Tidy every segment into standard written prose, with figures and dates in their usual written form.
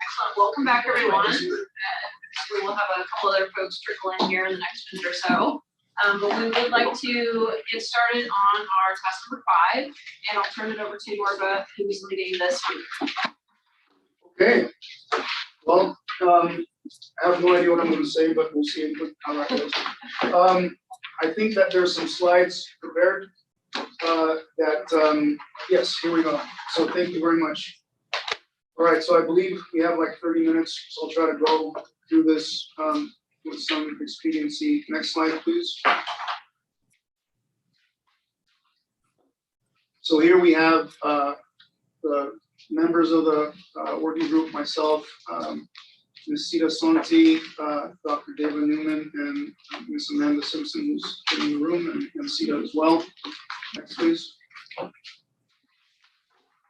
Excellent. Welcome back, everyone. We will have a couple other folks trickle in here in the next minute or so. But we would like to get started on our task number 5, and I'll turn it over to Norva, who is leading this week. Okay. Well, I have no idea what I'm going to say, but we'll see how that goes. I think that there's some slides prepared. Yes, here we go. So thank you very much. All right, so I believe we have like 30 minutes, so I'll try to go through this with some expediency. Next slide, please. So here we have the members of the working group, myself, Ms. Sita Sonti, Dr. David Newman, and Ms. Amanda Simpson, who's in the room, and Sita as well. Next, please.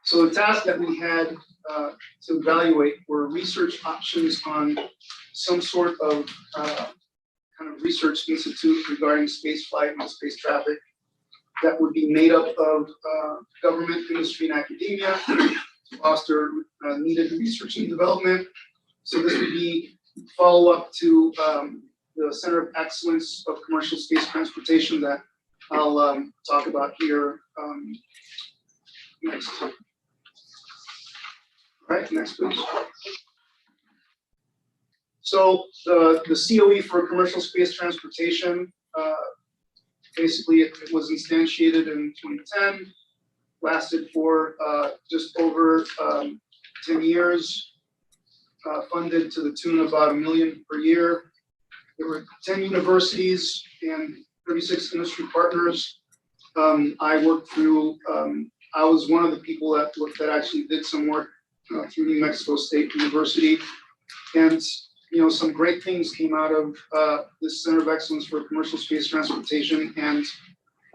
So the task that we had to evaluate were research options on some sort of kind of research institute regarding space flight and space traffic that would be made up of government, industry, and academia to foster needed research and development. So this would be follow-up to the Center of Excellence of Commercial Space Transportation that I'll talk about here next. All right, next please. So the COE for commercial space transportation, basically it was instantiated in 2010, lasted for just over 10 years, funded to the tune of about $1 million per year. There were 10 universities and 36 industry partners. I worked through, I was one of the people that actually did some work through New Mexico State University. And some great things came out of this Center of Excellence for Commercial Space Transportation. And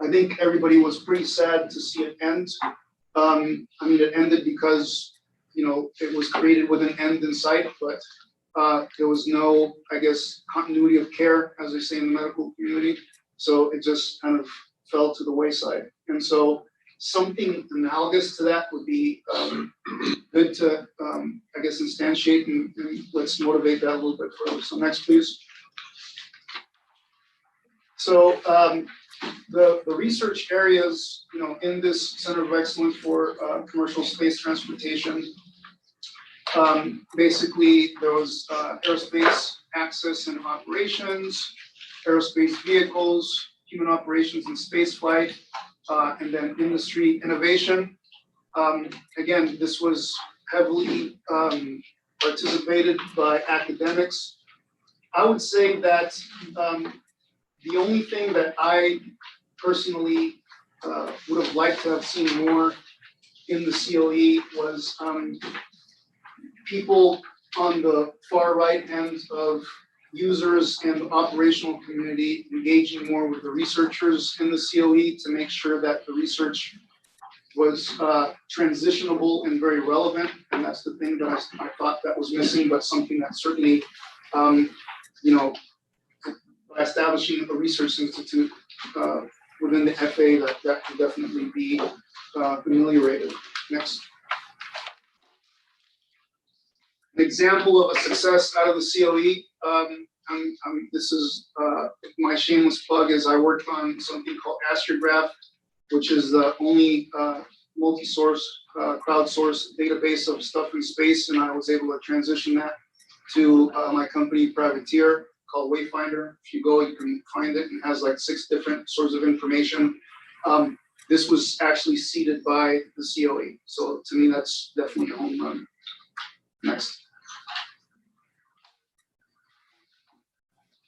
I think everybody was pretty sad to see it end. I mean, it ended because, it was created with an end in sight, but there was no, I guess, continuity of care, as they say in the medical community. So it just kind of fell to the wayside. And so something analogous to that would be good to, I guess, instantiate and let's motivate that a little bit further. So next, please. So the research areas, in this Center of Excellence for Commercial Space Transportation, basically there was aerospace access and operations, aerospace vehicles, human operations and space flight, and then industry innovation. Again, this was heavily participated by academics. I would say that the only thing that I personally would have liked to have seen more in the COE was people on the far right end of users and the operational community engaging more with the researchers in the COE to make sure that the research was transitionable and very relevant. And that's the thing that I thought that was missing, but something that certainly, by establishing a research institute within the FA, that could definitely be ameliorated. Next. An example of a success out of the COE, this is my shameless plug, is I worked on something called Astrograph, which is the only multi-source, crowdsourced database of stuff in space, and I was able to transition that to my company, Privateer, called Wayfinder. If you go, you can find it, and it has like 6 different sources of information. This was actually seeded by the COE, so to me, that's definitely a home run. Next.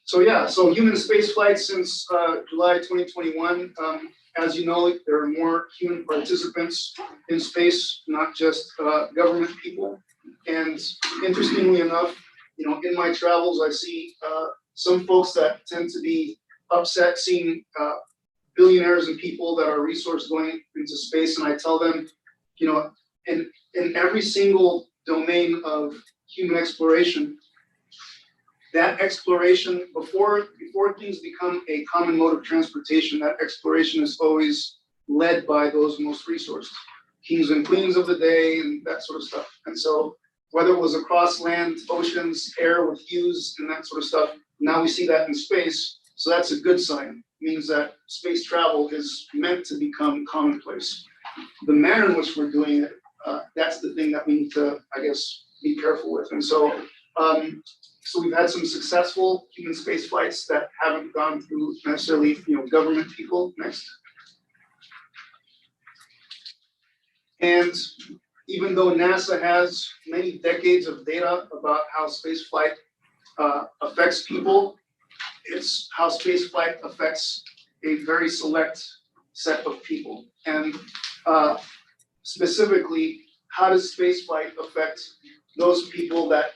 So yeah, so human space flight since July 2021. As you know, there are more human participants in space, not just government people. And interestingly enough, in my travels, I see some folks that tend to be upset seeing billionaires and people that are resource going into space. And I tell them, in every single domain of human exploration, that exploration, before things become a common mode of transportation, that exploration is always led by those most resources, kings and queens of the day and that sort of stuff. And so whether it was across land, oceans, air with hues and that sort of stuff. Now we see that in space, so that's a good sign. It means that space travel is meant to become commonplace. The manner in which we're doing it, that's the thing that we need to, I guess, be careful with. And so, so we've had some successful human space flights that haven't gone through necessarily, government people. Next. And even though NASA has many decades of data about how spaceflight affects people, it's how spaceflight affects a very select set of people. And specifically, how does spaceflight affect those people that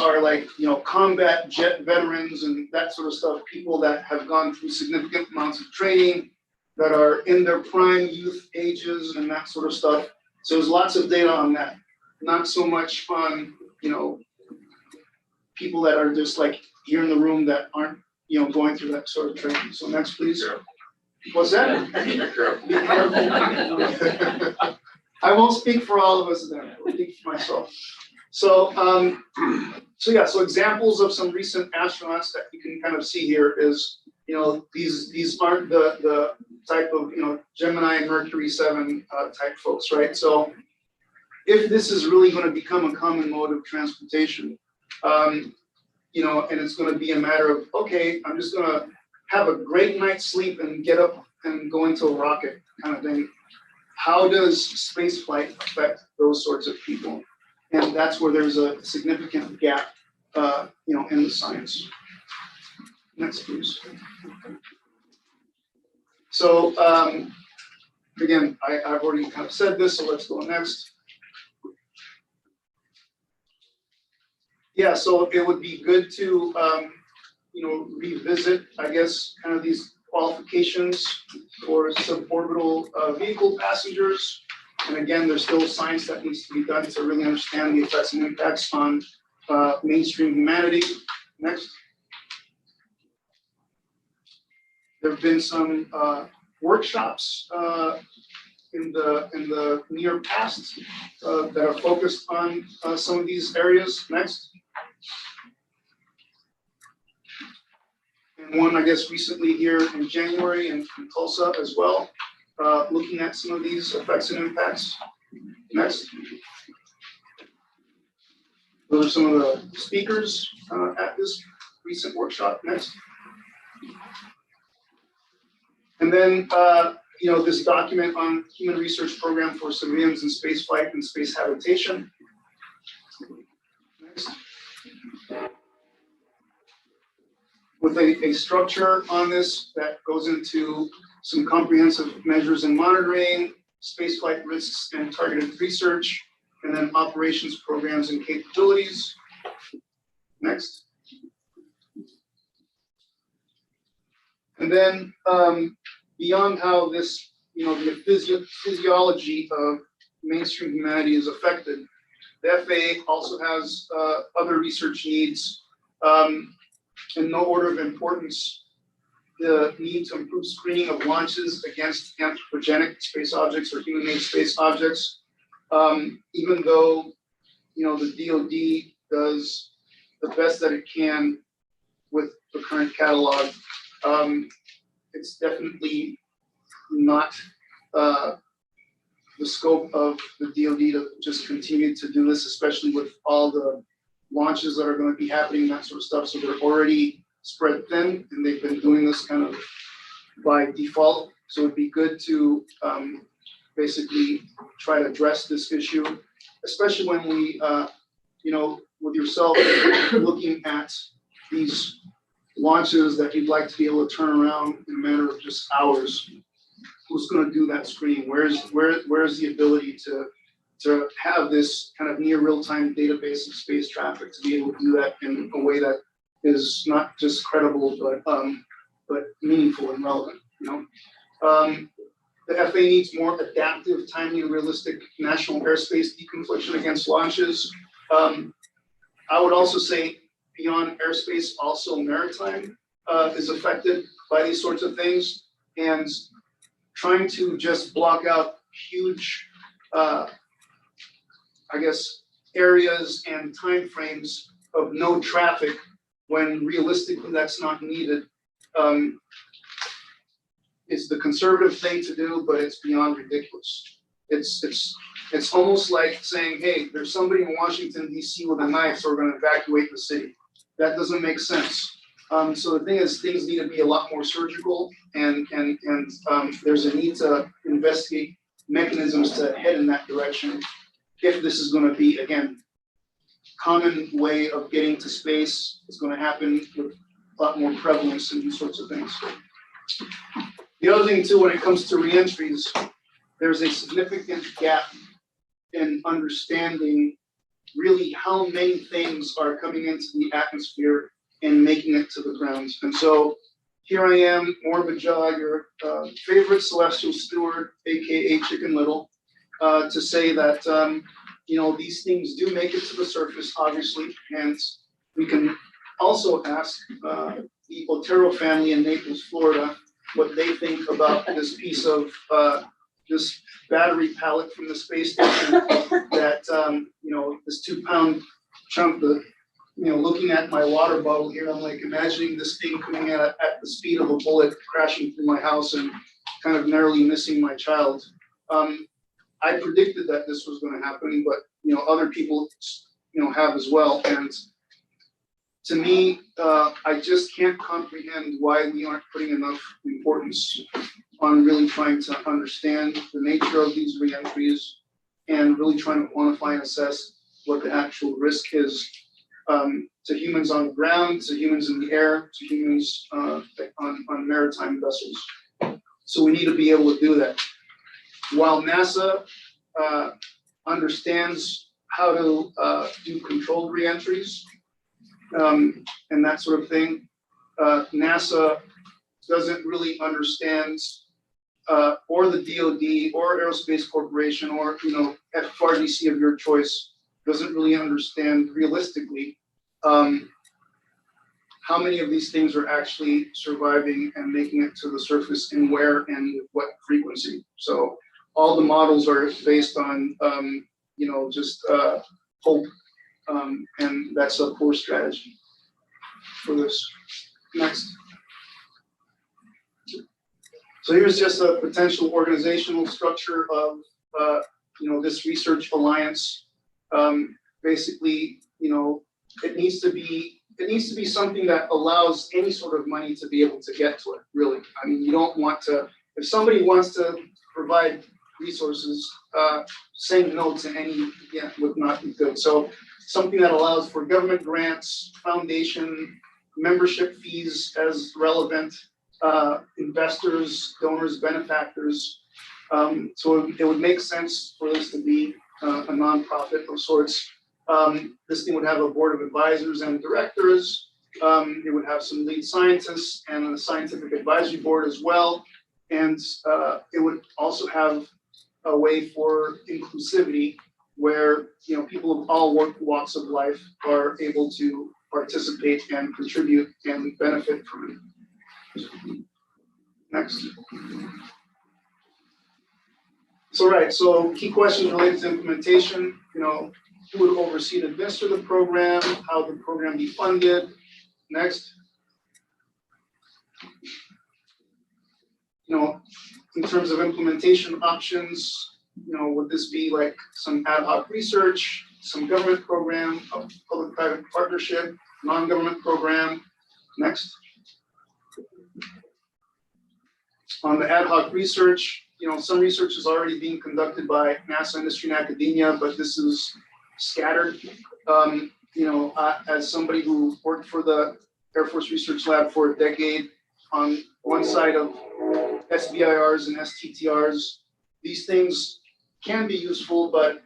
are like, combat jet veterans and that sort of stuff, people that have gone through significant amounts of training, that are in their prime youth ages and that sort of stuff. So there's lots of data on that. Not so much on, people that are just like here in the room that aren't, going through that sort of training. So next, please. What's that? Be careful. I won't speak for all of us then. I'll speak for myself. So, so examples of some recent astronauts that you can kind of see here is, these aren't the type of, Gemini and Mercury 7 type folks, right? So if this is really going to become a common mode of transportation, and it's going to be a matter of, okay, I'm just going to have a great night's sleep and get up and go into a rocket kind of thing. How does spaceflight affect those sorts of people? And that's where there's a significant gap, in the science. Next, please. So, again, I've already kind of said this, so let's go next. Yeah, so it would be good to, revisit, I guess, kind of these qualifications for suborbital vehicle passengers. And again, there's still science that needs to be done to really understand the effects and impacts on mainstream humanity. Next. There have been some workshops in the near past that are focused on some of these areas. Next. And one, I guess, recently here in January in Tulsa as well, looking at some of these effects and impacts. Next. Those are some of the speakers at this recent workshop. Next. And then, this document on Human Research Program for Civilians in Spaceflight and Space Habitation. Next. With a structure on this that goes into some comprehensive measures and monitoring, spaceflight risks and targeted research, and then operations programs and capabilities. Next. And then beyond how this, the physiology of mainstream humanity is affected, the FAA also has other research needs. In no order of importance, the need to improve screening of launches against anthropogenic space objects or human-made space objects. Even though, the DoD does the best that it can with the current catalog, it's definitely not the scope of the DoD to just continue to do this, especially with all the launches that are going to be happening, that sort of stuff. So they're already spread thin, and they've been doing this kind of by default. So it'd be good to basically try to address this issue, especially when we, with yourself looking at these launches that you'd like to be able to turn around in a matter of just hours. Who's going to do that screening? Where's the ability to have this kind of near real-time database of space traffic to be able to do that in a way that is not just credible but meaningful and relevant? The FAA needs more adaptive, timely, and realistic national airspace deconfliction against launches. I would also say beyond airspace, also maritime is affected by these sorts of things, and trying to just block out huge, areas and timeframes of no traffic when realistically that's not needed. It's the conservative thing to do, but it's beyond ridiculous. It's almost like saying, hey, there's somebody in Washington, D.C. with a knife, so we're going to evacuate the city. That doesn't make sense. So the thing is, things need to be a lot more surgical, and there's a need to investigate mechanisms to head in that direction. If this is going to be, again, common way of getting to space, it's going to happen with a lot more prevalence in these sorts of things. The other thing too, when it comes to reentries, there's a significant gap in understanding really how many things are coming into the atmosphere and making it to the ground. And so here I am, Morbid Jaw, your favorite celestial steward, AKA Chicken Little, to say that you know, these things do make it to the surface, obviously, and we can also ask the Otero family in Naples, Florida, what they think about this piece of this battery pallet from the space station that, you know, this 2-pound chunk that, you know, looking at my water bottle here, I'm like imagining this thing coming at the speed of a bullet crashing through my house and kind of narrowly missing my child. I predicted that this was going to happen, but, you know, other people, you know, have as well. And to me, I just can't comprehend why we aren't putting enough importance on really trying to understand the nature of these reentries and really trying to quantify and assess what the actual risk is to humans on the ground, to humans in the air, to humans on maritime vessels. So we need to be able to do that. While NASA understands how to do controlled reentries and that sort of thing, NASA doesn't really understand, or the DoD or Aerospace Corporation or, you know, FRDC of your choice doesn't really understand realistically how many of these things are actually surviving and making it to the surface and where and with what frequency. So all the models are based on, you know, just hope, and that's a poor strategy for this. Next. So here's just a potential organizational structure of, you know, this research alliance. Basically, you know, it needs to be something that allows any sort of money to be able to get to it. Really, I mean, you don't want to. If somebody wants to provide resources, saying no to any, yeah, would not be good. So something that allows for government grants, foundation, membership fees as relevant, investors, donors, benefactors. So it would make sense for this to be a nonprofit of sorts. This thing would have a board of advisors and directors. It would have some lead scientists and a scientific advisory board as well. And it would also have a way for inclusivity where, you know, people of all walks of life are able to participate and contribute and benefit from it. Next. So, right, so key questions related to implementation, you know, who would oversee and administer the program, how the program be funded. Next. You know, in terms of implementation options, you know, would this be like some ad hoc research, some government program, a public-private partnership, non-government program? Next. On the ad hoc research, you know, some research is already being conducted by NASA, industry, and academia, but this is scattered. You know, as somebody who worked for the Air Force Research Lab for a decade, on one side of SBIRs and STTRs, these things can be useful, but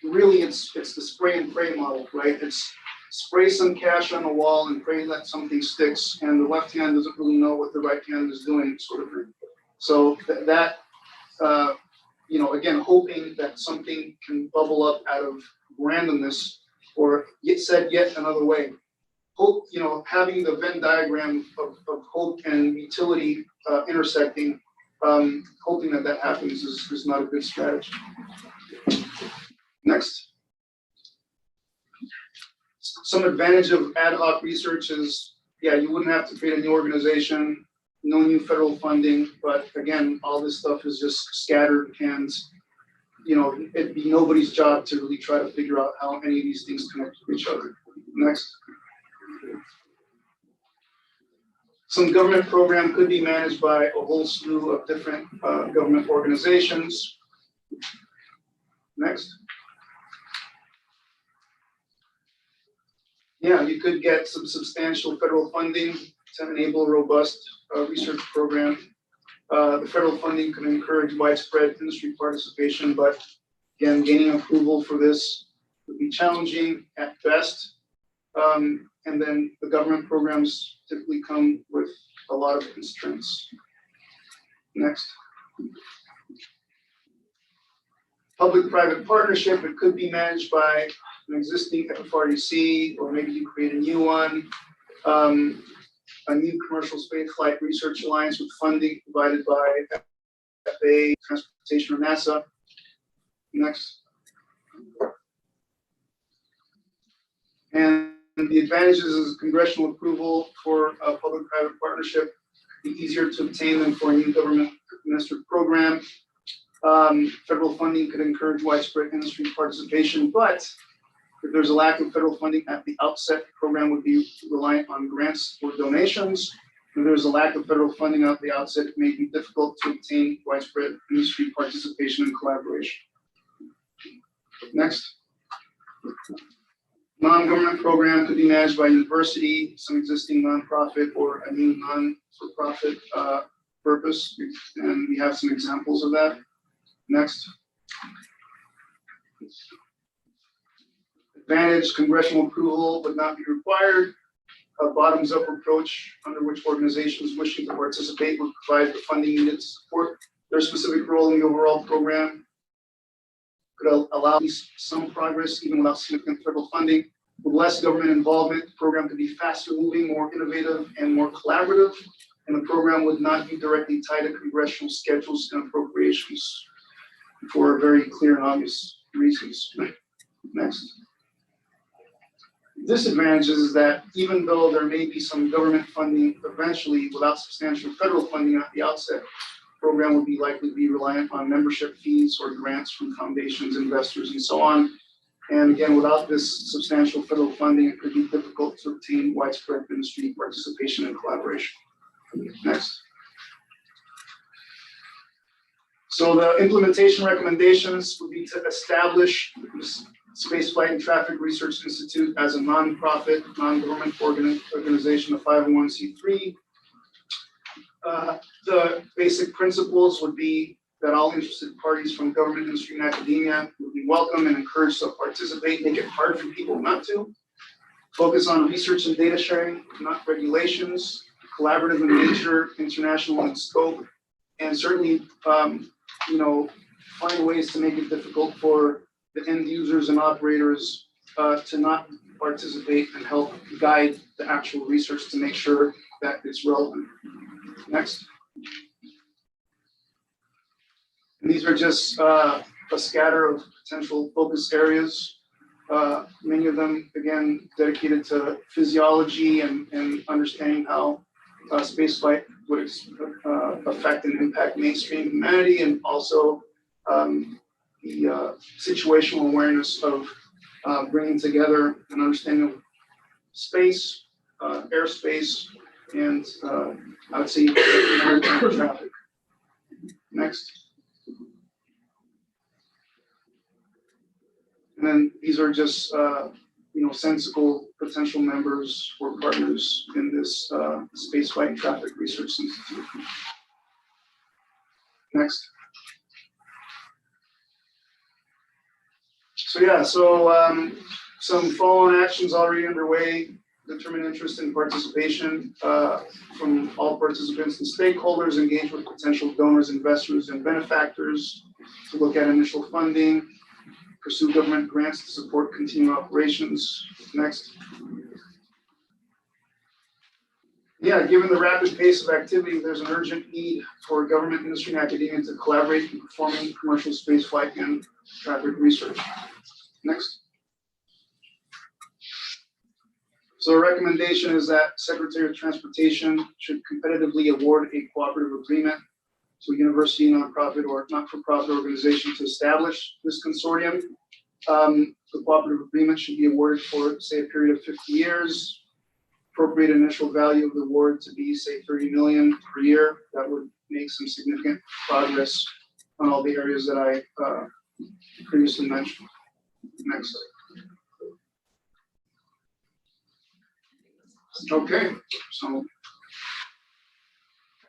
really it's the spray and pray model, right? It's spray some cash on the wall and pray that something sticks, and the left hand doesn't really know what the right hand is doing, sort of thing. So that you know, again, hoping that something can bubble up out of randomness, or said yet another way. Hope, you know, having the Venn diagram of hope and utility intersecting, hoping that happens is not a good strategy. Next. Some advantage of ad hoc research is, yeah, you wouldn't have to create a new organization, no new federal funding, but again, all this stuff is just scattered and, you know, it'd be nobody's job to really try to figure out how any of these things connect to each other. Next. Some government program could be managed by a whole slew of different government organizations. Next. Yeah, you could get some substantial federal funding to enable a robust research program. The federal funding can encourage widespread industry participation, but again, gaining approval for this would be challenging at best. And then the government programs typically come with a lot of constraints. Next. Public-private partnership, it could be managed by an existing FRDC, or maybe you create a new one. A new commercial spaceflight research alliance with funding provided by FAA, Transportation, or NASA. Next. And the advantages is congressional approval for a public-private partnership, be easier to obtain than for a new government-administered program. Federal funding could encourage widespread industry participation, but if there's a lack of federal funding at the outset, the program would be reliant on grants or donations. If there's a lack of federal funding at the outset, it may be difficult to obtain widespread industry participation and collaboration. Next. Non-government program could be managed by a university, some existing nonprofit, or a new non-for-profit purpose, and we have some examples of that. Next. Advantage, congressional approval would not be required. A bottoms-up approach under which organizations wishing to participate would provide the funding needed to support their specific role in the overall program. Could allow some progress even without significant federal funding. With less government involvement, the program could be faster moving, more innovative, and more collaborative, and the program would not be directly tied to congressional schedules and appropriations for very clear and obvious reasons. Next. Disadvantages is that even though there may be some government funding eventually, without substantial federal funding at the outset, the program would be likely to be reliant on membership fees or grants from foundations, investors, and so on. And again, without this substantial federal funding, it could be difficult to obtain widespread industry participation and collaboration. Next. So the implementation recommendations would be to establish Spaceflight and Traffic Research Institute as a nonprofit, non-government organization, a 501c3. The basic principles would be that all interested parties from government, industry, and academia would be welcome and encouraged to participate, make it hard for people not to. Focus on research and data sharing, not regulations, collaborative in nature, international in scope, and certainly, you know, find ways to make it difficult for the end users and operators to not participate and help guide the actual research to make sure that it's relevant. Next. And these are just a scatter of potential focus areas. Many of them, again, dedicated to physiology and understanding how spaceflight would affect and impact mainstream humanity, and also the situational awareness of bringing together an understanding of space, airspace, and I would say maritime traffic. Next. And then these are just you know, sensible potential members or partners in this Spaceflight and Traffic Research Institute. Next. So yeah, so some follow-on actions already underway. Determine interest and participation from all participants and stakeholders. Engage with potential donors, investors, and benefactors to look at initial funding. Pursue government grants to support continued operations. Next. Yeah, given the rapid pace of activity, there's an urgent need for government, industry, and academia to collaborate in performing commercial spaceflight and traffic research. Next. So the recommendation is that Secretary of Transportation should competitively award a cooperative agreement to a university, nonprofit, or not-for-profit organization to establish this consortium. The cooperative agreement should be awarded for, say, a period of 50 years. Appropriate initial value of the award to be, say, 30 million per year. That would make some significant progress on all the areas that I previously mentioned. Next slide. Okay, so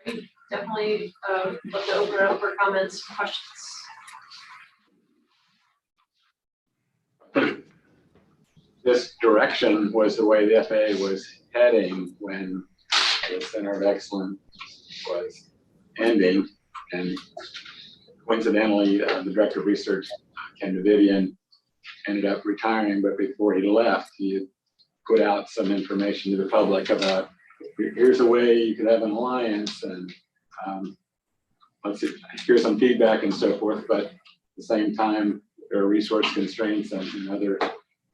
Great. Definitely love to open it up for comments, questions. This direction was the way the FAA was heading when the Center of Excellence was ending, and coincidentally, the director of research, Ken Davidian, ended up retiring. But before he left, he put out some information to the public about here's a way you could have an alliance, and let's see, here's some feedback and so forth. But at the same time, there are resource constraints and other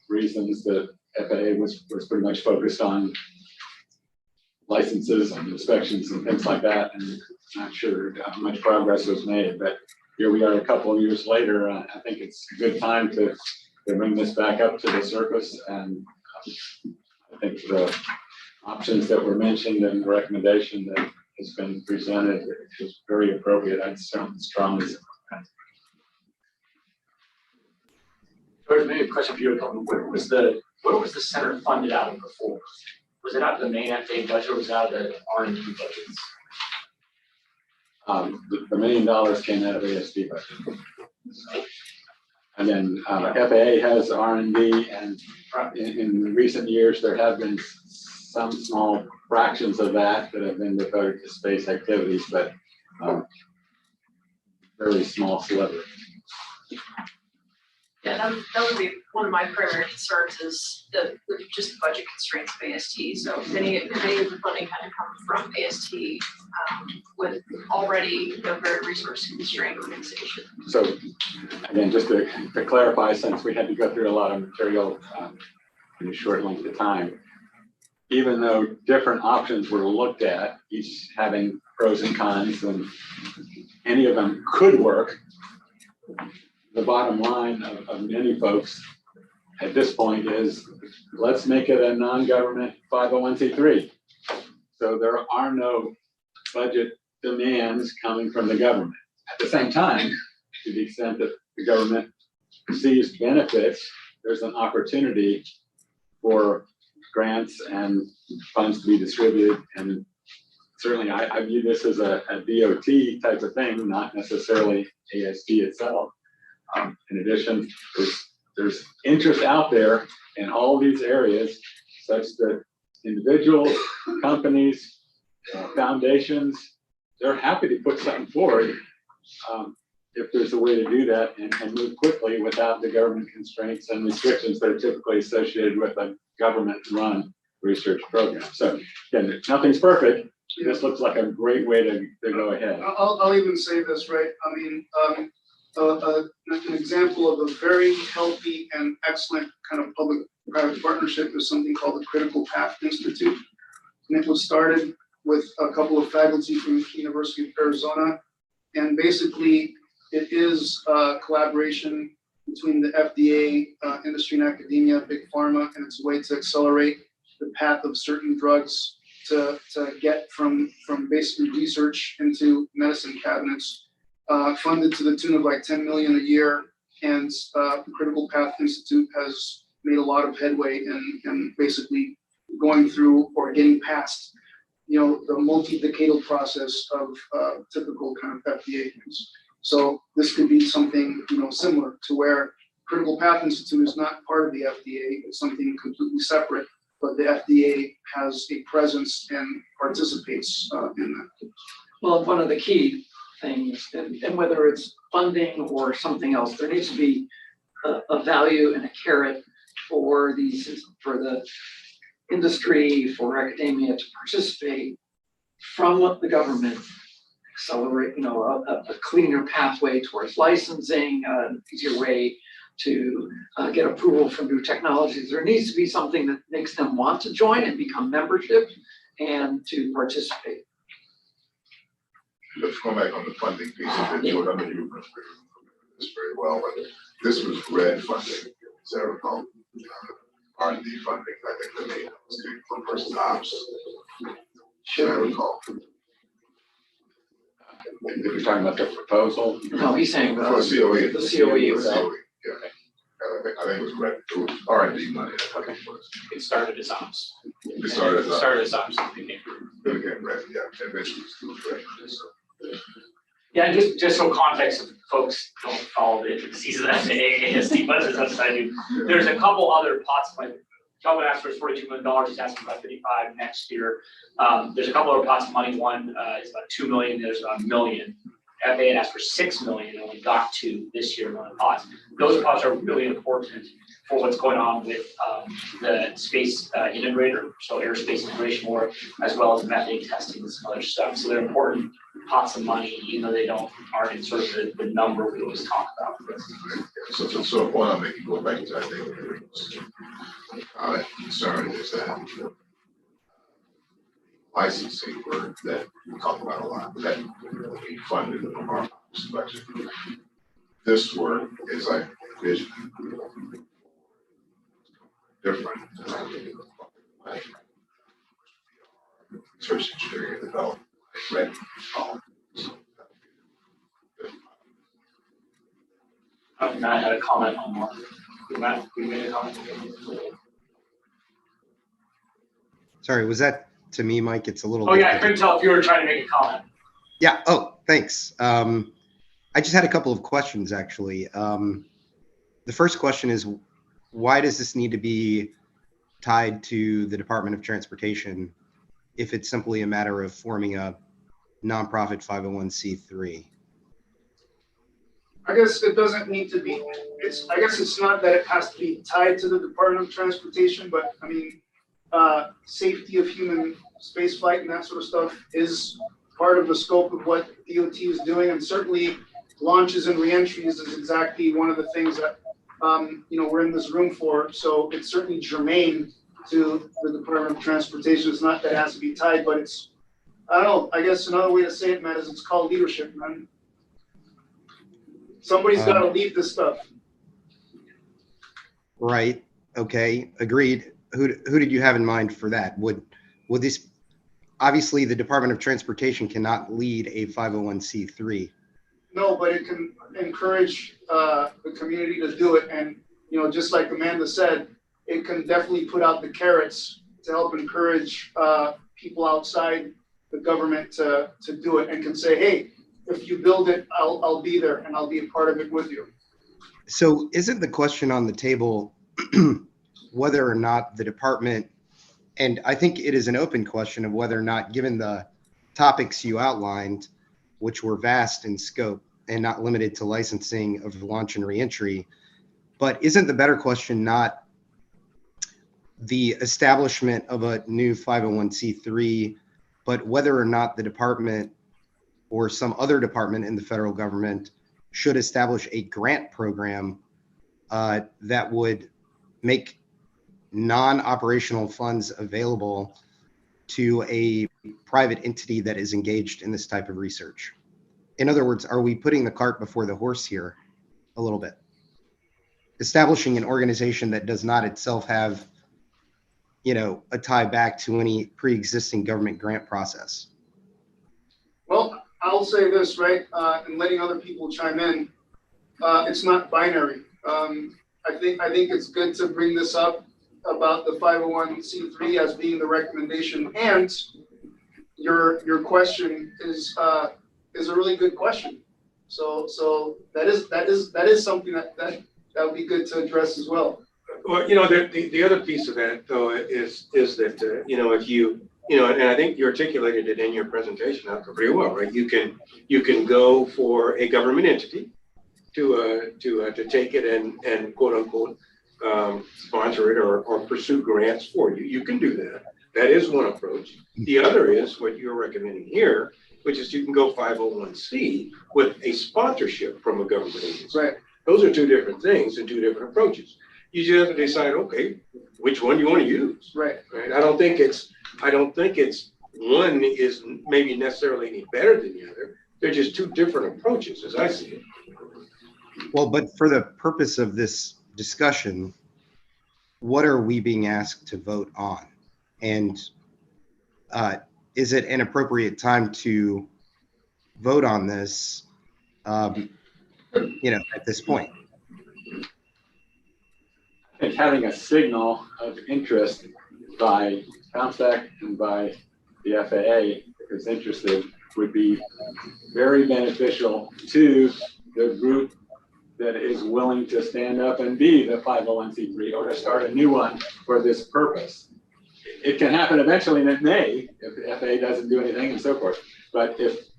reasons that FAA was pretty much focused on licenses and inspections and things like that, and not sure how much progress was made. But here we are a couple of years later. I think it's a good time to bring this back up to the surface, and I think the options that were mentioned and the recommendation that has been presented is very appropriate. I'd strongly support that. George, maybe a question for you. What was the center funded out of before? Was it out of the main FAA budget, or was it out of the R&D budgets? The $1 million came out of ASD budget. And then FAA has R&D, and in recent years there have been some small fractions of that have been devoted to space activities, but very small sliver. Yeah, that would be one of my primary concerns is the just budget constraints of AST. So if any of the funding had to come from AST with already a very resource constrained organization. So again, just to clarify, since we had to go through a lot of material in a short length of time, even though different options were looked at, each having pros and cons, and any of them could work, the bottom line of many folks at this point is, let's make it a non-government 501c3. So there are no budget demands coming from the government. At the same time, to the extent that the government receives benefits, there's an opportunity for grants and funds to be distributed. And certainly I view this as a DOT type of thing, not necessarily ASD itself. In addition, there's interest out there in all these areas such that individuals, companies, foundations, they're happy to put something forward if there's a way to do that and move quickly without the government constraints and restrictions that are typically associated with a government-run research program. So again, nothing's perfect. This looks like a great way to go ahead. I'll even say this, right? I mean, an example of a very healthy and excellent kind of public-private partnership is something called the Critical Path Institute. And it was started with a couple of faculty from the University of Arizona. And basically, it is a collaboration between the FDA, industry and academia, big pharma, and it's a way to accelerate the path of certain drugs to get from basically research into medicine cabinets. Funded to the tune of like 10 million a year, and the Critical Path Institute has made a lot of headway in basically going through or getting past, the multi-decadal process of typical kind of FDA things. So this could be something, similar to where Critical Path Institute is not part of the FDA; it's something completely separate. But the FDA has a presence and participates in that. Well, one of the key things, and whether it's funding or something else, there needs to be a value and a carrot for the industry, for academia to participate from the government, accelerate, a cleaner pathway towards licensing, an easier way to get approval for new technologies. There needs to be something that makes them want to join and become membership and to participate. Let's go back on the funding piece of it. George, I know you remember this very well, but this was red funding, as I recall. R&D funding, I think the main was for first ops. Should I recall? If you're talking about the proposal, No, he's saying For COE. the COE was COE, yeah. I think it was red, it was R&D money. Okay. It started as ops. It started It started as ops. and became- Then again, red, yeah, eventually it was red. So, Yeah, and just so context, if folks don't follow the season of the AASD budget as I do, there's a couple other pots, like Kelvin asked for $42 million, he's asking about 55 next year. There's a couple other pots of money, one is about 2 million, there's about $1 million. FAA had asked for 6 million and only got 2 this year on the pots. Those pots are really important for what's going on with the space integrator, so aerospace integration work, as well as methane testing and some other stuff. So they're important pots of money, even though they aren't in sort of the number we always talk about. so a point I'm making, going back to, I think, concern is that licensing work that we talk about a lot, that will be funded from our budget. This work is like vision different. Research engineering and development, right? Matt had a comment on one. Matt, you made a comment? Sorry, was that to me, Mike? It's a little. Oh, yeah, I couldn't tell if you were trying to make a comment. Yeah. Oh, thanks. I just had a couple of questions, actually. The first question is, why does this need to be tied to the Department of Transportation if it's simply a matter of forming a nonprofit 501c3? I guess it doesn't need to be, I guess it's not that it has to be tied to the Department of Transportation, but I mean, safety of human spaceflight and that sort of stuff is part of the scope of what DOT is doing, and certainly launches and reentries is exactly one of the things that we're in this room for. So it's certainly germane to the Department of Transportation. It's not that it has to be tied, but it's, I don't know, I guess another way to say it, Matt, is it's called leadership, man. Somebody's got to lead this stuff. Right. Okay. Agreed. Who did you have in mind for that? Would this, obviously the Department of Transportation cannot lead a 501c3. No, but it can encourage the community to do it. And, just like Amanda said, it can definitely put out the carrots to help encourage people outside the government to do it, and can say, hey, if you build it, I'll be there and I'll be a part of it with you. So isn't the question on the table whether or not the department, and I think it is an open question of whether or not, given the topics you outlined, which were vast in scope and not limited to licensing of launch and reentry, but isn't the better question not the establishment of a new 501c3, but whether or not the department or some other department in the federal government should establish a grant program that would make non-operational funds available to a private entity that is engaged in this type of research? In other words, are we putting the cart before the horse here a little bit? Establishing an organization that does not itself have, a tie back to any pre-existing government grant process. Well, I'll say this, right, and letting other people chime in, it's not binary. I think it's good to bring this up about the 501c3 as being the recommendation, and your question is a really good question. So that is something that would be good to address as well. Well, the other piece of that though is that if you and I think you articulated it in your presentation pretty well, right? You can go for a government entity to take it and quote unquote sponsor it or pursue grants for you. You can do that. That is one approach. The other is what you're recommending here, which is you can go 501c with a sponsorship from a government agency. Right. Those are two different things and two different approaches. You just have to decide, okay, which one you want to use. Right. Right? I don't think it's one is maybe necessarily any better than the other. They're just two different approaches as I see it. Well, but for the purpose of this discussion, what are we being asked to vote on? And is it an appropriate time to vote on this, at this point? I think having a signal of interest by ComStack and by the FAA, if it's interested, would be very beneficial to the group that is willing to stand up and be the 501c3 or to start a new one for this purpose. It can happen eventually, and it may, if the FAA doesn't do anything and so forth. But if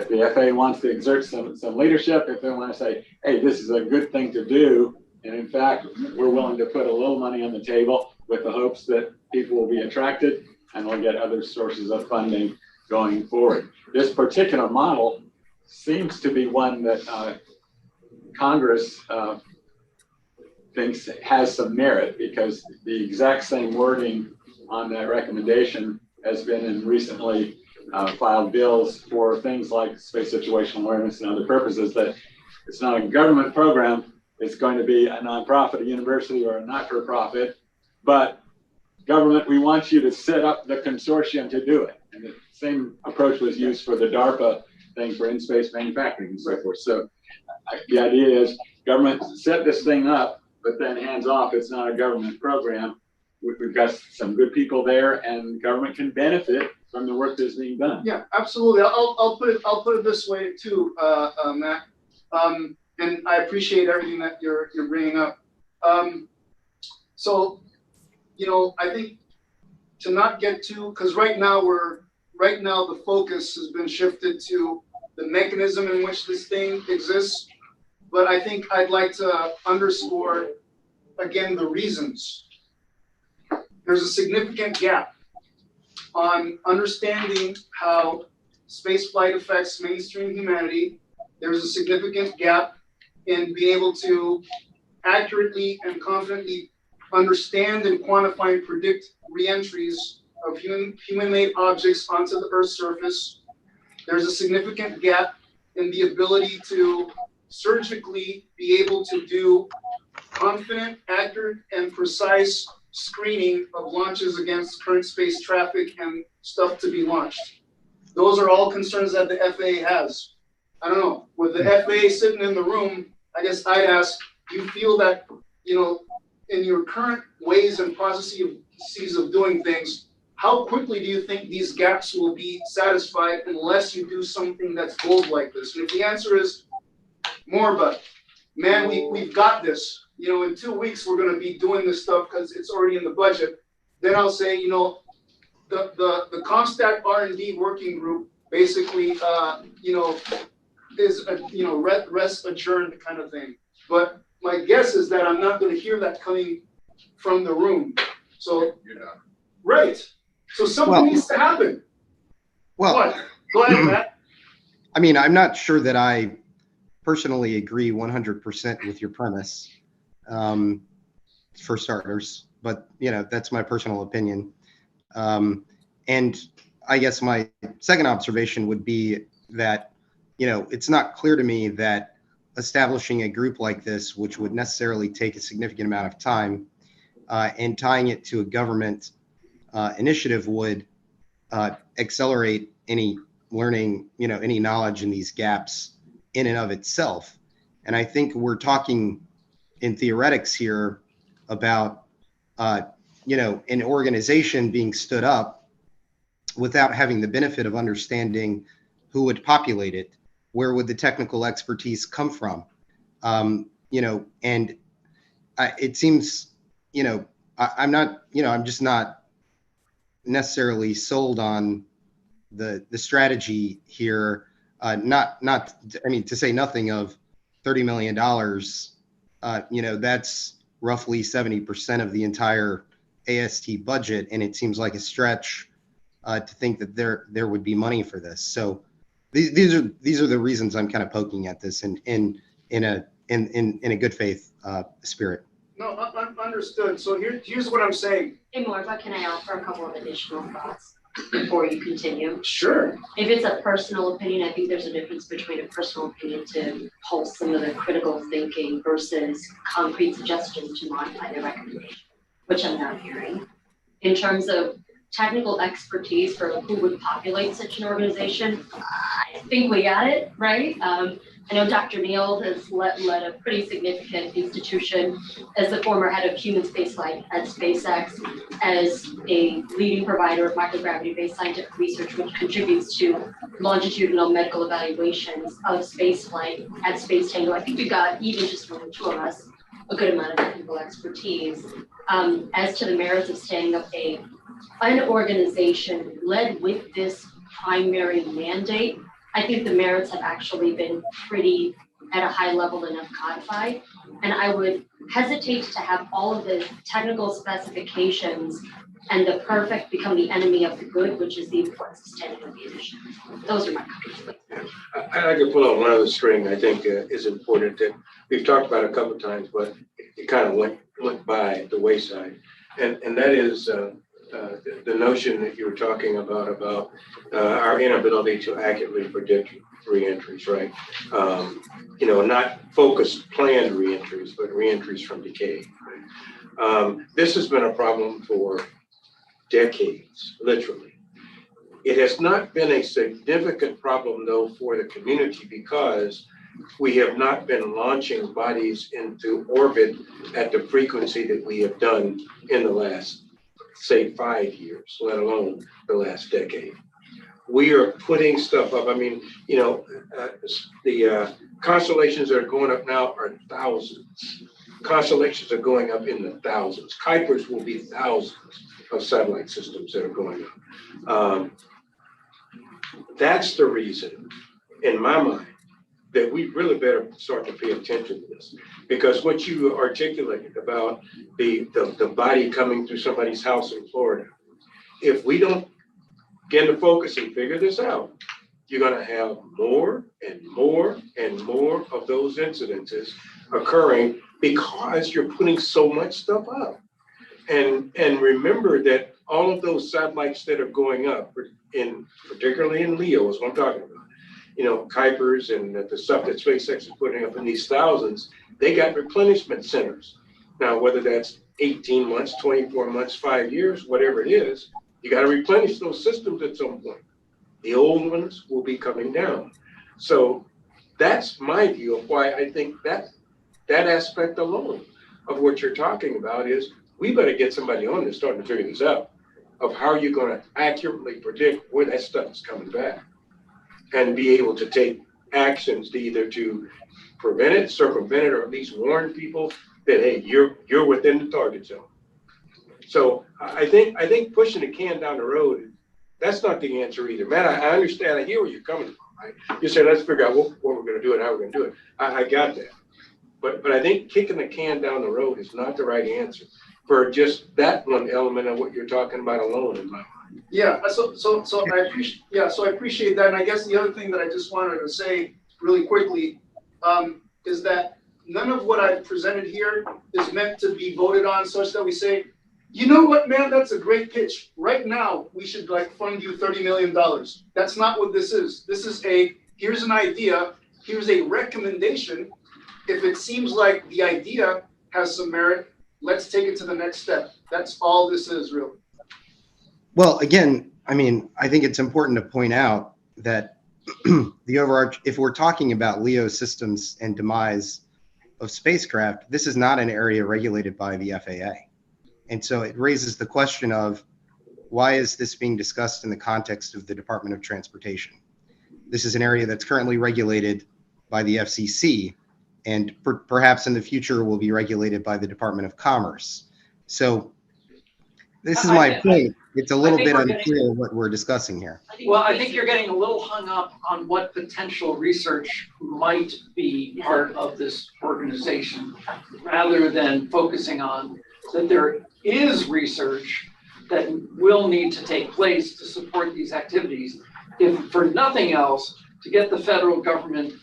the FAA wants to exert some leadership, if they want to say, hey, this is a good thing to do, and in fact, we're willing to put a little money on the table with the hopes that people will be attracted and we'll get other sources of funding going forward. This particular model seems to be one that Congress thinks has some merit, because the exact same wording on that recommendation has been in recently filed bills for things like space situational awareness and other purposes, that it's not a government program, it's going to be a nonprofit, a university, or a not-for-profit, but government, we want you to set up the consortium to do it. And the same approach was used for the DARPA thing for in-space manufacturing and so forth. So the idea is government set this thing up, but then hands off, it's not a government program. We've got some good people there, and government can benefit from the work that's being done. Yeah, absolutely. I'll put it this way too, Matt. And I appreciate everything that you're bringing up. So, I think to not get too, because right now the focus has been shifted to the mechanism in which this thing exists. But I think I'd like to underscore again the reasons. There's a significant gap on understanding how spaceflight affects mainstream humanity. There's a significant gap in being able to accurately and confidently understand and quantify and predict reentries of human-made objects onto the Earth's surface. There's a significant gap in the ability to surgically be able to do confident, accurate, and precise screening of launches against current space traffic and stuff to be launched. Those are all concerns that the FAA has. I don't know, with the FAA sitting in the room, I guess I'd ask, do you feel that, in your current ways and processes of doing things, how quickly do you think these gaps will be satisfied unless you do something that's bold like this? And if the answer is more, but man, we've got this. In 2 weeks, we're going to be doing this stuff because it's already in the budget. Then I'll say, the ComStack R&D working group basically, is rest adjourned kind of thing. But my guess is that I'm not going to hear that coming from the room. So You're not. Right. So something needs to happen. Well, What? Go ahead, Matt. I mean, I'm not sure that I personally agree 100% with your premise, for starters, but that's my personal opinion. And I guess my second observation would be that, it's not clear to me that establishing a group like this, which would necessarily take a significant amount of time, and tying it to a government initiative would accelerate any learning, any knowledge in these gaps in and of itself. And I think we're talking in theoretics here about, an organization being stood up without having the benefit of understanding who would populate it, where would the technical expertise come from, and it seems, I'm not, I'm just not necessarily sold on the strategy here. To say nothing of $30 million, that's roughly 70% of the entire AST budget. And it seems like a stretch to think that there would be money for this. So these are the reasons I'm kind of poking at this in in a good faith spirit. No, understood. So here's what I'm saying. Hey, Marva, can I offer a couple of additional thoughts before you continue? Sure. If it's a personal opinion, I think there's a difference between a personal opinion to pulse some of the critical thinking versus concrete suggestions to modify the recommendation, which I'm not hearing. In terms of technical expertise for who would populate such an organization, I think we got it, right? I know Dr. Neal has led a pretty significant institution as the former head of human spaceflight at SpaceX, as a leading provider of microgravity-based scientific research, which contributes to longitudinal medical evaluations of spaceflight at Space Tango. I think we got, even just from the two of us, a good amount of technical expertise. As to the merits of standing up an organization led with this primary mandate, I think the merits have actually been pretty at a high level enough codified. And I would hesitate to have all of the technical specifications and the perfect become the enemy of the good, which is the importance of standing up the initiative. Those are my comments. I'd like to pull out one other string I think is important that we've talked about a couple of times, but it kind of went by the wayside. And that is the notion that you were talking about our inability to accurately predict reentries, right? Not focused planned reentries, but reentries from decay. Right? This has been a problem for decades, literally. It has not been a significant problem though for the community because we have not been launching bodies into orbit at the frequency that we have done in the last, say, 5 years, let alone the last decade. We are putting stuff up. I mean, the constellations that are going up now are thousands. Constellations are going up in the thousands. Kuipers will be thousands of satellite systems that are going up. That's the reason, in my mind, that we really better start to pay attention to this. Because what you articulated about the body coming through somebody's house in Florida, if we don't begin to focus and figure this out, you're gonna have more and more and more of those incidences occurring because you're putting so much stuff up. And remember that all of those satellites that are going up, particularly in LEO is what I'm talking about, Kuipers and the stuff that SpaceX is putting up in these thousands, they got replenishment centers. Now, whether that's 18 months, 24 months, 5 years, whatever it is, you got to replenish those systems at some point. The old ones will be coming down. So that's my view of why I think that aspect alone of what you're talking about is we better get somebody on this starting to figure this out of how you're going to accurately predict where that stuff is coming back and be able to take actions to either to prevent it, circumvent it, or at least warn people that, hey, you're within the target zone. So I think pushing the can down the road, that's not the answer either. Man, I understand, I hear where you're coming from, right? You said, let's figure out what we're gonna do and how we're gonna do it. I got that. But I think kicking the can down the road is not the right answer for just that one element of what you're talking about alone in my mind. Yeah, so I appreciate that. And I guess the other thing that I just wanted to say really quickly is that none of what I've presented here is meant to be voted on such that we say, you know what, man, that's a great pitch. Right now, we should fund you $30 million. That's not what this is. This is here's an idea, here's a recommendation. If it seems like the idea has some merit, let's take it to the next step. That's all this is, really. Well, again, I mean, I think it's important to point out that if we're talking about LEO systems and demise of spacecraft, this is not an area regulated by the FAA. And so it raises the question of why is this being discussed in the context of the Department of Transportation? This is an area that's currently regulated by the FCC and perhaps in the future will be regulated by the Department of Commerce. So this is my point. It's a little bit unclear what we're discussing here. Well, I think you're getting a little hung up on what potential research might be part of this organization, rather than focusing on that there is research that will need to take place to support these activities, if for nothing else, to get the federal government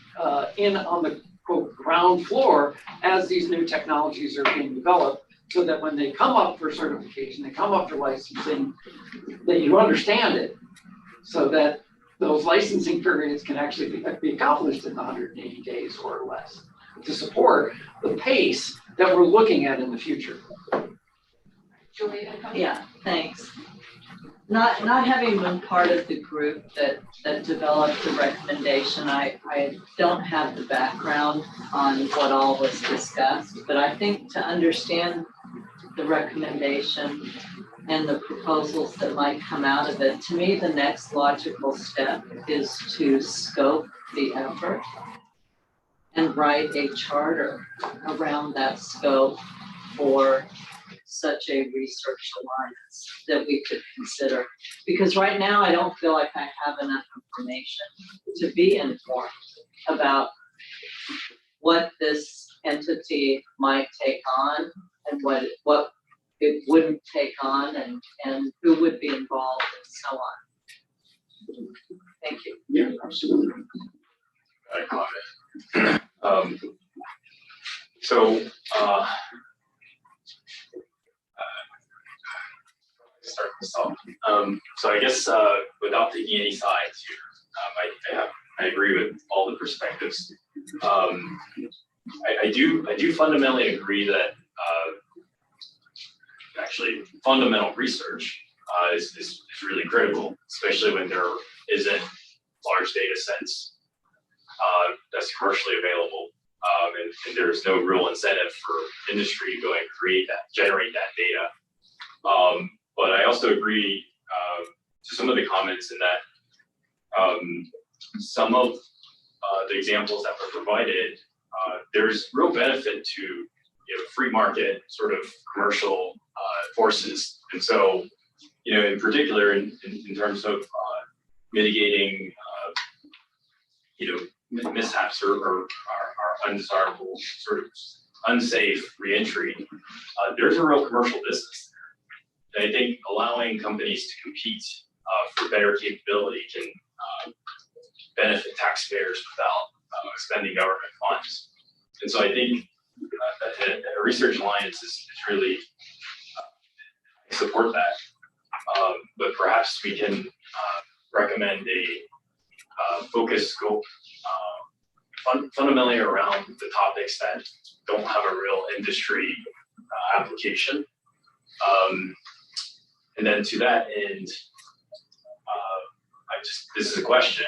in on the quote, ground floor as these new technologies are being developed, so that when they come up for certification, they come up for licensing, that you understand it, so that those licensing periods can actually be accomplished in 180 days or less, to support the pace that we're looking at in the future. Julia? Yeah, thanks. Not having been part of the group that developed the recommendation, I don't have the background on what all was discussed, but I think to understand the recommendation and the proposals that might come out of it, to me, the next logical step is to scope the effort and write a charter around that scope for such a research alliance that we could consider. Because right now, I don't feel like I have enough information to be informed about what this entity might take on and what it wouldn't take on, and who would be involved and so on. Thank you. Yeah, absolutely. Start this off. So I guess without taking any sides here, I agree with all the perspectives. I do fundamentally agree that actually fundamental research is really critical, especially when there isn't large data sets that's commercially available, and there's no real incentive for industry to go and generate that data. But I also agree to some of the comments in that some of the examples that were provided, there's real benefit to free market sort of commercial forces. And so, in particular, in terms of mitigating, mishaps or undesirable sort of unsafe reentry, there's a real commercial business. And I think allowing companies to compete for better capability can benefit taxpayers without spending government funds. And so I think a research alliance is really support that. But perhaps we can recommend a focus scope fundamentally around the topics that don't have a real industry application. And then to that end, this is a question,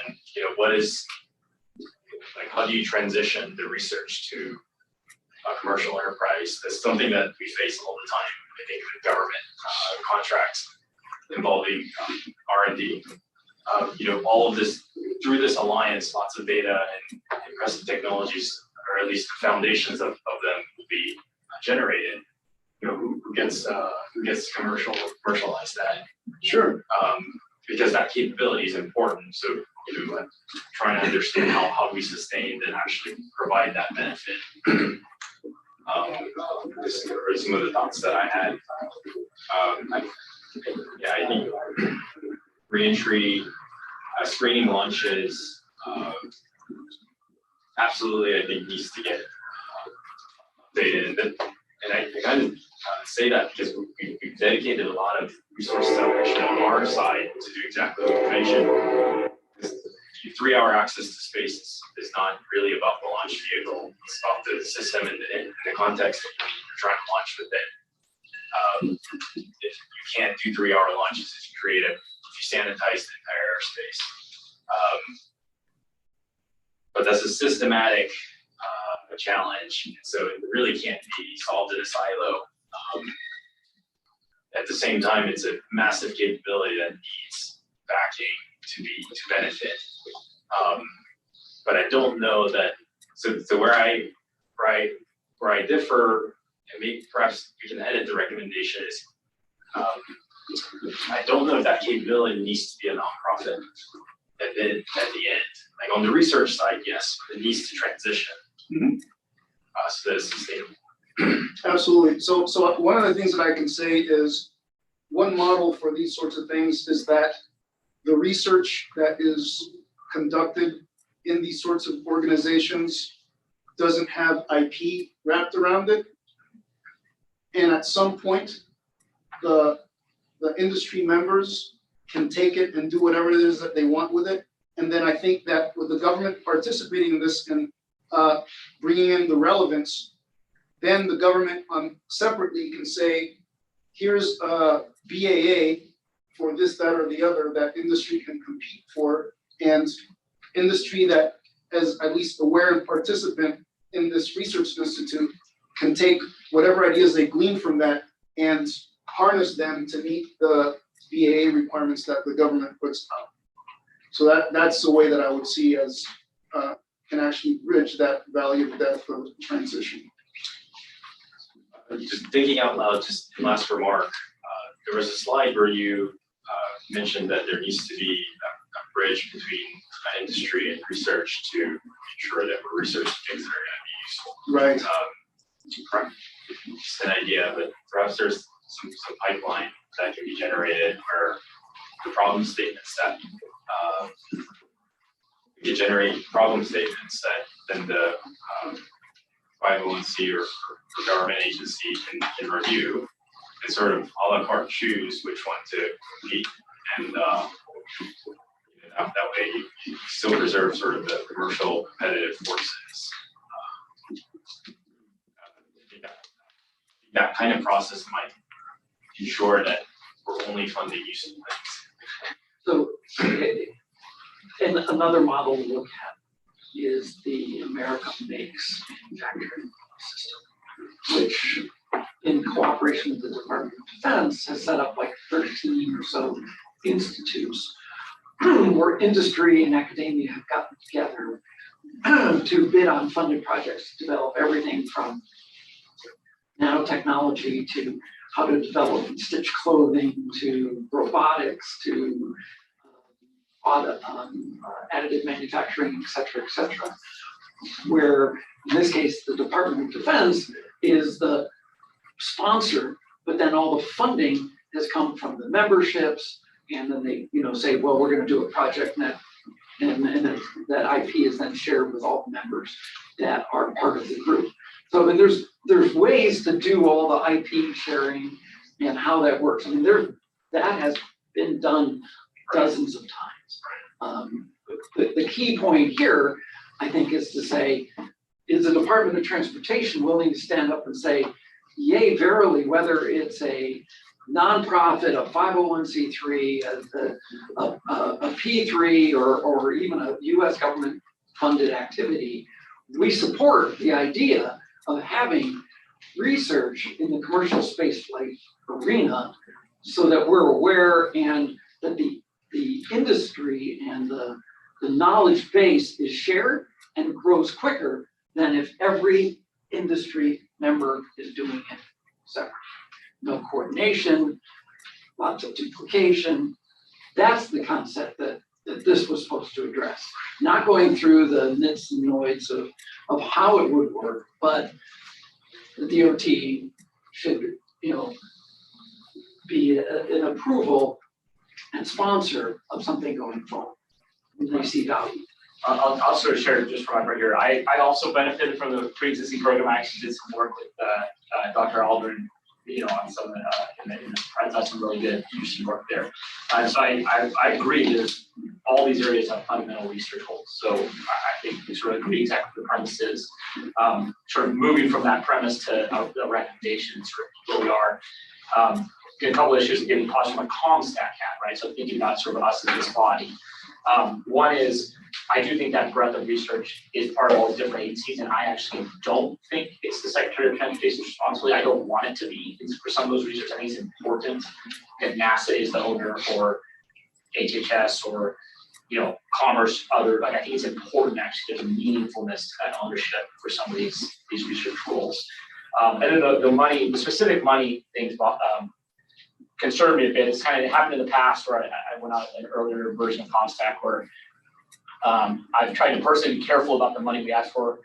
how do you transition the research to a commercial enterprise? That's something that we face all the time, I think, with government contracts involving R&D. All of this, through this alliance, lots of data and impressive technologies, or at least the foundations of them will be generated. Who gets to commercialize that? Sure. Because that capability is important. So, trying to understand how we sustain and actually provide that benefit. This are some of the thoughts that I had. I think reentry screening launches absolutely, I think, needs to get updated. And I kind of say that because we've dedicated a lot of resources on our side to do exactly what you mentioned. 3-hour access to space is not really about the launch vehicle. It's about the system and the context that you're trying to launch within. If you can't do 3-hour launches, if you sanitize the entire airspace. But that's a systematic challenge, so it really can't be solved in a silo. At the same time, it's a massive capability that needs backing to benefit. But I don't know that. So where I differ, and maybe perhaps we can edit the recommendation is, I don't know if that capability needs to be a nonprofit at the end. Like on the research side, yes, it needs to transition. Mm-hmm. So that it's sustainable. Absolutely. So one of the things that I can say is one model for these sorts of things is that the research that is conducted in these sorts of organizations doesn't have IP wrapped around it. And at some point, the industry members can take it and do whatever it is that they want with it. And then I think that with the government participating in this and bringing in the relevance, then the government separately can say, here's a BAA for this, that, or the other that industry can compete for, and industry that is at least aware and participant in this research institute can take whatever ideas they glean from that and harness them to meet the BAA requirements that the government puts out. So that's the way that I would see as can actually bridge that valley of death of transition. Just thinking out loud, just last remark, there was a slide where you mentioned that there needs to be a bridge between industry and research to ensure that we're researching things that are going to be useful. Right. Just an idea, but perhaps there's some pipeline that can be generated where the problem statements that we could generate problem statements that then the 501c or government agency can review and sort of a la carte choose which one to compete, and that way you still preserve sort of the commercial competitive forces. That kind of process might ensure that we're only funding useful things. So, and another model to look at is the America Makes manufacturing system, which in cooperation with the Department of Defense has set up like 13 or so institutes where industry and academia have gotten together to bid on funded projects to develop everything from nanotechnology to how to develop and stitch clothing to robotics to additive manufacturing, et cetera, where in this case, the Department of Defense is the sponsor, but then all the funding has come from the memberships, and then they, say, well, we're going to do a project and that IP is then shared with all the members that are part of the group. So I mean, there's ways to do all the IP sharing and how that works. I mean, that has been done dozens of times. The key point here, I think, is to say, is the Department of Transportation willing to stand up and say, yay, verily, whether it's a nonprofit, a 501c3, a P3, or even a US government funded activity, we support the idea of having research in the commercial spaceflight arena so that we're aware and that the industry and the knowledge base is shared and grows quicker than if every industry member is doing it separately. No coordination, lots of duplication. That's the concept that this was supposed to address. Not going through the nits and noise of how it would work, but the DOT should, be an approval and sponsor of something going forward when they see value. I'll sort of share just from my part here. I also benefited from the pre-existing program. I actually did some work with Dr. Aldrin, on some of I thought some really good interesting work there. So I agree that all these areas have fundamental research holes. So I think we sort of agree exactly what the premise is. Sort of moving from that premise to the recommendations for where we are. A couple of issues of getting costs from a ComStat hat, right? So thinking about sort of us as this body. One is, I do think that breadth of research is part of all the different agencies, and I actually don't think it's the Secretary of Transportation's responsibility. I don't want it to be. For some of those research, I think it's important that NASA is the owner, or HHS, or Commerce, other. I think it's important actually there's a meaningfulness to that ownership for some of these research roles. And then the specific money things concerned me a bit. It's kind of happened in the past where I went out an earlier version of ComStack where I've tried to personally be careful about the money we ask for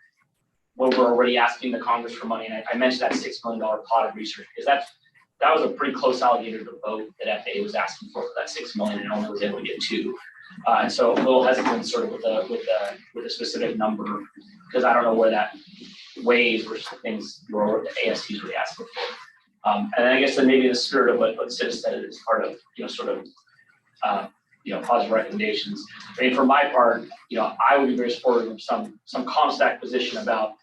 when we're already asking the Congress for money. And I mentioned that $6 million pot of research because that was a pretty close alligator to vote that FAA was asking for that $6 million, and only was able to get $2. And so a little hesitant sort of with a specific number. because I don't know where that weighs versus things where the AST is really asking for. And I guess then maybe in the spirit of what Sid said is part of, sort of, positive recommendations. I mean, for my part, I would be very supportive of some ComStack position about,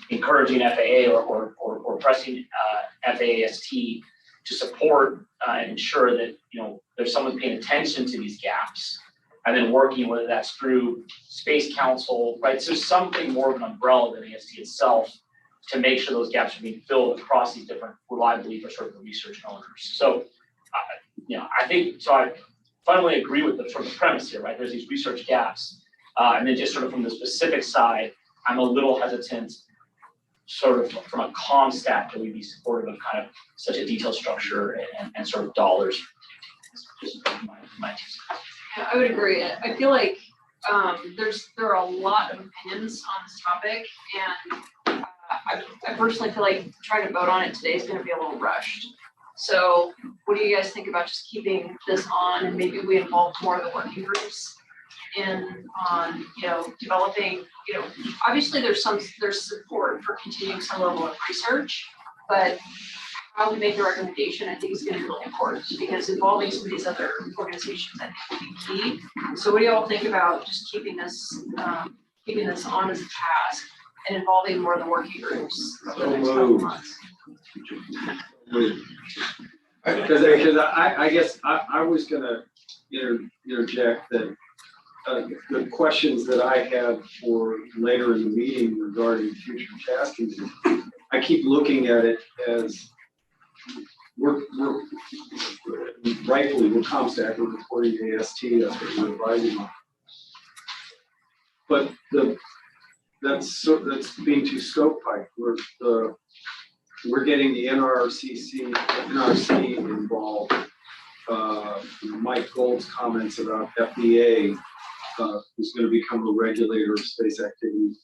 encouraging FAA or pressing FAAST to support and ensure that, there's someone paying attention to these gaps and then working, whether that's through Space Council, right? So something more of an umbrella than AST itself to make sure those gaps are being filled across these different reliability for sort of research owners. So, I think, so I fundamentally agree with the sort of premise here, right? There's these research gaps. And then just sort of from the specific side, I'm a little hesitant sort of from a ComStack, can we be supportive of kind of such a detailed structure and sort of dollars? Just my 2 cents. Yeah, I would agree. I feel like there are a lot of opinions on this topic, and I personally feel like trying to vote on it today is going to be a little rushed. So what do you guys think about just keeping this on, and maybe we involve more of the working groups in on, developing, obviously there's support for continuing some level of research, but how we make the recommendation, I think is going to be really important, because involving some of these other organizations, I think will be key. So what do y'all think about just keeping this on as a task and involving more of the working groups over the next couple of months? Because I guess I was gonna interject that the questions that I have for later in the meeting regarding future tasking, I keep looking at it as we're rightfully, we're ComStack, we're reporting to AST, that's what we're advising on. But that's being too stovepipe. We're getting the NRC involved. Mike Gold's comments about FDA is going to become a regulator of space activity,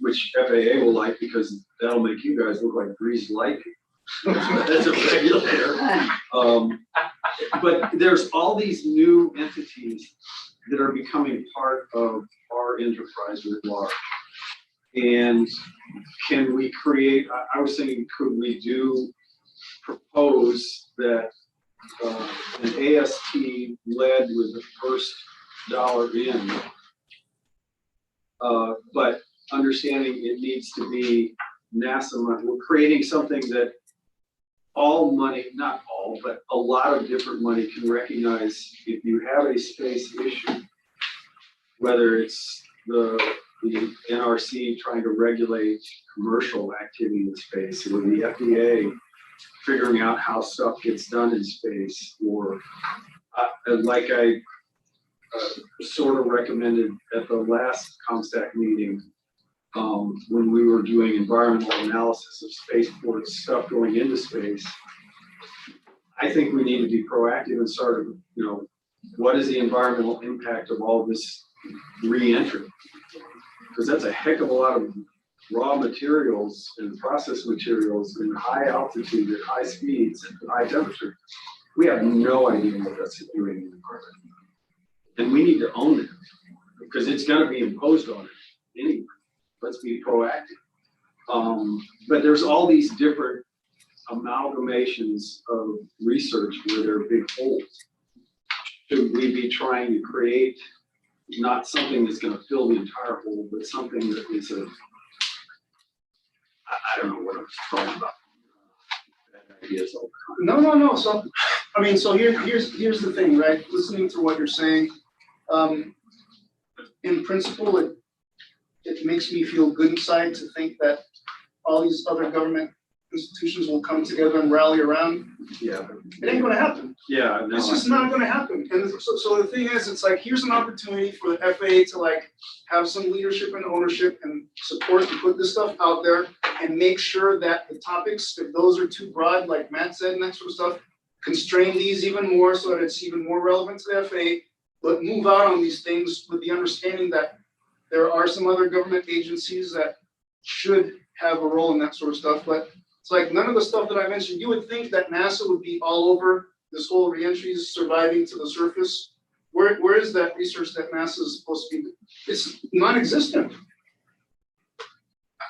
which FAA will like, because that'll make you guys look like greased lightning. That's a regulator. But there's all these new entities that are becoming part of our enterprise writ large. And can we create, I was thinking, could we propose that an AST led with the first dollar in, but understanding it needs to be NASA money. We're creating something that all money, not all, but a lot of different money can recognize if you have a space issue, whether it's the NRC trying to regulate commercial activity in space, or the FDA figuring out how stuff gets done in space, or like I sort of recommended at the last ComStack meeting, when we were doing environmental analysis of spaceport stuff going into space. I think we need to be proactive and sort of, what is the environmental impact of all this re-entry? Because that's a heck of a lot of raw materials and process materials in high altitude at high speeds and high temperature. We have no idea what that's doing in the environment. And we need to own it, because it's going to be imposed on it anyway. Let's be proactive. But there's all these different amalgamations of research where there are big holes. Should we be trying to create not something that's going to fill the entire hole, but something that is I don't know what I'm talking about. Bad ideas all the time. No. So, I mean, so here's the thing, right? Listening to what you're saying, in principle, it makes me feel good inside to think that all these other government institutions will come together and rally around. Yeah. It ain't gonna happen. Yeah, no, It's just not gonna happen. And so the thing is, it's like, here's an opportunity for the FAA to like have some leadership and ownership and support to put this stuff out there and make sure that the topics, if those are too broad, like Matt said and that sort of stuff, constrain these even more so that it's even more relevant to the FAA, but move out on these things with the understanding that there are some other government agencies that should have a role in that sort of stuff. But it's like none of the stuff that I mentioned, you would think that NASA would be all over this whole reentries surviving to the surface. Where is that research that NASA is supposed to be? It's non-existent.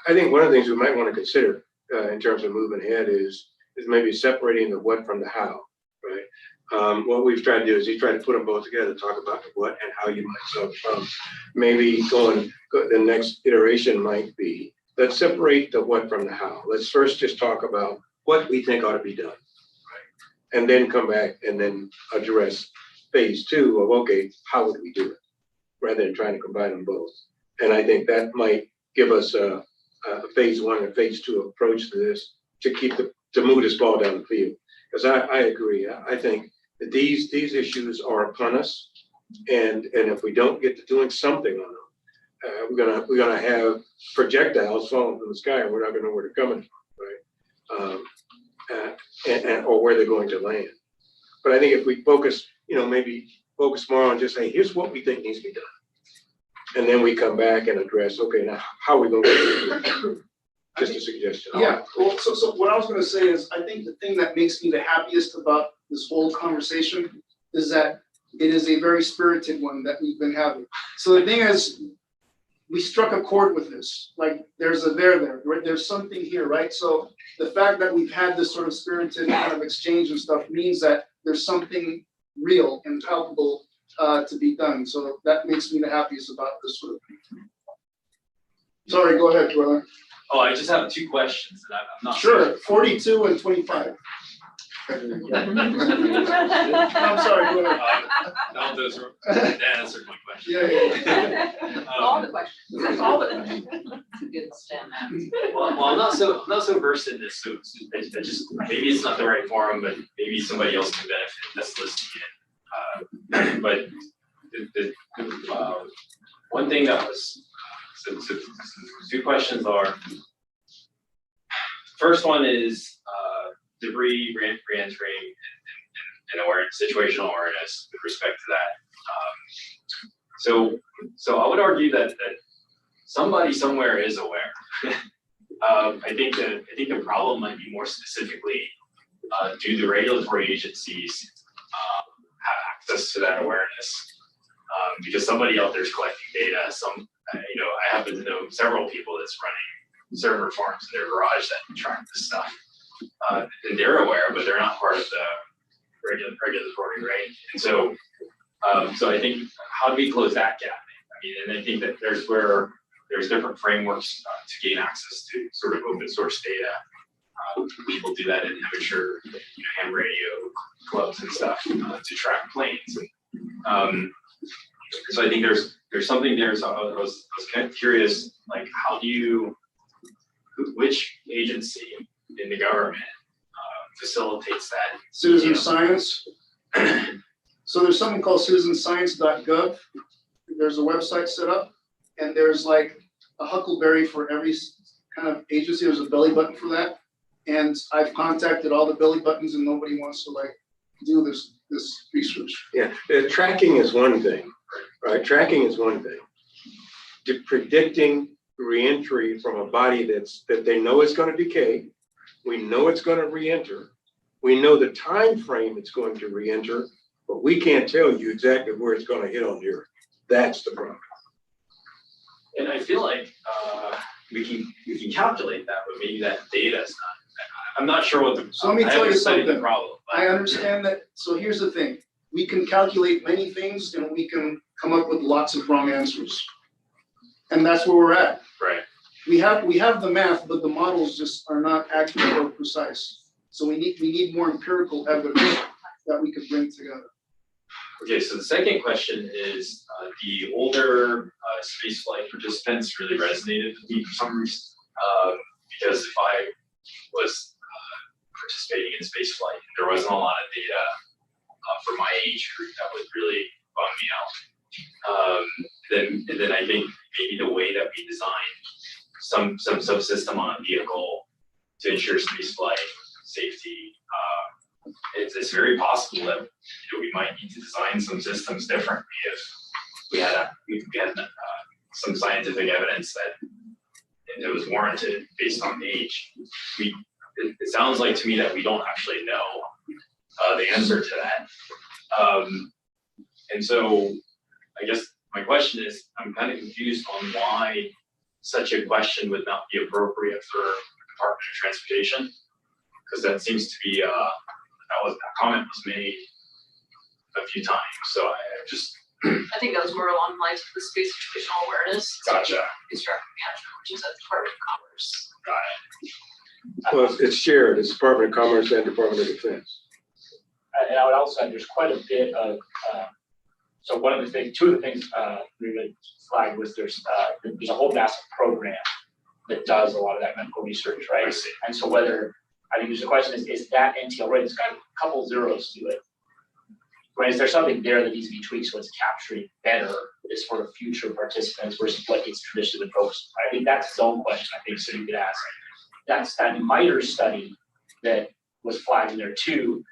I think one of the things we might want to consider in terms of moving ahead is maybe separating the what from the how, right? What we've tried to do is try to put them both together, talk about the what and how you might solve the problem. Maybe the next iteration might be, let's separate the what from the how. Let's first just talk about what we think ought to be done, right? And then come back and then address phase two of, okay, how would we do it? Rather than trying to combine them both. And I think that might give us a phase one and phase two approach to this to move this ball down the field. Because I agree. I think that these issues are upon us, and if we don't get to doing something on them, we're gonna have projectiles falling from the sky, and we're not gonna know where they're coming from, right? Or where they're going to land. But I think if we focus, maybe focus more on just, hey, here's what we think needs to be done. And then we come back and address, okay, now how are we going to do it? Just a suggestion. Yeah, well, so what I was gonna say is, I think the thing that makes me the happiest about this whole conversation is that it is a very spirited one that we've been having. So the thing is, we struck a chord with this, like there's a there, right? There's something here, right? So the fact that we've had this sort of spirited kind of exchange and stuff means that there's something real and palpable to be done. So that makes me the happiest about this sort of thing. Sorry, go ahead, Dweller. Oh, I just have two questions, and I'm not Sure, 42 and 25. I'm sorry, go ahead. No, those are, that answered my question. Yeah. All the questions, that's all the questions. It's a good stand that. Well, I'm not so versed in this, so I just, maybe it's not the right forum, but maybe somebody else can benefit that's listening in. But the one thing that was, so two questions are, first one is debris re-entry and awareness, situational awareness with respect to that. So I would argue that somebody somewhere is aware. I think the problem might be more specifically, do the regulatory agencies have access to that awareness? Because somebody out there is collecting data. I happen to know several people that's running server farms in their garage that can track this stuff. And they're aware, but they're not part of the regulatory, right? And so I think, how do we close that gap? I mean, and I think that there's different frameworks to gain access to sort of open source data. People do that in amateur, ham radio clubs and stuff to track planes. And, so I think there's something there. So I was kind of curious, like, which agency in the government facilitates that? Citizen science. So there's something called citizenscience.gov. There's a website set up, and there's like a huckleberry for every kind of agency. There's a belly button for that. And I've contacted all the belly buttons, and nobody wants to do this research. Yeah, tracking is one thing, right? Tracking is one thing. Predicting reentry from a body that they know is going to decay, we know it's going to reenter, we know the time frame it's going to reenter, but we can't tell you exactly where it's going to hit on the Earth. That's the problem. And I feel like we can calculate that, but maybe that data is not. I'm not sure what the. So let me tell you something. The problem. I understand that. So here's the thing: we can calculate many things, and we can come up with lots of wrong answers, and that's where we're at. Right. We have the math, but the models just are not accurate or precise. So we need more empirical evidence that we could bring together. Okay, so the second question is the older spaceflight participants really resonated with me for some reason, because if I was participating in spaceflight, there wasn't a lot of data for my age group that would really bum me out. Then I think maybe the way that we design some subsystem on a vehicle to ensure spaceflight safety, it's very possible that we might need to design some systems differently if we had some scientific evidence that it was warranted based on age. It sounds like to me that we don't actually know the answer to that. And so I guess my question is, I'm kind of confused on why such a question would not be appropriate for Department of Transportation. Because that seems to be, that comment was made a few times, so I just. I think that was more along the lines of the space situational awareness. Gotcha. Construction management, which is at the Department of Commerce. Got it. Well, it's shared, it's Department of Commerce and Department of Defense. And I would also add, there's quite a bit of, so one of the things, two of the things we would flag was there's a whole massive program that does a lot of that medical research, right? And so whether, I think there's a question is that NTL rate, it's got a couple zeros to it. Right, is there something there that needs to be tweaked so it's capturing better as for future participants versus what it's traditionally been focused on? I think that's its own question, I think, so you could ask. That's that MITRE study that was flagged in there too,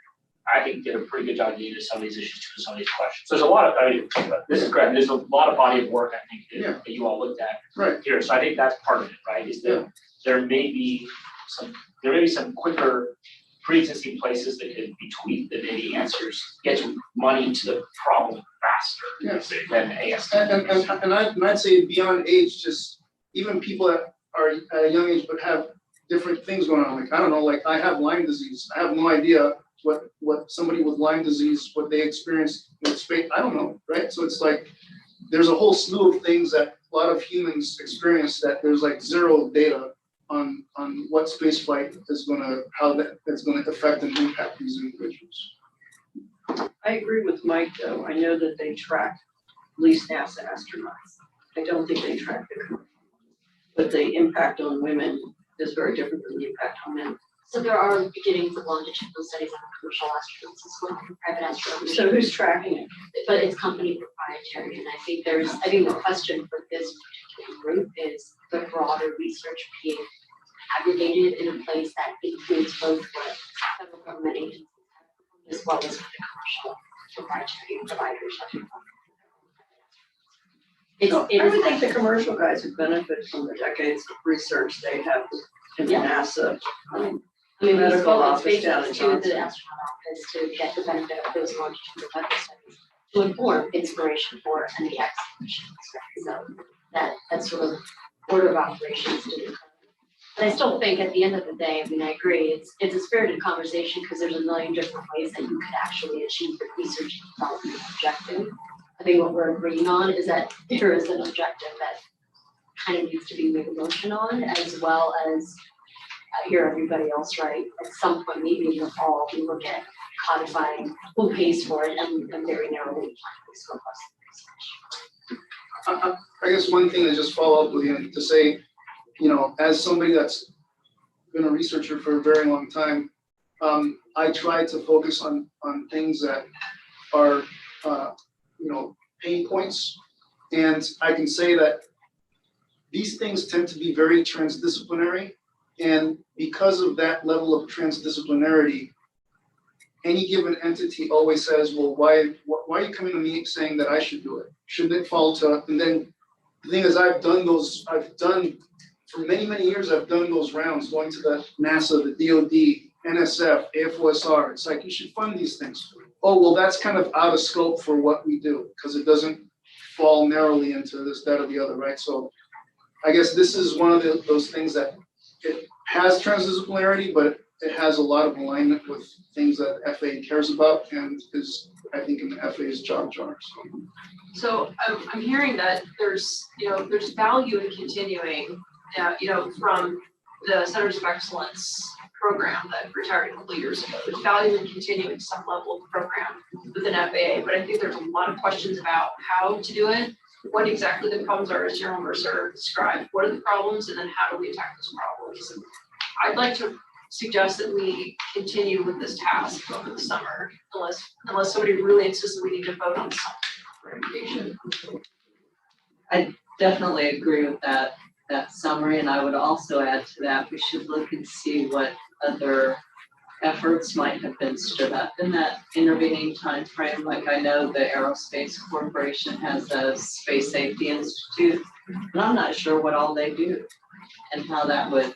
I think did a pretty good job getting into some of these issues too, some of these questions. So there's a lot of, I mean, this is correct, there's a lot of body of work, I think, that you all looked at here. So I think that's part of it, right? Is that there may be some quicker pre-existing places that could be tweaked that maybe get you money to the problem faster than ASD. And I'd say beyond age, just even people that are at a young age but have different things going on. Like, I don't know, like I have Lyme disease. I have no idea what somebody with Lyme disease, what they experienced with space. I don't know, right? So it's like, there's a whole slew of things that a lot of humans experience that there's like zero data on what spaceflight is how that's gonna affect and impact these individuals. I agree with Mike, though. I know that they track at least NASA astronauts. I don't think they track the commercial. But the impact on women is very different than the impact on men. So there are beginnings of longitudinal studies on commercial astronauts as well, and private astronauts. So who's tracking it? But it's company proprietary, and I think the question for this particular group is the broader research being aggregated in a place that includes both what federal government agencies have, as well as the commercial proprietary providers. I would think the commercial guys would benefit from the decades of research they have in NASA. I mean, medical it's office down in to the Johnson. astronaut office to get the benefit of those longitudinal medical studies to inform inspiration for any exhibitions. So that's sort of order of operations to do. But I still think at the end of the day, I mean, I agree, it's a spirited conversation because there's a million different ways that you could actually achieve the research and development objective. I think what we're agreeing on is that there is an objective that kind of needs to be made a motion on, as well as I hear everybody else, right? At some point, maybe in the fall, we look at codifying who pays for it and very narrowly applying this request. I guess one thing to just follow up with you to say, you know, as somebody that's been a researcher for a very long time, I try to focus on things that are, you know, pain points. And I can say that these things tend to be very transdisciplinary. And because of that level of transdisciplinarity, any given entity always says, well, why are you coming to me saying that I should do it? Shouldn't it fall to, and then the thing is, I've done for many, many years, I've done those rounds going to the NASA, the DOD, NSF, AFOSR. It's like, you should fund these things. Oh, well, that's kind of out of scope for what we do because it doesn't fall narrowly into this, that, or the other, right? So I guess this is one of those things that it has transdisciplinarity, but it has a lot of alignment with things that FAA cares about and is, I think, in the FAA's job jar. So I'm hearing that there's value in continuing, from the Centers of Excellence program that retired a couple years ago. There's value in continuing some level of program within FAA, but I think there's a lot of questions about how to do it, what exactly the problems are, as General Mercer described. What are the problems, and then how do we attack those problems? And I'd like to suggest that we continue with this task over the summer, unless somebody really insists that we need to vote on some recommendation. I definitely agree with that summary, and I would also add to that, we should look and see what other efforts might have been stood up in that intervening time frame. Like I know the Aerospace Corporation has a Space Safety Institute, but I'm not sure what all they do and how that would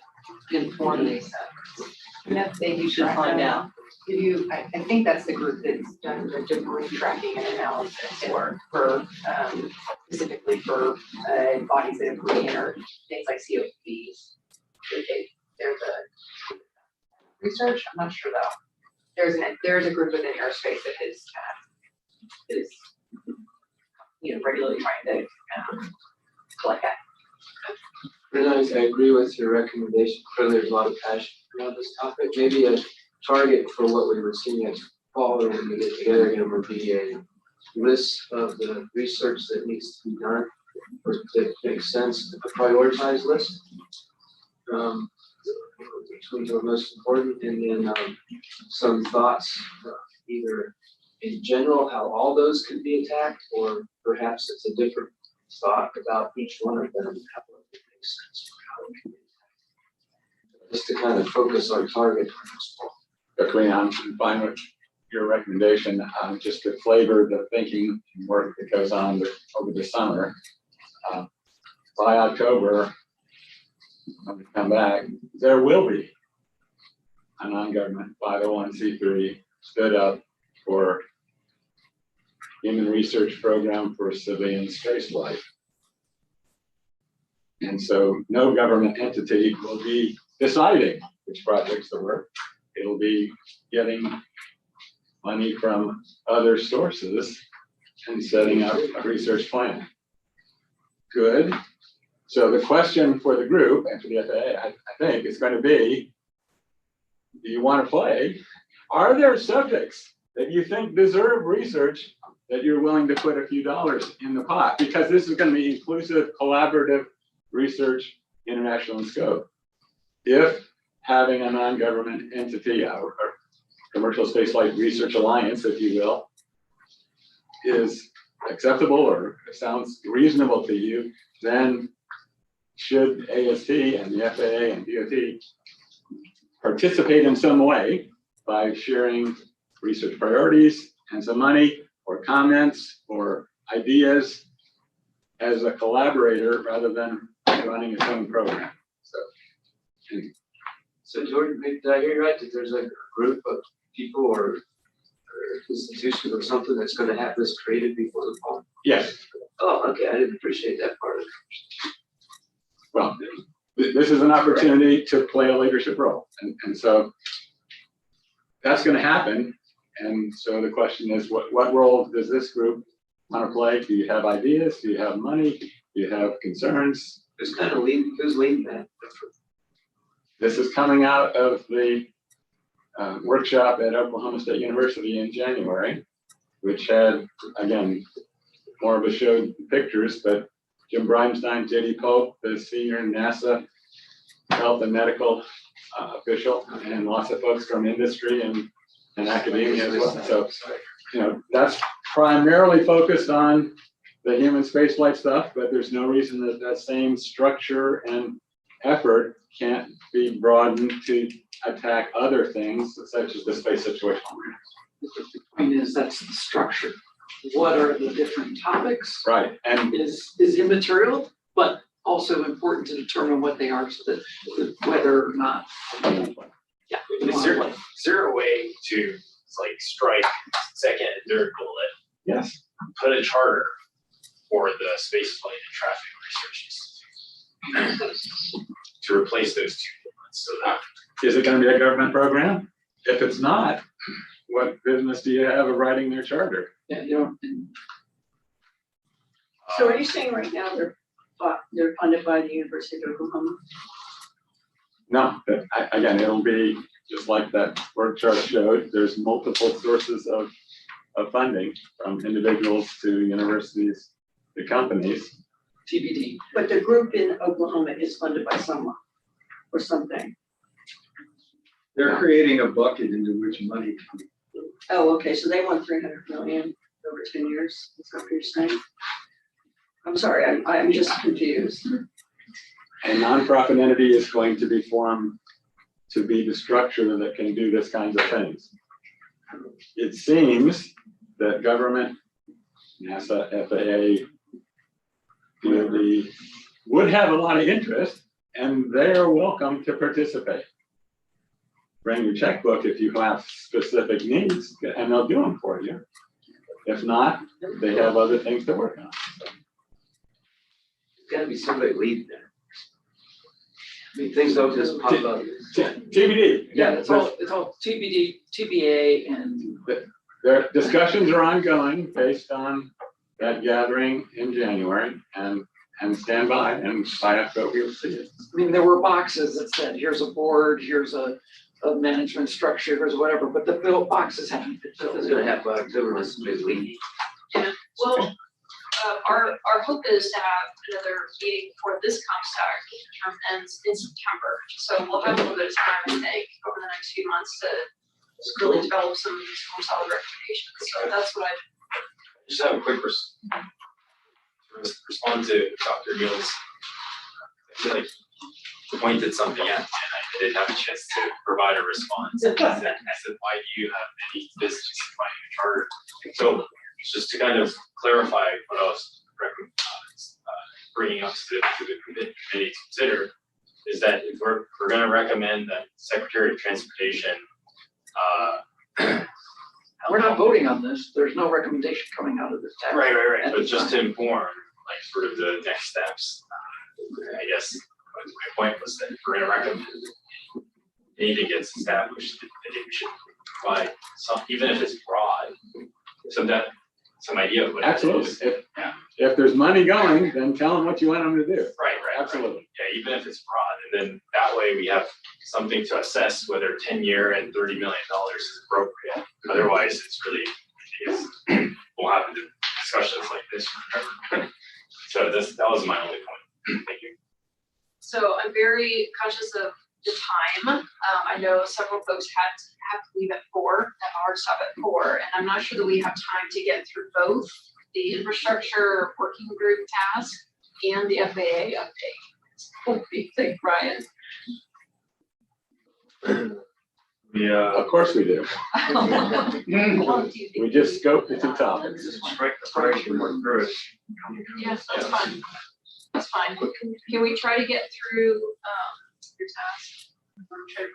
inform these efforts. Maybe You should find out. Did you, I think that's the group that's done the debris tracking and analysis work for, specifically for, bodies that have re-entered, things like COPs. There's a research, I'm not sure though. There's a group within aerospace that is, regularly trying to, collect that. And I agree with your recommendation. Clearly, there's a lot of passion around this topic. Maybe a target for what we were seeing at fall or when we get together again would be a list of the research that needs to be done, or that makes sense, a prioritized list. Which ones are most important, and then some thoughts, either in general how all those could be attacked, or perhaps it's a different thought about each one of them and how it makes sense for how it can be attacked. Just to kind of focus our target. Quickly, I'm fine with your recommendation, just to flavor the thinking and work that goes on over the summer. By October, when we come back, there will be a non-government 501c3 stood up for human research program for civilian spaceflight. And so no government entity will be deciding which projects to work. It'll be getting money from other sources and setting up a research plan. Good. So the question for the group and for the FAA, I think, is going to be, do you want to play? Are there subjects that you think deserve research that you're willing to put a few dollars in the pot? Because this is going to be inclusive, collaborative research, international in scope. If having a non-government entity, or commercial spaceflight research alliance, if you will, is acceptable or sounds reasonable to you, then should AST and the FAA and DOT participate in some way by sharing research priorities and some money or comments or ideas as a collaborator rather than running its own program. So Jordan, did I hear you right that there's a group of people or institution or something that's going to have this created before the fall? Yes. Oh, okay. I didn't appreciate that part of it. Well, this is an opportunity to play a leadership role. And so that's going to happen. And so the question is, what role does this group want to play? Do you have ideas? Do you have money? Do you have concerns? Who's leading that? This is coming out of the workshop at Oklahoma State University in January, which had, again, more of a show of pictures, but Jim Brimstein, J.D. Pope, the senior NASA health and medical official, and lots of folks from industry and academia as well. So, that's primarily focused on the human spaceflight stuff, but there's no reason that that same structure and effort can't be broadened to attack other things, such as the space situation. The point is, that's the structure. What are the different topics? Right, and is immaterial, but also important to determine what they are, so that whether or not. Yeah. Is there a way to strike second and third bullet? Yes. Put a charter for the spaceflight and traffic research to replace those two bullets. So that is it going to be a government program? If it's not, what business do you have of writing their charter? Yeah, you don't. So are you saying right now they're funded by the University of Oklahoma? No, but again, it'll be just like that work chart showed. There's multiple sources of funding, from individuals to universities to companies. TBD. But the group in Oklahoma is funded by someone or something. They're creating a bucket into which money comes. Oh, okay, so they want 300 million over 10 years. That's what you're saying? I'm sorry, I'm just confused. A nonprofit entity is going to be formed to be the structure that can do this kinds of things. It seems that government, NASA, FAA, DOD would have a lot of interest, and they are welcome to participate. bring your checkbook if you have specific needs, and they'll do them for you. If not, they have other things to work on. There's gotta be somebody leading there. I mean, things don't just pop up. TBD. Yeah, it's all TBD, TBA, and Their discussions are ongoing based on that gathering in January, and stand by, and if I have to go, we'll see it. I mean, there were boxes that said, here's a board, here's a management structure, here's whatever, but the bill boxes haven't been filled. Something's gonna have to somebody leading. Yeah, well, our hope is to have another meeting for this Comstock term ends in September. So we'll have a little bit of time, I think, over the next few months to really develop some more solid recommendations. So that's what I Just have a quick respond to Dr. Gill's. I feel like you pointed something at, and I did have a chance to provide a response. I said, why do you have any business defining a charter? So just to kind of clarify what I was bringing up to the committee to consider is that if we're going to recommend that Secretary of Transportation. We're not voting on this. There's no recommendation coming out of this task. Right. But just to inform, like, sort of the next steps, I guess my point was that if we're going to recommend anything gets established, I think we should provide some, even if it's broad, some idea of what it is. Absolutely. If there's money going, then tell them what you want them to do. Right. Absolutely. Right. Yeah, even if it's broad, and then that way we have something to assess whether 10-year and $30 million is appropriate. Otherwise, it's really, we'll have discussions like this forever. So that was my only point. Thank you. So I'm very conscious of the time. I know several folks have to leave at 4, have a hard stop at 4, and I'm not sure that we have time to get through both the infrastructure working group task and the FAA update. What do you think, Brian? Yeah. Of course we do. What do you think? We just scoped the two topics. Yes, that's fine. That's fine. Can we try to get through your task? Try to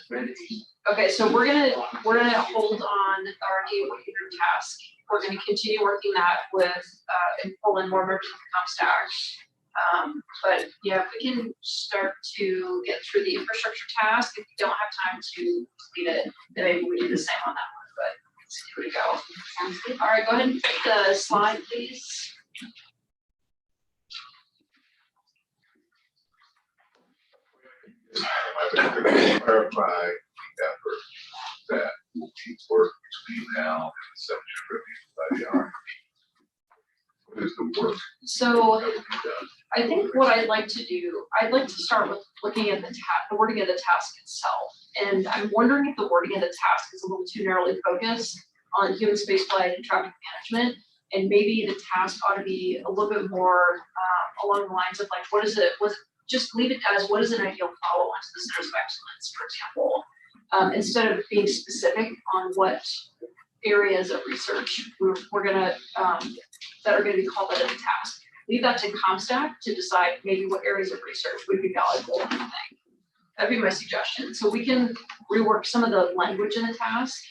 bring it back. Okay, so we're gonna hold on our new working group task. We're gonna continue working that with and pull in more members of the Comstock. But yeah, if we can start to get through the infrastructure task, if you don't have time to complete it, then maybe we do the same on that one, but let's see where we go. All right, go ahead and pick the slide, please. I would clarify the effort that needs work between now and the September review by the Army. What is the work So that will be done? I think what I'd like to do, I'd like to start with looking at the wording of the task itself. And I'm wondering if the wording of the task is a little too narrowly focused on human spaceflight and traffic management. And maybe the task ought to be a little bit more along the lines of like, just leave it as what is an ideal follow-on to the centers of excellence, for example, instead of being specific on what areas of research we're gonna that are gonna be called out as a task. Leave that to Comstock to decide maybe what areas of research would be valuable. I think that'd be my suggestion. So we can rework some of the language in the task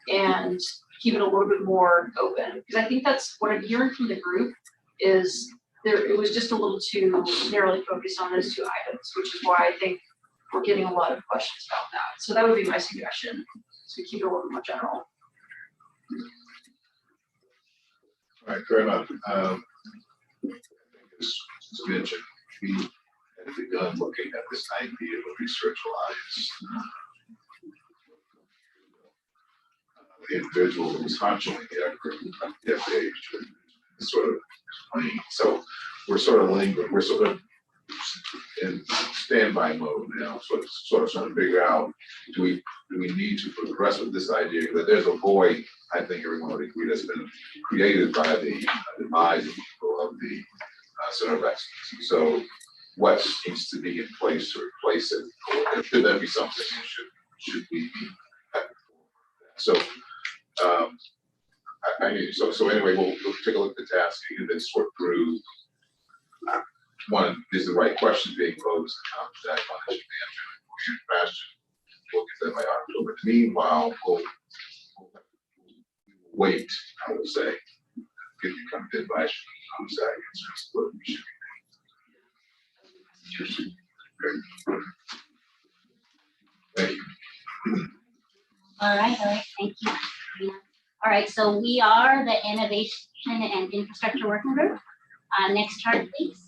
and keep it a little bit more open, because I think that's what I'm hearing from the group is it was just a little too narrowly focused on those 2 items, which is why I think we're getting a lot of questions about that. So that would be my suggestion. So we keep it a little more general. All right, fair enough. As mentioned, we have begun looking at this idea of a research alliance. The individual who's sponsoring the effort, the FAA, should sort of explain. So we're sort of lingering, we're sort of in standby mode now, sort of trying to figure out, do we need to progress with this idea that there's a void, I think everyone would agree, that's been created by the demise of people of the Center of Excellence. So what needs to be in place to replace it? Or should that be something that should we be having for that? So anyway, we'll take a look at the task and then sort through one, is the right question being posed to Comstock management or your question we'll get that by October. Meanwhile, we'll wait, I would say, give you kind of advice from the side in terms of what we should be doing. Thank you. All right, thank you. All right, so we are the Innovation and Infrastructure Working Group. Next chart, please.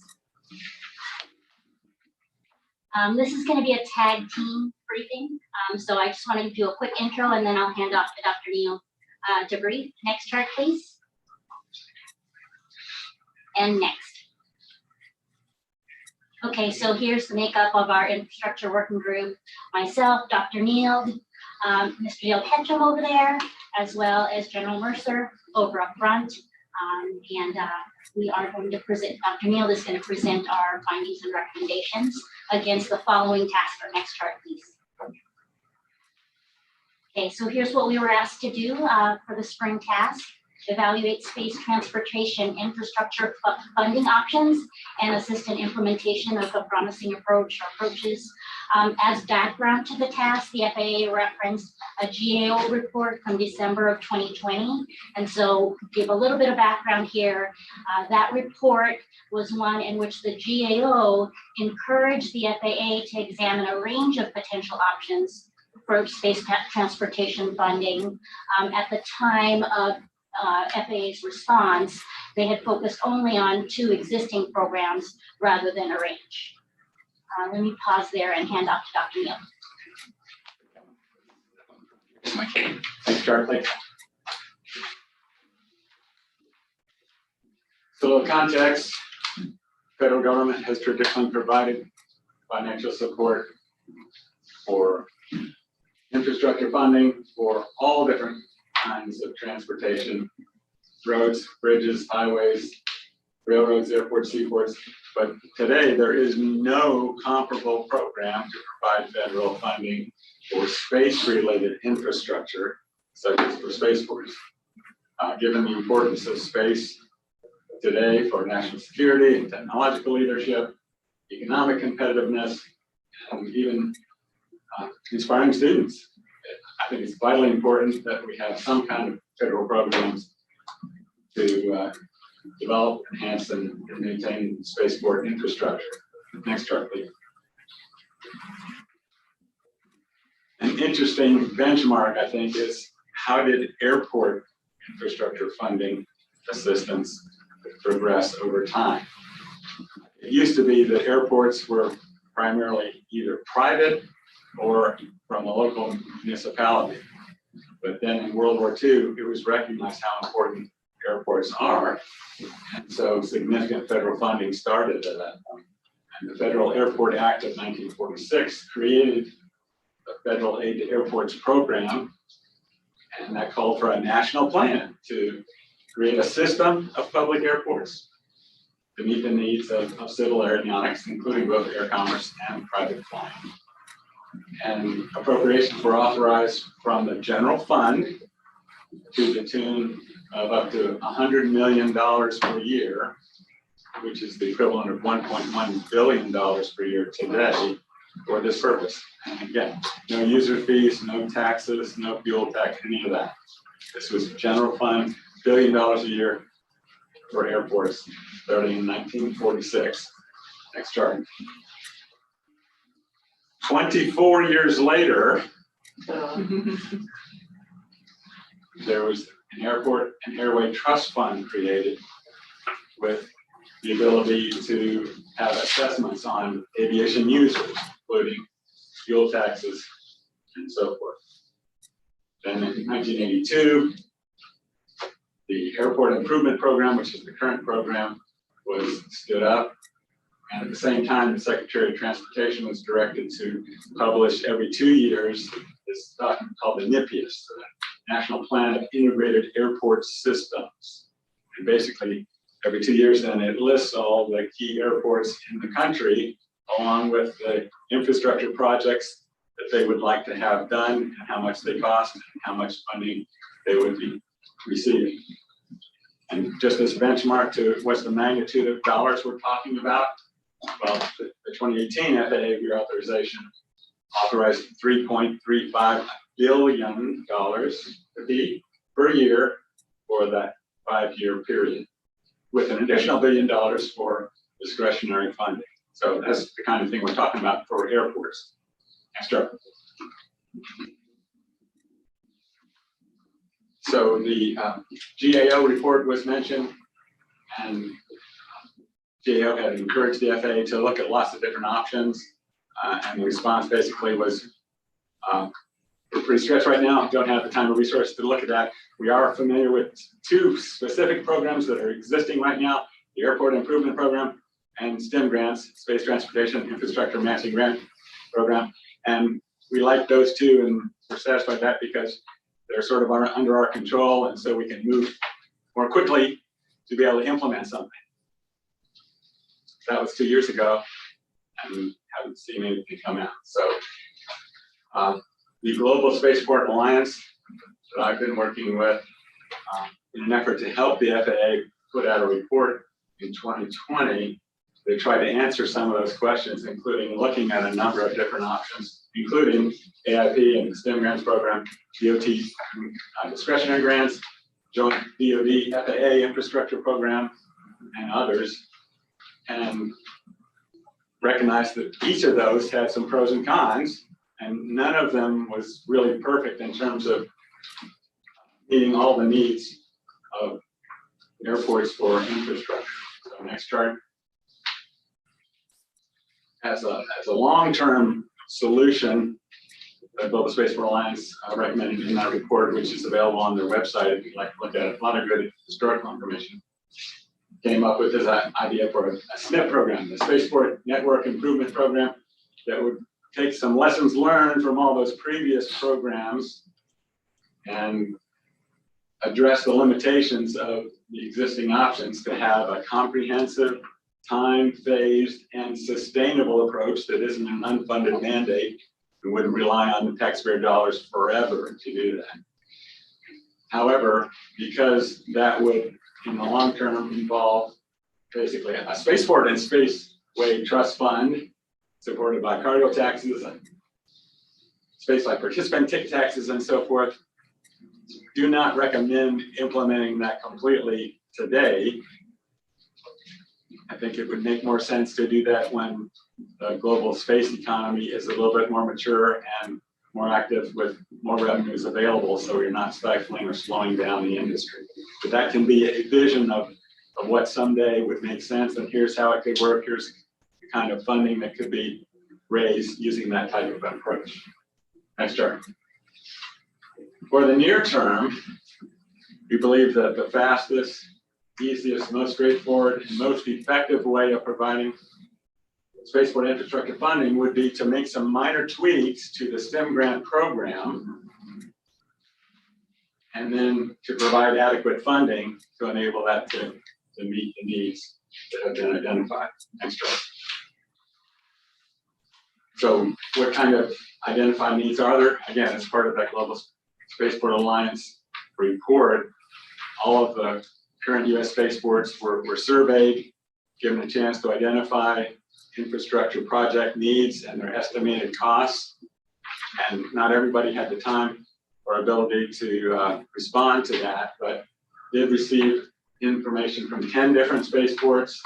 This is going to be a tag team briefing. So I just want to do a quick intro and then I'll hand off to Dr. Neal to brief. Next chart, please. And next. Okay, so here's the makeup of our infrastructure working group. Myself, Dr. Neal, Mr. Dale Petram over there, as well as General Mercer over up front. We are going to present, Dr. Neal is going to present our findings and recommendations against the following task. Our next chart, please. Okay, so here's what we were asked to do for the spring task. Evaluate space transportation infrastructure funding options and assist in implementation of a promising approaches. As background to the task, the FAA referenced a GAO report from December of 2020. And so give a little bit of background here. That report was one in which the GAO encouraged the FAA to examine a range of potential options for space transportation funding. At the time of FAA's response, they had focused only on 2 existing programs rather than a range. Let me pause there and hand off to Dr. Neal. Next chart, please. So, a little context, federal government has traditionally provided financial support for infrastructure funding for all different kinds of transportation, roads, bridges, highways, railroads, airports, seaports. But today there is no comparable program to provide federal funding for space-related infrastructure, such as for spaceports. Given the importance of space today for national security and technological leadership, economic competitiveness, and even inspiring students, I think it's vitally important that we have some kind of federal programs to develop, enhance, and maintain spaceport infrastructure. Next chart, please. An interesting benchmark, I think, is how did airport infrastructure funding assistance progress over time? It used to be that airports were primarily either private or from a local municipality. But then in World War II, it was recognized how important airports are. And so significant federal funding started at that point. And the Federal Airport Act of 1946 created the Federal Aid to Airports program. And that called for a national plan to create a system of public airports to meet the needs of civil aeronautics, including both air commerce and private flying. And appropriations were authorized from the general fund to the tune of up to $100 million per year, which is the equivalent of $1.1 billion per year today for this purpose. And again, no user fees, no taxes, no fuel tax, any of that. This was general fund, $1 billion a year for airports starting in 1946. Next chart. 24 years later, there was an airport and airway trust fund created with the ability to have assessments on aviation users, including fuel taxes and so forth. Then in 1982, the Airport Improvement Program, which is the current program, was stood up. And at the same time, the Secretary of Transportation was directed to publish every 2 years this document called the NIPIAS, the National Plan of Integrated Airport Systems. And basically, every 2 years, then it lists all the key airports in the country, along with the infrastructure projects that they would like to have done, and how much they cost, and how much funding they would be receiving. And just as a benchmark to what's the magnitude of dollars we're talking about, well, the 2018 FAA reauthorization authorized $3.35 billion per year for that 5-year period, with an additional $1 billion for discretionary funding. So that's the kind of thing we're talking about for airports. Extra. So the GAO report was mentioned, and GAO had encouraged the FAA to look at lots of different options, and the response basically was, we're pretty stretched right now, don't have the time or resources to look at that. We are familiar with 2 specific programs that are existing right now, the Airport Improvement Program and STEM grants, Space Transportation Infrastructure Matching Grant Program. And we like those 2, and we're satisfied with that because they're sort of under our control, and so we can move more quickly to be able to implement something. That was 2 years ago, and haven't seen anything come out. So the Global Spaceport Alliance that I've been working with in an effort to help the FAA put out a report in 2020, they tried to answer some of those questions, including looking at a number of different options, including AIP and the STEM grants program, DOT discretionary grants, joint DOD FAA infrastructure program, and others, and recognized that each of those had some pros and cons, and none of them was really perfect in terms of meeting all the needs of airports for infrastructure. So next chart. As a long-term solution, the Global Spaceport Alliance recommended in that report, which is available on their website if you'd like to look at it, a lot of good historical information, came up with this idea for a SNP program, the Spaceport Network Improvement Program, that would take some lessons learned from all those previous programs and address the limitations of the existing options to have a comprehensive, time-phased, and sustainable approach that isn't an unfunded mandate and wouldn't rely on the taxpayer dollars forever to do that. However, because that would, in the long term, involve basically a spaceport and spaceway trust fund supported by cargo taxes and spaceflight participant ticket taxes and so forth, do not recommend implementing that completely today. I think it would make more sense to do that when the global space economy is a little bit more mature and more active with more revenues available, so you're not stifling or slowing down the industry. But that can be a vision of what someday would make sense, and here's how it could work, here's the kind of funding that could be raised using that type of approach. Next chart. For the near term, we believe that the fastest, easiest, most straightforward, and most effective way of providing spaceport infrastructure funding would be to make some minor tweaks to the STEM grant program, and then to provide adequate funding to enable that to meet the needs that have been identified. Next chart. So what kind of identified needs are there? Again, as part of that Global Spaceport Alliance report, all of the current US spaceports were surveyed, given a chance to identify infrastructure project needs and their estimated costs. And not everybody had the time or ability to respond to that, but did receive information from 10 different spaceports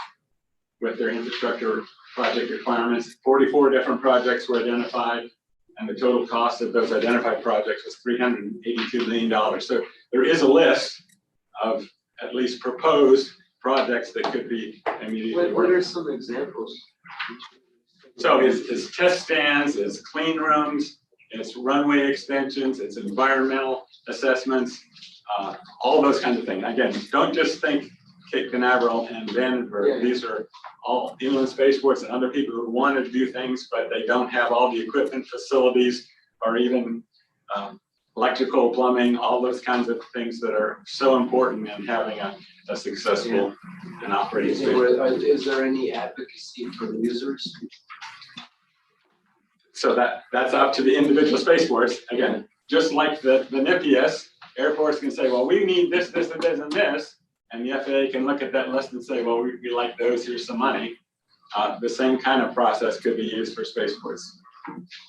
with their infrastructure project requirements. 44 different projects were identified, and the total cost of those identified projects was $382 million. So there is a list of at least proposed projects that could be immediately. What are some examples? So it's test stands, it's clean rooms, it's runway extensions, it's environmental assessments, all those kinds of things. Again, don't just think Cape Canaveral and Vandenberg. Yeah. These are all inland spaceports and other people who want to do things, but they don't have all the equipment, facilities, or even electrical, plumbing, all those kinds of things that are so important in having a successful and operating spaceport. Is there any advocacy for the users? So that's up to the individual spaceports. Again, just like the NIPIAS, airports can say, well, we need this, this, and this, and this. And the FAA can look at that list and say, well, we like those, here's some money. The same kind of process could be used for spaceports.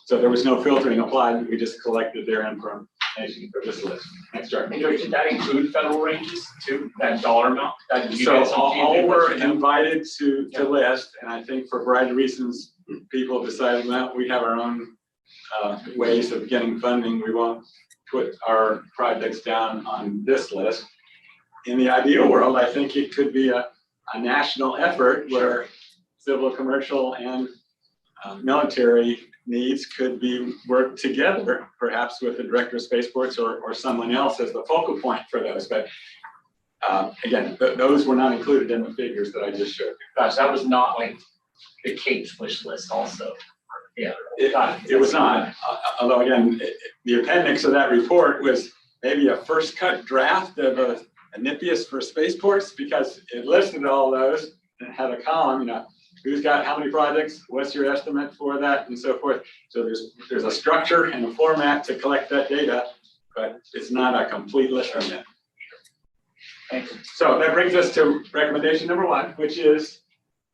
So there was no filtering applied, we just collected their information for this list. Next chart. And George, did that include federal ranges too, that dollar amount? That you So guys- all were invited to list, and I think for a variety of reasons, people decided, well, we have our own ways of getting funding, we won't put our projects down on this list. In the ideal world, I think it could be a national effort where civil, commercial, and military needs could be worked together, perhaps with the director of spaceports or someone else as the focal point for those. But again, those were not included in the figures that I just showed you. Gosh, that was not like the Kate's wish list also. Yeah. It was not, although again, the appendix of that report was maybe a first cut draft of a NIPIAS for spaceports, because it listed all those and had a column, who's got how many projects, what's your estimate for that, and so forth. So there's a structure and a format to collect that data, but it's not a complete list on that. Thank you. So that brings us to recommendation number 1, which is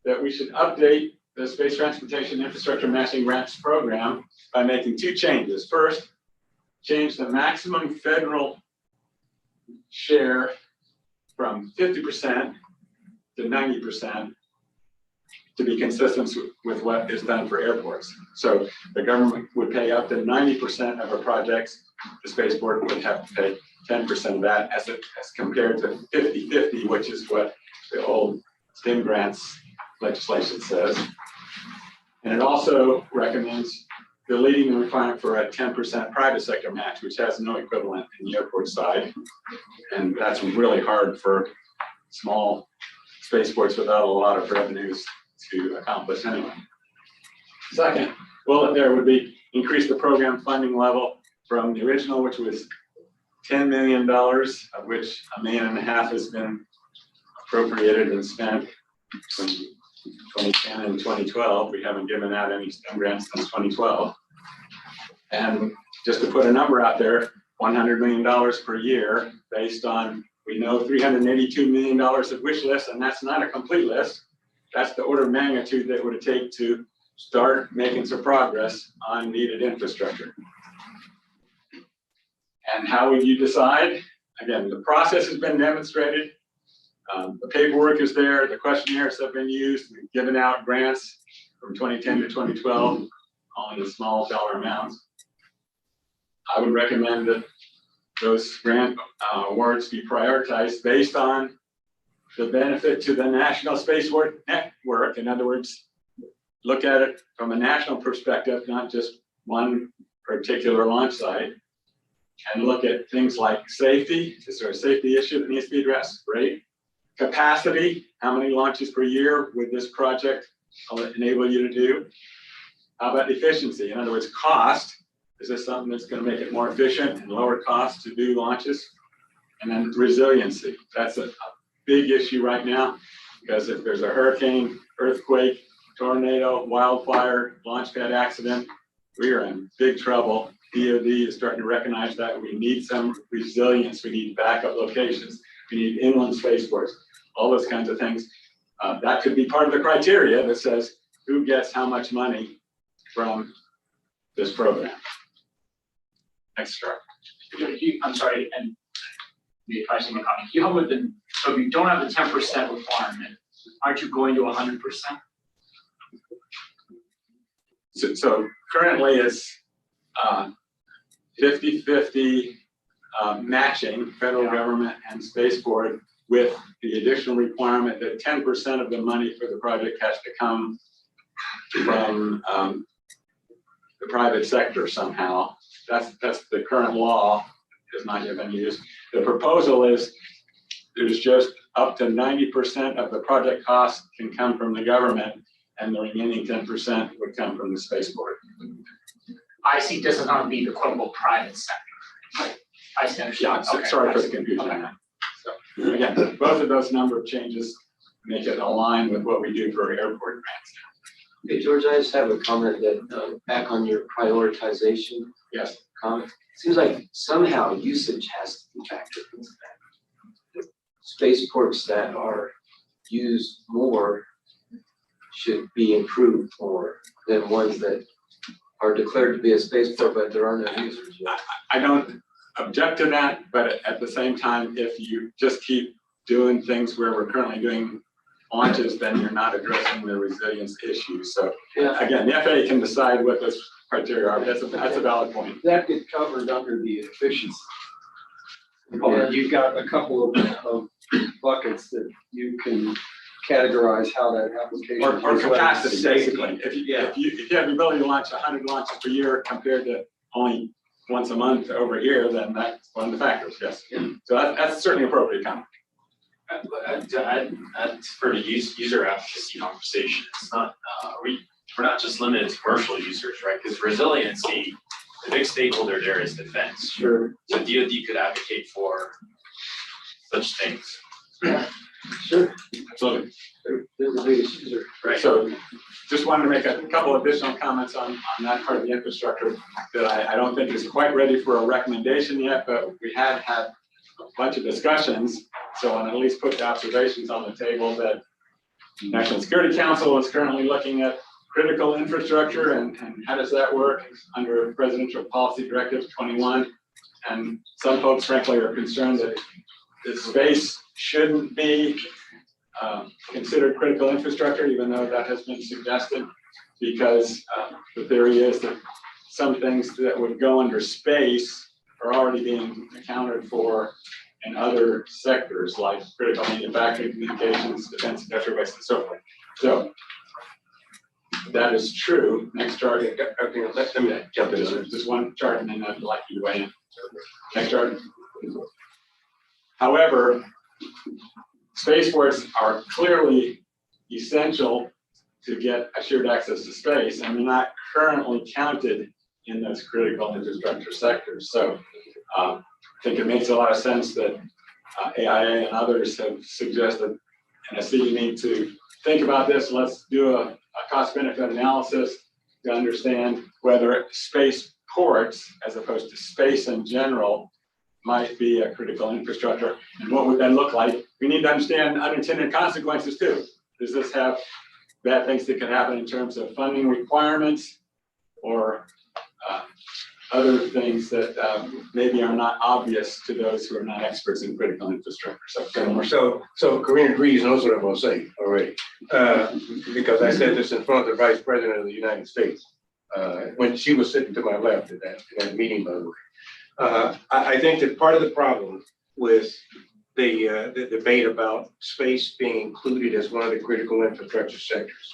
that we should update the Space Transportation Infrastructure Matching Grants Program by making 2 changes. First, change the maximum federal share from 50% to 90% to be consistent with what is done for airports. So the government would pay up to 90% of our projects. The spaceport would have to pay 10% of that as compared to 50-50, which is what the old STEM grants legislation says. And it also recommends deleting the requirement for a 10% private sector match, which has no equivalent in the airport side. And that's really hard for small spaceports without a lot of revenues to accomplish anyway. Second bullet there would be increase the program funding level from the original, which was $10 million, of which $1.5 million has been appropriated and spent from 2010 and 2012. We haven't given out any STEM grants since 2012. And just to put a number out there, $100 million per year based on, we know $382 million of wish list, and that's not a complete list. That's the order of magnitude that it would take to start making some progress on needed infrastructure. And how would you decide? Again, the process has been demonstrated. The paperwork is there. The questionnaires have been used. We've given out grants from 2010 to 2012 on the small dollar amounts. I would recommend that those grant awards be prioritized based on the benefit to the National Spaceport Network. In other words, look at it from a national perspective, not just one particular launch site, and look at things like safety. Is there a safety issue that needs to be addressed? Great. Capacity, how many launches per year would this project enable you to do? How about efficiency? In other words, cost. Is this something that's going to make it more efficient and lower cost to do launches? And then resiliency. That's a big issue right now, because if there's a hurricane, earthquake, tornado, wildfire, launch pad accident, we are in big trouble. DoD is starting to recognize that we need some resilience. We need backup locations. We need inland spaceports, all those kinds of things. That could be part of the criteria that says who gets how much money from this program. Next chart. I'm sorry, and maybe pricing a comment. You have with the, so if you don't have the 10% requirement, aren't you going to 100%? So currently it's 50-50 matching federal government and spaceport, with the additional requirement that 10% of the money for the project has to come from the private sector somehow. That's the current law, has not yet been used. The proposal is there's just up to 90% of the project cost can come from the government, and the remaining 10% would come from the spaceport. I see this is going to be the quote unquote private sector. Right. I see. Yeah, sorry for the confusion on that. So again, both of those number of changes make it align with what we do for airport grants. Hey, George, I just have a comment that back on your prioritization. Yes. Comment. Seems like somehow usage has to be factored into that. Spaceports that are used more should be improved more than ones that are declared to be a spaceport, but there are no users yet. I don't object to that, but at the same time, if you just keep doing things where we're currently doing launches, then you're not addressing the resilience issue. So Yeah. again, the FAA can decide what those criteria are, but that's a valid point. That get covered under the efficiency. Yeah. You've got a couple of buckets that you can categorize how that application. Or capacity, Safety. basically. If you have the ability to launch 100 launches per year compared to only once a month over here, then that's one of the factors, yes. So that's certainly appropriate comment. For the user advocacy conversation, it's not, we're not just limited to commercial users, right? Because resiliency, the big stakeholder there is defense. Sure. So DoD could advocate for such things. Yeah. Sure. Absolutely. They're the biggest user. Right. So just wanted to make a couple additional comments on that part of the infrastructure that I don't think is quite ready for a recommendation yet, but we have had a bunch of discussions. So I want to at least put the observations on the table that National Security Council is currently looking at critical infrastructure and how does that work under Presidential Policy Directive 21. And some folks frankly are concerned that the space shouldn't be considered critical infrastructure, even though that has been suggested, because the theory is that some things that would go under space are already being accounted for in other sectors like critical manufacturing, communications, defense, industrial base, and so forth. So that is true. Next chart. Okay, let me jump in. Just one chart, and then I'd like you to weigh in. Next chart. However, spaceports are clearly essential to get assured access to space, and they're not currently counted in those critical infrastructure sectors. So I think it makes a lot of sense that AIA and others have suggested, and I see you need to think about this. Let's do a cost-benefit analysis to understand whether spaceports, as opposed to space in general, might be a critical infrastructure, and what would that look like? We need to understand unintended consequences too. Does this have bad things that can happen in terms of funding requirements or other things that maybe are not obvious to those who are not experts in critical infrastructure? So Karina agrees, knows what I'm gonna say already, because I said this in front of the Vice President of the United States when she was sitting to my left at that meeting, by the way. I think that part of the problem with the debate about space being included as one of the critical infrastructure sectors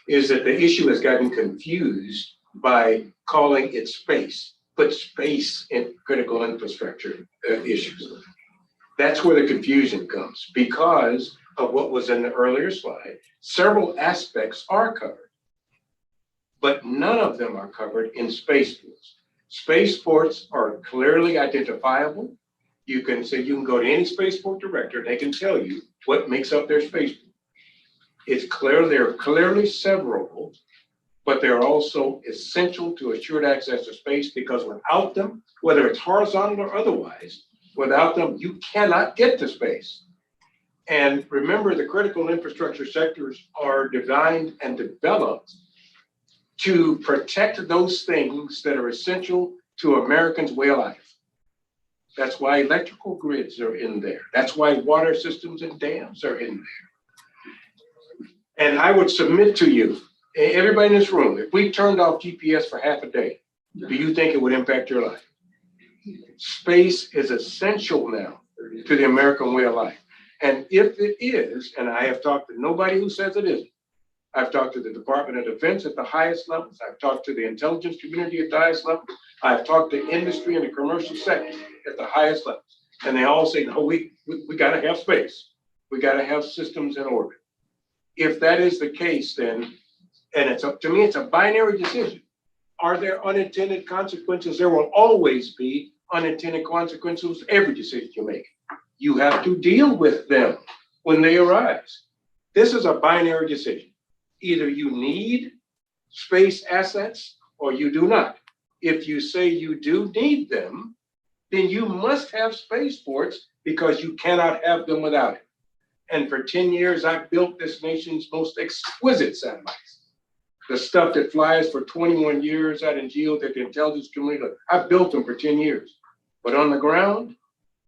is that the issue has gotten confused by calling it space, put space in critical infrastructure issues. That's where the confusion comes because of what was in the earlier slide. Several aspects are covered, but none of them are covered in spaceports. Spaceports are clearly identifiable. You can go to any spaceport director, they can tell you what makes up their spaceport. It's clear, they're clearly severable, but they're also essential to assured access to space because without them, whether it's horizontal or otherwise, without them, you cannot get to space. And remember, the critical infrastructure sectors are designed and developed to protect those things that are essential to Americans' way of life. That's why electrical grids are in there. That's why water systems and dams are in there. And I would submit to you, everybody in this room, if we turned off GPS for half a day, do you think it would impact your life? Space is essential now to the American way of life. And if it is, and I have talked to nobody who says it isn't, I've talked to the Department of Defense at the highest levels. I've talked to the intelligence community at the highest level. I've talked to industry and the commercial sector at the highest levels. And they all say, no, we gotta have space. We gotta have systems in orbit. If that is the case, then, and it's up to me, it's a binary decision. Are there unintended consequences? There will always be unintended consequences with every decision you make. You have to deal with them when they arise. This is a binary decision. Either you need space assets or you do not. If you say you do need them, then you must have spaceports because you cannot have them without it. And for 10 years, I've built this nation's most exquisite satellites. The stuff that flies for 21 years out in geo that the intelligence community, look, I've built them for 10 years. But on the ground,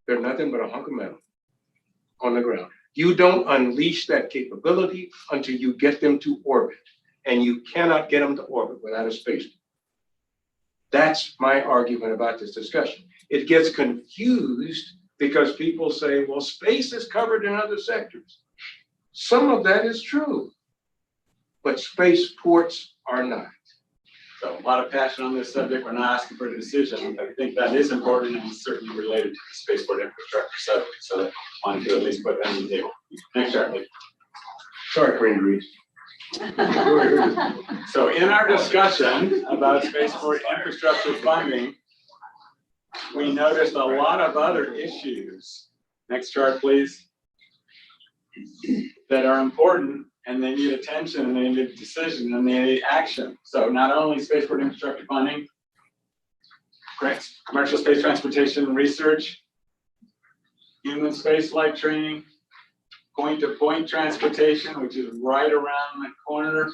they're nothing but a hunk of metal on the ground. You don't unleash that capability until you get them to orbit. And you cannot get them to orbit without a spaceport. That's my argument about this discussion. It gets confused because people say, well, space is covered in other sectors. Some of that is true, but spaceports are not. So a lot of passion on this subject. We're not asking for a decision. I think that is important and certainly related to the spaceport infrastructure subject. So I wanted to at least put that on the table. Next chart, please. Sorry for injuries. So in our discussion about spaceport infrastructure funding, we noticed a lot of other issues. Next chart, please. That are important and they need attention and they need decision and they need action. So not only spaceport infrastructure funding, commercial space transportation and research, human spaceflight training, point-to-point transportation, which is right around the corner.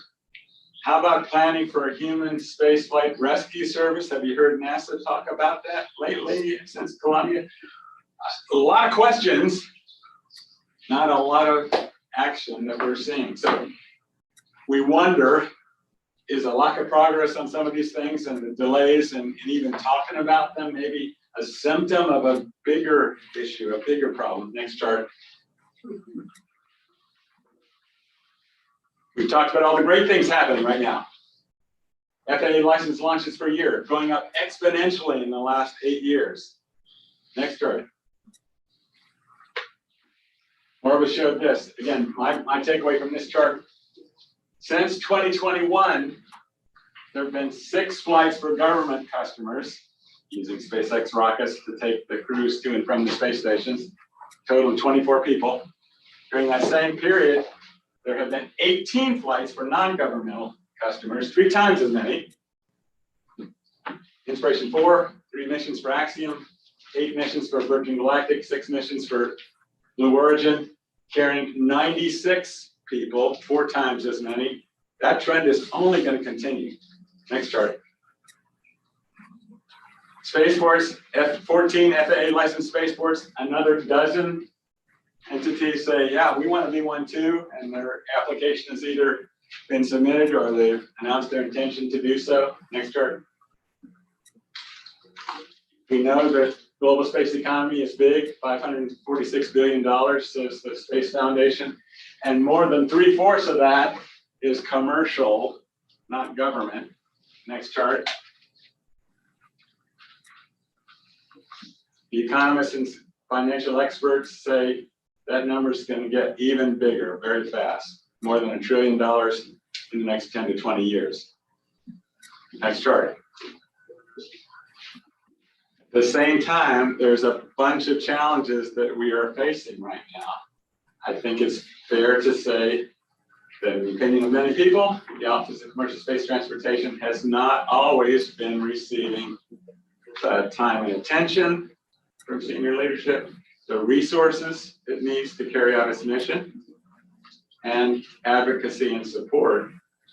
How about planning for a human spaceflight rescue service? Have you heard NASA talk about that lately since Columbia? A lot of questions, not a lot of action that we're seeing. So we wonder, is a lack of progress on some of these things and the delays and even talking about them maybe a symptom of a bigger issue, a bigger problem? Next chart. We talked about all the great things happening right now. FAA license launches per year, going up exponentially in the last 8 years. Next chart. Morva showed this. Again, my takeaway from this chart, since 2021, there have been 6 flights for government customers using SpaceX rockets to take the crews to and from the space stations, total of 24 people. During that same period, there have been 18 flights for non-governmental customers, 3 times as many. Inspiration 4, 3 missions for Axiom, 8 missions for Virgin Galactic, 6 missions for Blue Origin, carrying 96 people, 4 times as many. That trend is only going to continue. Next chart. Spaceports, 14 FAA licensed spaceports, another dozen entities say, yeah, we want to be one too, and their application has either been submitted or they've announced their intention to do so. Next chart. We know that global space economy is big, $546 billion, says the Space Foundation, and more than 3/4 of that is commercial, not government. Next chart. The economists and financial experts say that number is going to get even bigger very fast, more than $1 trillion in the next 10 to 20 years. Next chart. At the same time, there's a bunch of challenges that we are facing right now. I think it's fair to say that in the opinion of many people, the Office of Commercial Space Transportation has not always been receiving the time and attention from senior leadership, the resources it needs to carry out its mission, and advocacy and support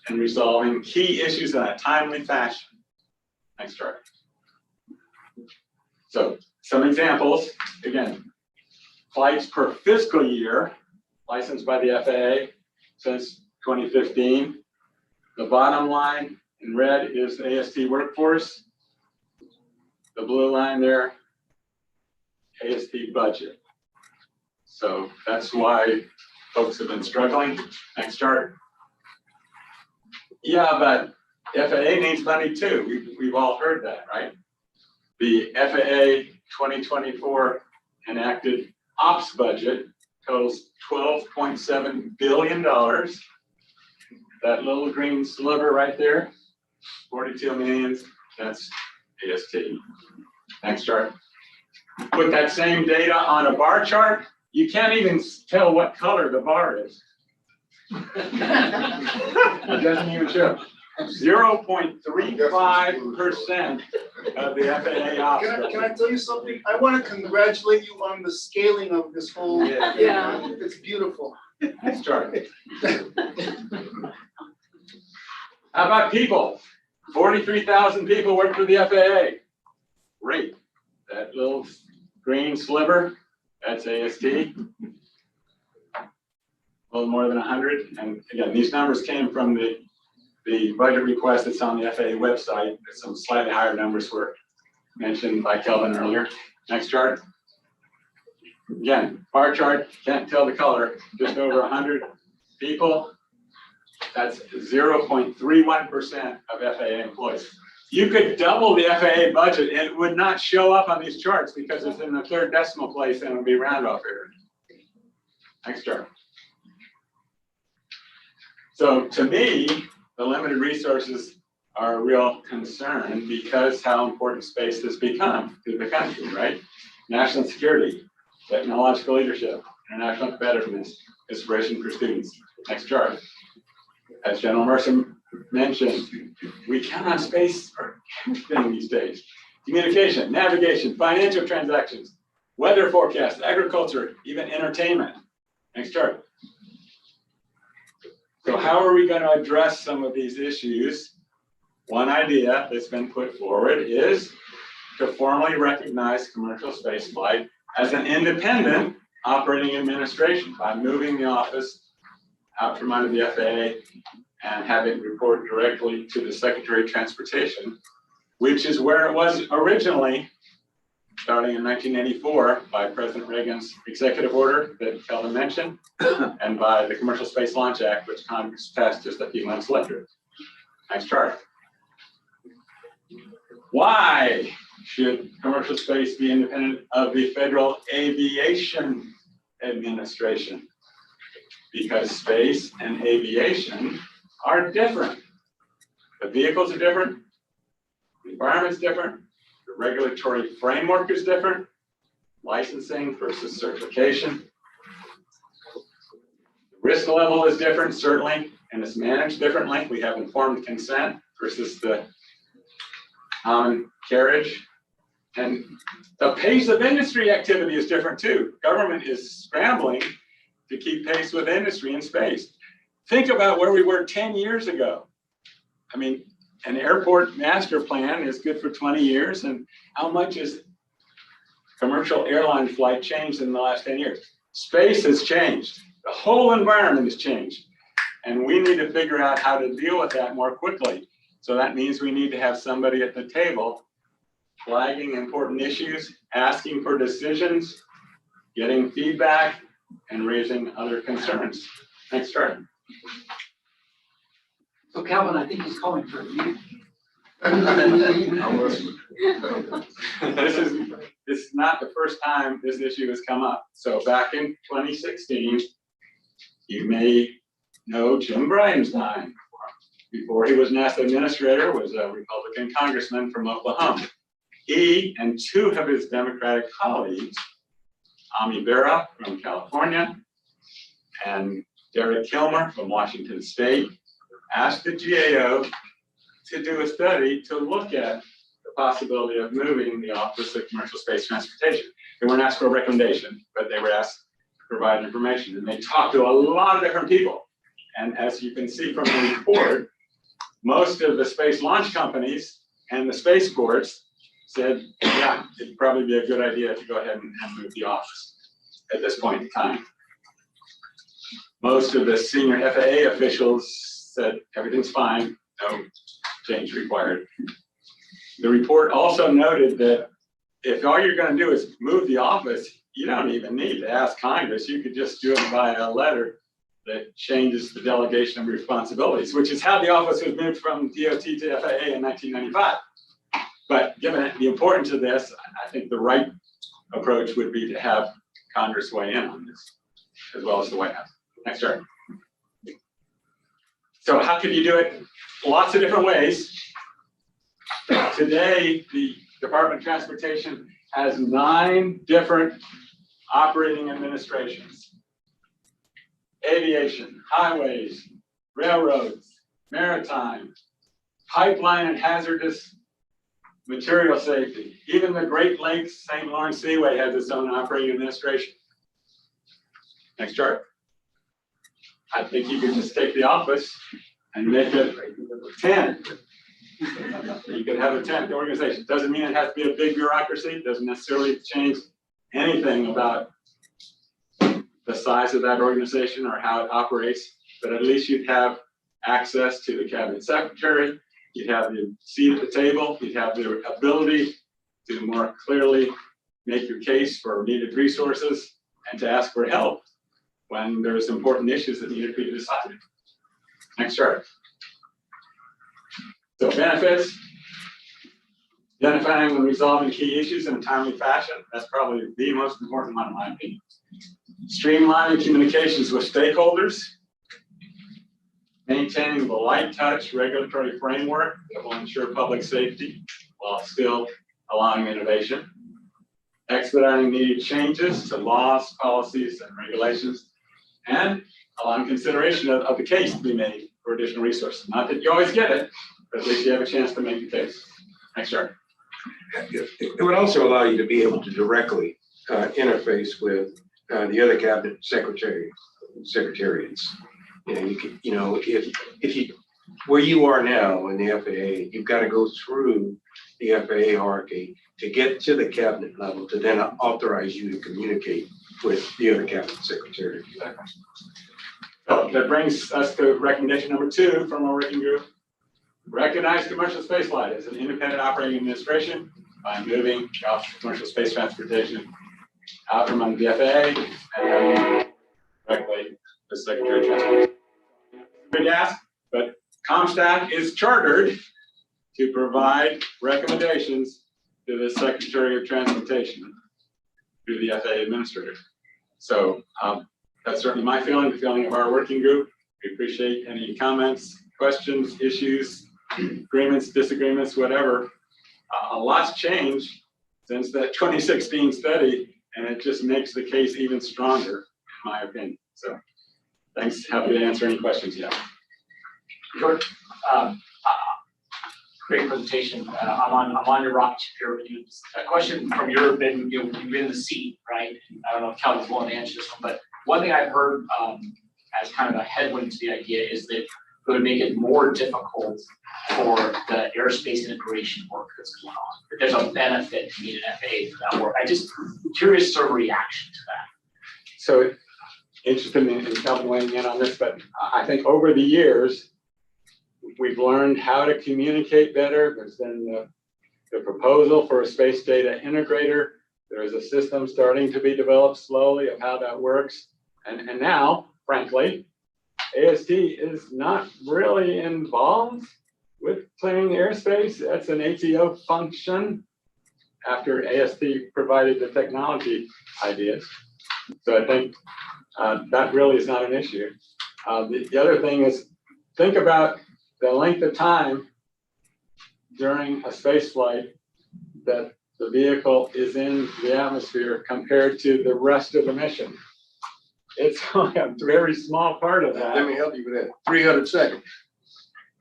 in resolving key issues in a timely fashion. Next chart. So some examples, again, flights per fiscal year licensed by the FAA since 2015. The bottom line in red is the AST workforce. The blue line there, AST budget. So that's why folks have been struggling. Next chart. Yeah, but FAA needs money too. We've all heard that, right? The FAA 2024 enacted ops budget totals $12.7 billion. That little green sliver right there, 42 million, that's AST. Next chart. Put that same data on a bar chart, you can't even tell what color the bar is. It doesn't even show. 0.35% of the FAA ops. Can I tell you something? I want to congratulate you on the scaling of this whole. Yeah. It's beautiful. Next chart. How about people? 43,000 people work for the FAA. Great. That little green sliver, that's AST. A little more than 100. And again, these numbers came from the budget request that's on the FAA website. Some slightly higher numbers were mentioned by Kelvin earlier. Next chart. Again, bar chart, can't tell the color, just over 100 people. That's 0.31% of FAA employees. You could double the FAA budget and it would not show up on these charts because it's in the third decimal place and it would be round off here. Next chart. So to me, the limited resources are a real concern because how important space has become to the country, right? National security, technological leadership, international competitiveness, inspiration for students. Next chart. As General Mercer mentioned, we count on space for everything these days. Communication, navigation, financial transactions, weather forecast, agriculture, even entertainment. Next chart. So how are we going to address some of these issues? One idea that's been put forward is to formally recognize commercial spaceflight as an independent operating administration by moving the office out from under the FAA and have it report directly to the Secretary of Transportation, which is where it was originally, starting in 1984 by President Reagan's executive order that Kelvin mentioned, and by the Commercial Space Launch Act, which Congress passed just a few months later. Next chart. Why should commercial space be independent of the Federal Aviation Administration? Because space and aviation are different. The vehicles are different, the environment's different, the regulatory framework is different, licensing versus certification. The risk level is different, certainly, and it's managed differently. We have informed consent versus the common carriage. And the pace of industry activity is different too. Government is scrambling to keep pace with industry in space. Think about where we were 10 years ago. I mean, an airport master plan is good for 20 years, and how much has commercial airline flight changed in the last 10 years? Space has changed. The whole environment has changed. And we need to figure out how to deal with that more quickly. So that means we need to have somebody at the table flagging important issues, asking for decisions, getting feedback, and raising other concerns. Next chart. So Calvin, I think he's calling for you. This is not the first time this issue has come up. So back in 2016, you may know Jim Bridenstine. Before he was NASA administrator, was a Republican congressman from Oklahoma. He and two of his Democratic colleagues, Ami Bera from California and Derek Kilmer from Washington State, asked the GAO to do a study to look at the possibility of moving the Office of Commercial Space Transportation. They weren't asked for a recommendation, but they were asked to provide information. And they talked to a lot of different people. And as you can see from the report, most of the space launch companies and the spaceports said, yeah, it'd probably be a good idea to go ahead and move the office at this point in time. Most of the senior FAA officials said everything's fine, no change required. The report also noted that if all you're going to do is move the office, you don't even need to ask Congress. You could just do it by a letter that changes the delegation of responsibilities, which is how the office was moved from DOT to FAA in 1995. But given the importance of this, I think the right approach would be to have Congress weigh in on this, as well as the White House. Next chart. So how could you do it? Lots of different ways. Today, the Department of Transportation has 9 different operating administrations. Aviation, highways, railroads, maritime, pipeline and hazardous material safety. Even the Great Lakes St. Lawrence Seaway has its own operating administration. Next chart. I think you could just take the office and make it 10. You could have a 10th organization. Doesn't mean it has to be a big bureaucracy. Doesn't necessarily change anything about the size of that organization or how it operates, but at least you'd have access to the cabinet secretary. You'd have the seat at the table. You'd have the ability to more clearly make your case for needed resources and to ask for help when there's important issues that need to be decided. Next chart. So benefits, identifying and resolving key issues in a timely fashion. That's probably the most important one in my opinion. Streamlining communications with stakeholders, maintaining the light touch regulatory framework that will ensure public safety while still allowing innovation, expediting needed changes to laws, policies, and regulations, and allowing consideration of the case to be made for additional resources. Not that you always get it, but at least you have a chance to make the case. Next chart. It would also allow you to be able to directly interface with the other cabinet secretariats. You know, you can, you know, if you, where you are now in the FAA, you've got to go through the FAA hierarchy to get to the cabinet level to then authorize you to communicate with the other cabinet secretary. So that brings us to recommendation number 2 from our working group. Recognize commercial spaceflight as an independent operating administration by moving commercial space transportation out from under the FAA and directly the Secretary of Transportation. Big ask, but ComStat is chartered to provide recommendations to the Secretary of Transportation through the FAA administrator. So that's certainly my feeling, the feeling of our working group. We appreciate any comments, questions, issues, agreements, disagreements, whatever. A lot's changed since that 2016 study, and it just makes the case even stronger, in my opinion. So thanks. Happy to answer any questions you have. George, great presentation. I'm on your rocket ship here with you. A question from you've been in the seat, right? I don't know if Calvin's willing to answer this one, but one thing I've heard as kind of a headwind to the idea is that it would make it more difficult for the airspace integration work that's going on. That there's a benefit to need an FAA for that work. I just curious sort of reaction to that. So interested in Calvin weighing in on this, but I think over the years, we've learned how to communicate better. There's been the proposal for a space data integrator. There's a system starting to be developed slowly of how that works. And now, frankly, AST is not really involved with clearing the airspace. That's an ATO function after AST provided the technology ideas. So I think that really is not an issue. The other thing is, think about the length of time during a space flight that the vehicle is in the atmosphere compared to the rest of the mission. It's only a very small part of that. Let me help you with that. 300 seconds.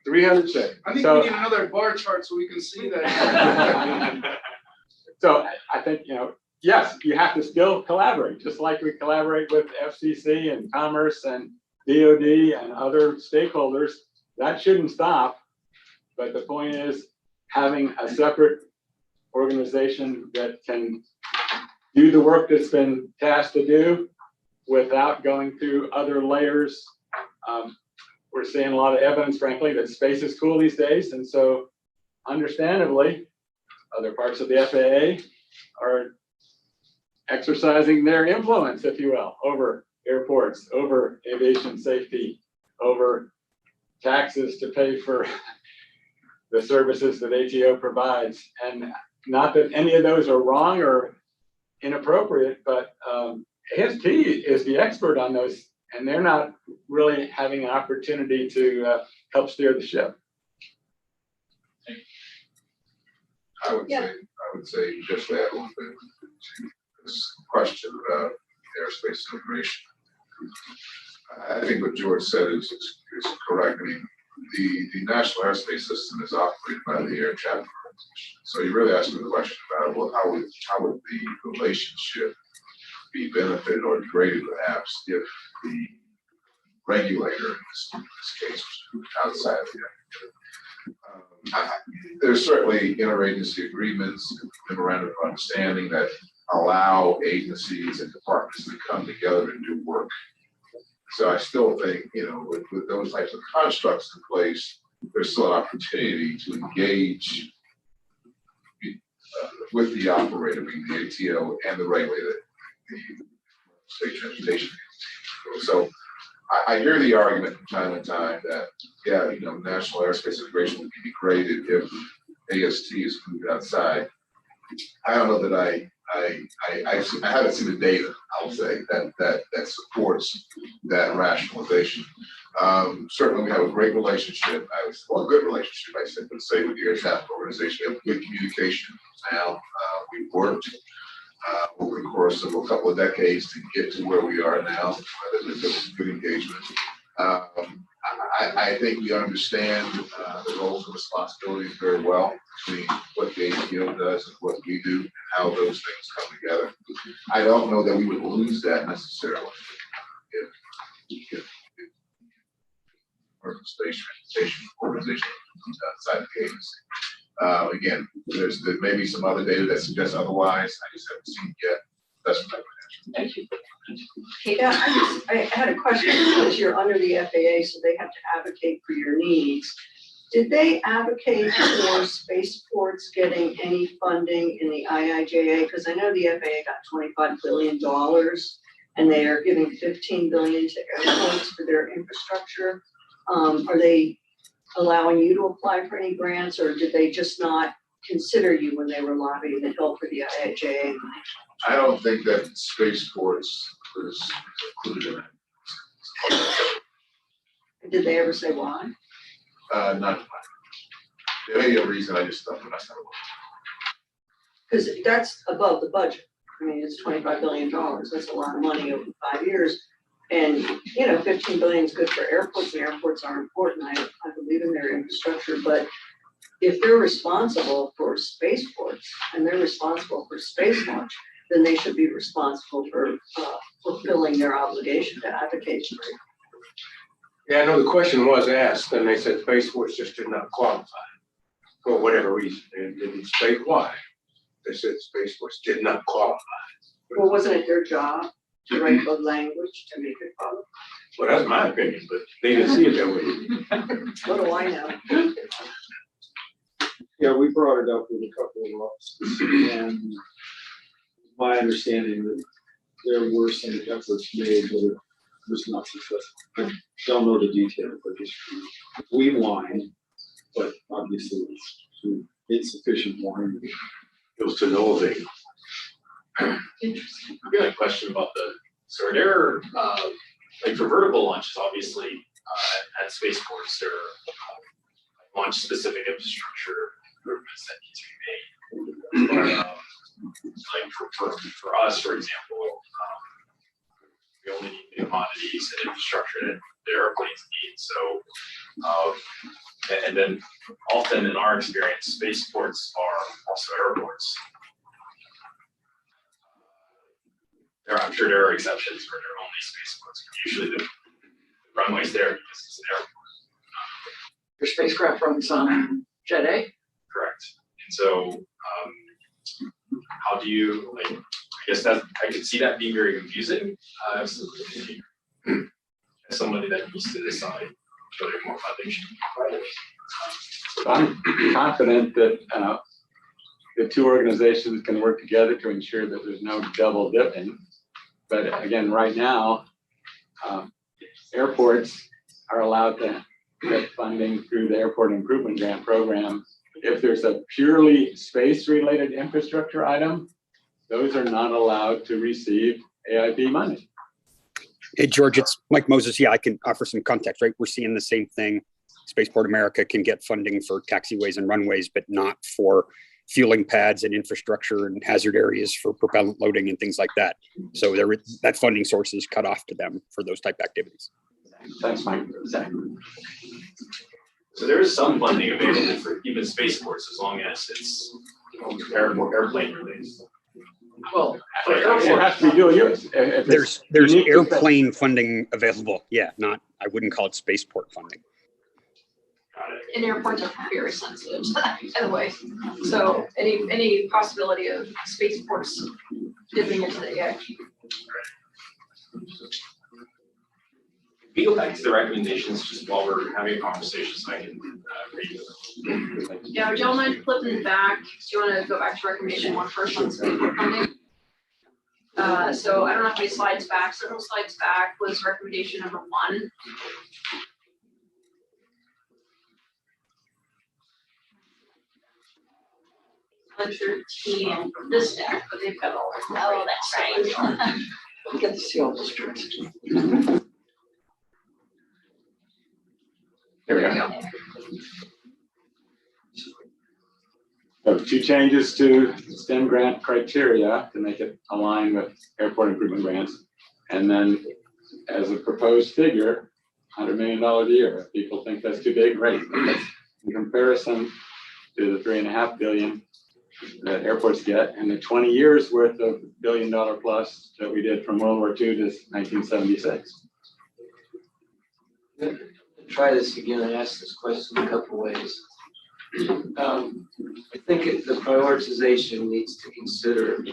300 seconds. I think So- we need another bar chart so we can see that. So I think, yes, you have to still collaborate, just like we collaborate with FCC and Commerce and DOD and other stakeholders. That shouldn't stop. But the point is having a separate organization that can do the work that's been tasked to do without going through other layers. We're seeing a lot of evidence, frankly, that space is cool these days. And so understandably, other parts of the FAA are exercising their influence, if you will, over airports, over aviation safety, over taxes to pay for the services that ATO provides. And not that any of those are wrong or inappropriate, but AST is the expert on those, and they're not really having an opportunity to help steer the ship. I would say just to add one thing to this question about airspace integration. I think what George said is correct. I mean, the National Airspace System is operated by the Air Traffic Administration. So you're really asking the question about, well, how would the relationship be benefited or degraded perhaps if the regulator in this case, outside of the there's certainly interagency agreements, memorandum of understanding that allow agencies and departments to come together and do work. So I still think, with those types of constructs in place, there's still an opportunity to engage with the operator, being the ATO and the regulator, the state transportation. So I hear the argument from time to time that, national airspace integration would be great if AST is moved outside. I don't know that I haven't seen the data, I'll say, that supports that rationalization. Certainly we have a great relationship, a good relationship, I said, say with the air traffic organization. We have good communication now. We've worked over the course of a couple of decades to get to where we are now. There's a good engagement. I think we understand the roles and responsibilities very well between what the ATO does and what we do and how those things come together. I don't know that we would lose that necessarily if commercial space transportation organization outside the agency. Again, there may be some other data that suggests otherwise. I just haven't seen it yet. That's what I would answer. Thank you. Yeah, I had a question because you're under the FAA, so they have to advocate for your needs. Did they advocate for spaceports getting any funding in the IIJA? Because I know the FAA got $25 billion and they are giving $15 billion to airports for their infrastructure. Are they allowing you to apply for any grants, or did they just not consider you when they were lobbying the help for the IIJA? I don't think that spaceports was included in it. Did they ever say why? Not why. There may be a reason, I just don't know. Because that's above the budget. I mean, it's $25 billion. That's a lot of money over 5 years. And, 15 billion is good for airports, and airports are important. I believe in their infrastructure, but if they're responsible for spaceports and they're responsible for space launch, then they should be responsible for fulfilling their obligation to advocate for it. Yeah, I know the question was asked, and they said spaceports just did not qualify for whatever reason. They didn't state why. They said spaceports did not qualify. Well, wasn't it their job to write the language to make it qualify? Well, that's my opinion, but they didn't see it that way. What do I know? Yeah, we brought it up with a couple of officers, and my understanding that there were some efforts made, but it was not successful. I don't know the details, but we whined, but obviously it's insufficient wine. It was to no avail. Interesting. I've got a question about so are there, like for vertical launches, obviously, at spaceports, there are launch specific infrastructure improvements that need to be made. But, like for us, for example, we only need the commodities and infrastructure that the airplanes need. So, and then often in our experience, spaceports are also airports. I'm sure there are exceptions where there are only spaceports, but usually the runway's there because it's an airport. Your spacecraft runs on Jet A? Correct. And so, how do you, I guess that, I could see that being very confusing. As somebody that used to decide whether more funding should be provided. I'm confident that the two organizations can work together to ensure that there's no double dipping. But again, right now, airports are allowed to get funding through the Airport Improvement Grant Program. If there's a purely space-related infrastructure item, those are not allowed to receive AIP money. Hey, George, it's Mike Moses. Yeah, I can offer some context, right? We're seeing the same thing. Spaceport America can get funding for taxiways and runways, but not for fueling pads and infrastructure and hazard areas for propellant loading and things like that. So that funding source is cut off to them for those type activities. Thanks, Mike. Exactly. So there is some funding available for even spaceports as long as it's airplane related. Well, It has to be dual use. If it's There's unique to space- airplane funding available. Yeah, not, I wouldn't call it spaceport funding. And airports are very sensitive to that, by the way. So any possibility of spaceports dipping into the air. We go back to the recommendations just while we're having a conversation, so I can read them. Yeah, would y'all mind flipping back? Do you want to go back to recommendation 1 first on spaceport funding? So I don't know how many slides back, several slides back was recommendation number 1. Slide 13 from this deck, but they've got all their. Oh, that's right. We get to see all those charts. Here we go. So 2 changes to STEM grant criteria to make it align with airport improvement grants. And then as a proposed figure, $100 million a year. If people think that's too big, great. But that's in comparison to the $3.5 billion that airports get and the 20 years worth of $1 billion plus that we did from World War II to 1976. Try this again. I asked this question a couple ways. I think the prioritization needs to consider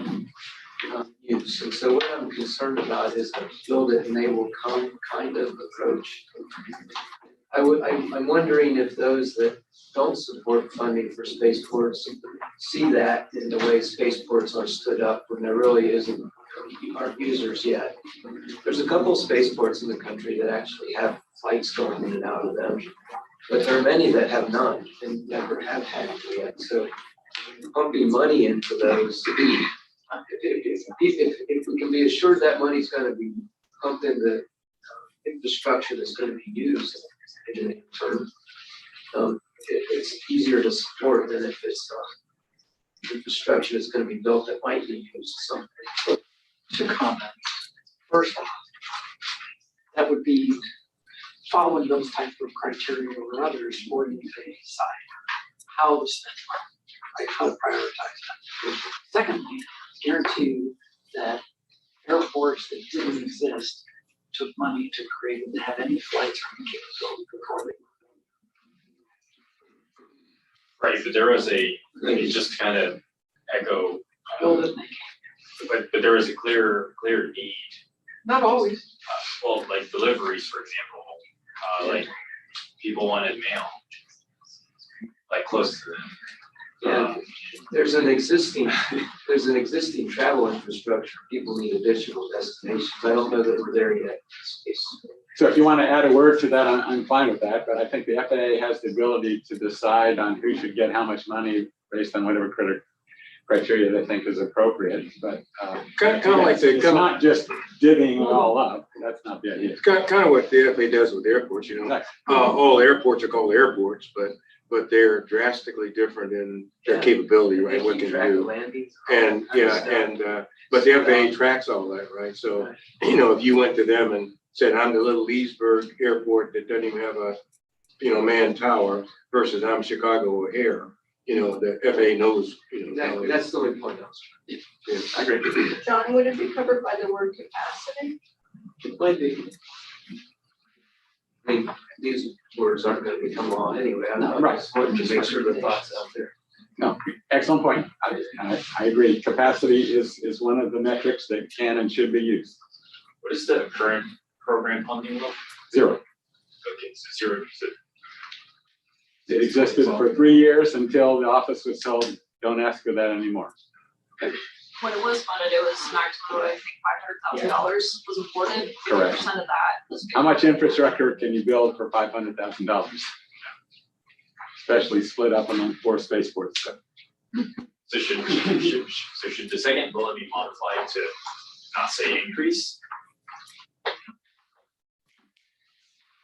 use. And so what I'm concerned about is a build it and they will come kind of approach. I'm wondering if those that don't support funding for spaceports see that in the way spaceports are stood up when there really aren't users yet. There's a couple of spaceports in the country that actually have flights going in and out of them, but there are many that have none and never have had it yet. So pumping money into those, if we can be assured that money's going to be pumped into infrastructure that's going to be used in the term, it's easier to support than if it's infrastructure that's going to be built that might be used something. Two comments. First, that would be following those type of criteria or others for you to decide how to spend money, right? How to prioritize that. Secondly, guarantee you that airports that didn't exist took money to create them to have any flights or any capability before they. Right, but there was let me just kind of echo, but there was a clear need. Not always. Well, like deliveries, for example, like people wanted mail, like close to them. Yeah, there's an existing travel infrastructure. People need additional destinations. I don't know that we're there yet. So if you want to add a word to that, I'm fine with that. But I think the FAA has the ability to decide on who should get how much money based on whatever criteria they think is appropriate. But kind of like it's not just divvying it all up. That's not the idea. It's kind of what the FAA does with airports. You know, all airports are called airports, but they're drastically different in their capability, right? What they do. And but the FAA tracks all that, right? So, if you went to them and said, I'm the little Leesburg airport that doesn't even have a, manned tower versus I'm Chicago O'Hare, the FAA knows, Exactly, that's the only point I was trying. Yeah, I agree. John, would it be covered by the word capacity? It might be. I mean, these words aren't going to become law anyway. I just wanted to make sure the thoughts out there. No, excellent point. I agree. Capacity is one of the metrics that can and should be used. What is the current program funding level? 0. Okay, so 0. It existed for 3 years until the office was told, don't ask for that anymore. When it was funded, it was maximum, I think, $500,000 was awarded. Correct. 50% of that was. How much infrastructure can you build for $500,000? Especially split up among 4 spaceports. So should the second bullet be modified to not say increase?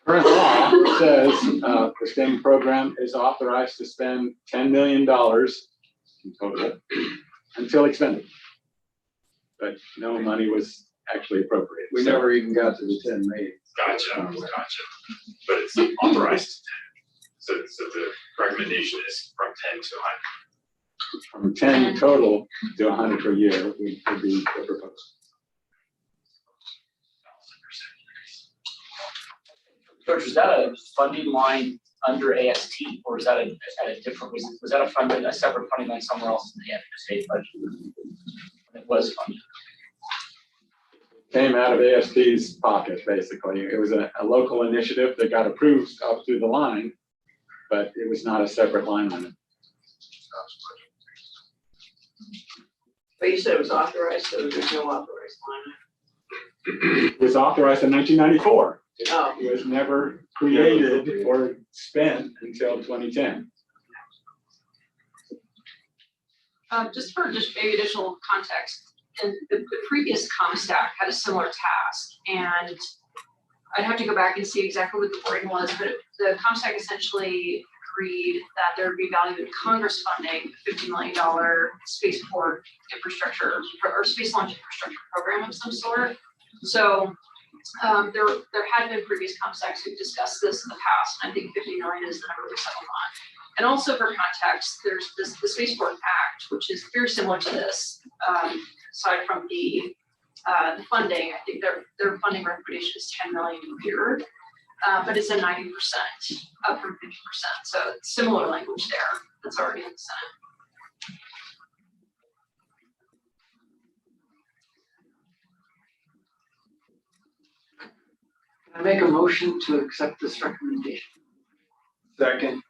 Current law says the STEM program is authorized to spend $10 million in total until expended. But no money was actually appropriated. We never even got to the 10 million. Gotcha. But it's authorized to 10. So the recommendation is from 10 to from 10 total to 100 per year would be the proposal. George, was that a funding line under AST, or is that at a different, was that a separate funding line somewhere else in the state budget? It was funded. Came out of AST's pocket, basically. It was a local initiative that got approved up through the line, but it was not a separate line item. But you said it was authorized, so there's no authorized line. It was authorized in 1994. Oh. It was never created or spent until 2010. Just for maybe additional context, and the previous ComStack had a similar task, and I'd have to go back and see exactly what the wording was, but the ComStack essentially agreed that there would be value in Congress funding $50 million spaceport infrastructure or space launch infrastructure program of some sort. So there had been previous ComStacks who've discussed this in the past, and I think 50 million is the number we settled on. And also for context, there's the Spaceport Act, which is very similar to this. Aside from the funding, I think their funding recommendation is 10 million a year, but it's a 90%, up from 50%. So it's similar language there that's already in the Senate. Can I make a motion to accept this recommendation? Second.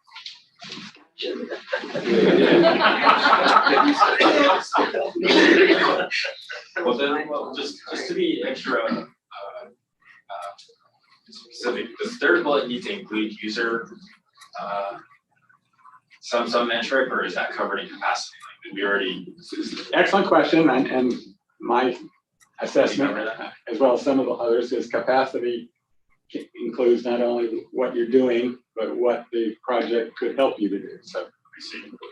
Well, then, just to be extra specific, does third bullet need to include user some metric, or is that covered in capacity? Like, did we already? Excellent question, and my assessment, as well as some of the others, is capacity includes not only what you're doing, but what the project could help you to do. So,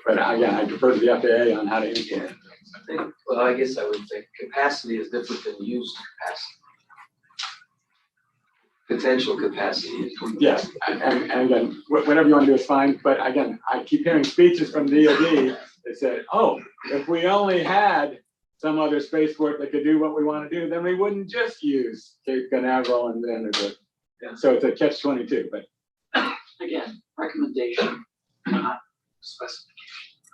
but again, I defer to the FAA on how to implement it. Well, I guess I would think capacity is different than used capacity. Potential capacity is. Yes, and again, whatever you want to do is fine, but again, I keep hearing speeches from DoD that said, oh, if we only had some other spaceport that could do what we want to do, then we wouldn't just use Cape Canaveral and then so it's a catch-22, but. Again, recommendation, not specification.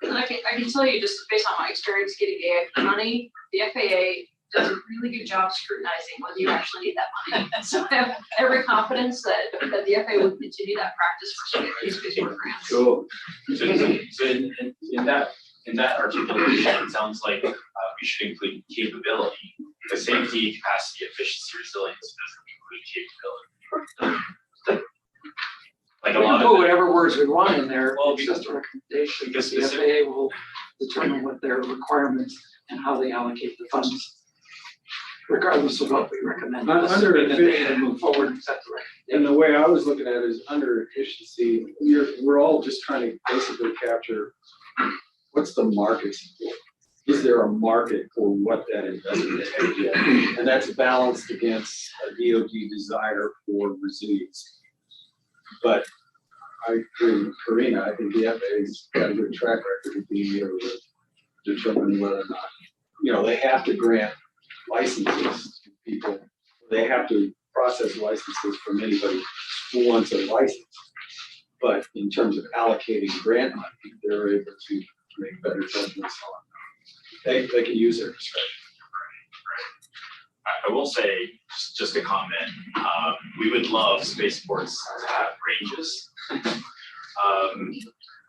And I can tell you, just based on my experience getting AIP money, the FAA does a really good job scrutinizing whether you actually need that money. And so I have every confidence that the FAA will continue that practice for these spaceport grants. Cool. So in that articulation, it sounds like we should include capability. The safety, capacity, efficiency, resilience doesn't include capability. Like We can put whatever words we want in there. Well, It's just a recommendation. because The FAA will determine what their requirements and how they allocate the funds, regardless of what we recommend. Under And then they can move forward and accept the recommendation. And the way I was looking at it is under efficiency, we're all just trying to basically capture what's the market for? Is there a market for what that investment is? And that's balanced against a DoD desire for resilience. But I agree with Karina, I think the FAA's got a good track record of being able to determine whether or not, they have to grant licenses to people. They have to process licenses from anybody who wants a license. But in terms of allocating grant money, they're able to make better judgments on. They can use their discretion. I will say, just a comment, we would love spaceports to have ranges.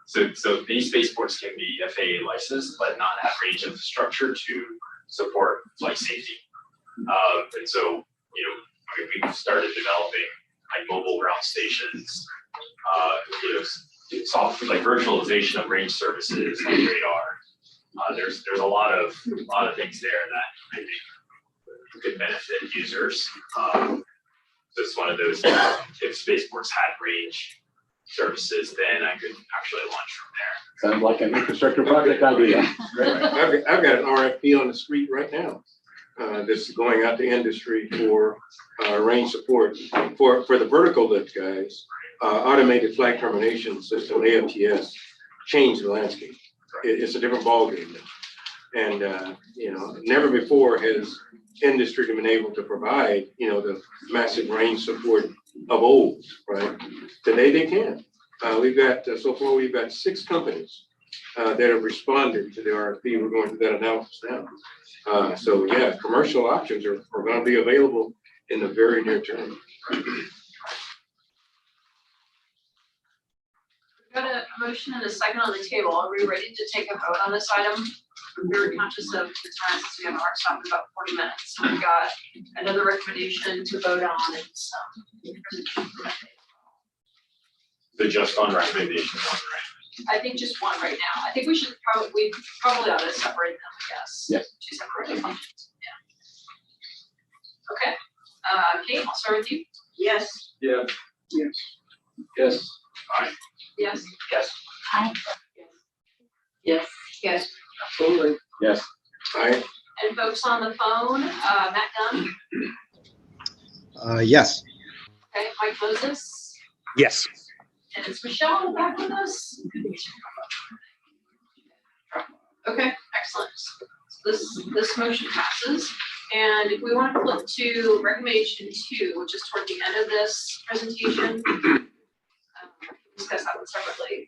So many spaceports can be FAA licensed, but not have range infrastructure to support flight safety. And so, we've started developing like mobile ground stations, soft like virtualization of range services like radar. There's a lot of things there that I think could benefit users. So it's one of those, if spaceports had range services, then I could actually launch from there. Sounds like an infrastructure project idea. I've got an RFP on the street right now that's going out to industry for range support for the vertical lift guys. Automated flight termination system, AFTS, changed the landscape. It's a different ballgame. And, never before has industry been able to provide, the massive range support of old, right? Today they can. So far we've got 6 companies that have responded to the RFP. We're going through that analysis now. So yeah, commercial options are going to be available in the very near term. We've got a motion and a second on the table. Are we ready to take a vote on this item? I'm very conscious of the time since we have a hard stop in about 40 minutes. So we've got another recommendation to vote on. It's The just on recommendation one, right? I think just one right now. I think we probably ought to separate them, I guess. Yeah. 2 separate functions. Yeah. Okay. Kate, I'll start with you. Yes. Yeah. Yes. Yes. Yes. Yes. Aye. Yes. Yes. Absolutely. Yes. Aye. And folks on the phone, Matt Dunn. Yes. Okay, Mike Moses. Yes. And it's Michelle back with us. Okay, excellent. So this motion passes. And if we want to flip to recommendation 2, which is toward the end of this presentation, discuss that one separately.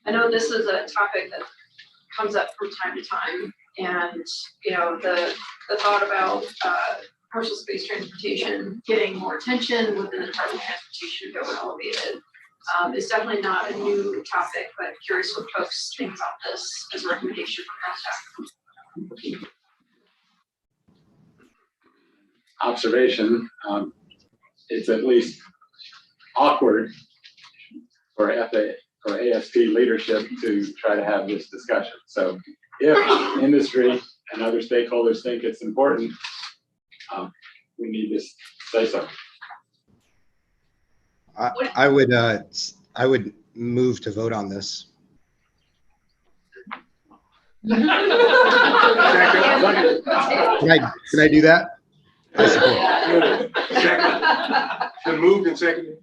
I know this is a topic that comes up from time to time, and the thought about commercial space transportation getting more attention within the Department of Transportation going elevated is definitely not a new topic, but curious what folks think about this as a recommendation from NASDAQ. Observation, it's at least awkward for ASP leadership to try to have this discussion. So if industry and other stakeholders think it's important, we need to say so. I would move to vote on this. Can I do that? I support. Second. Been moved and seconded.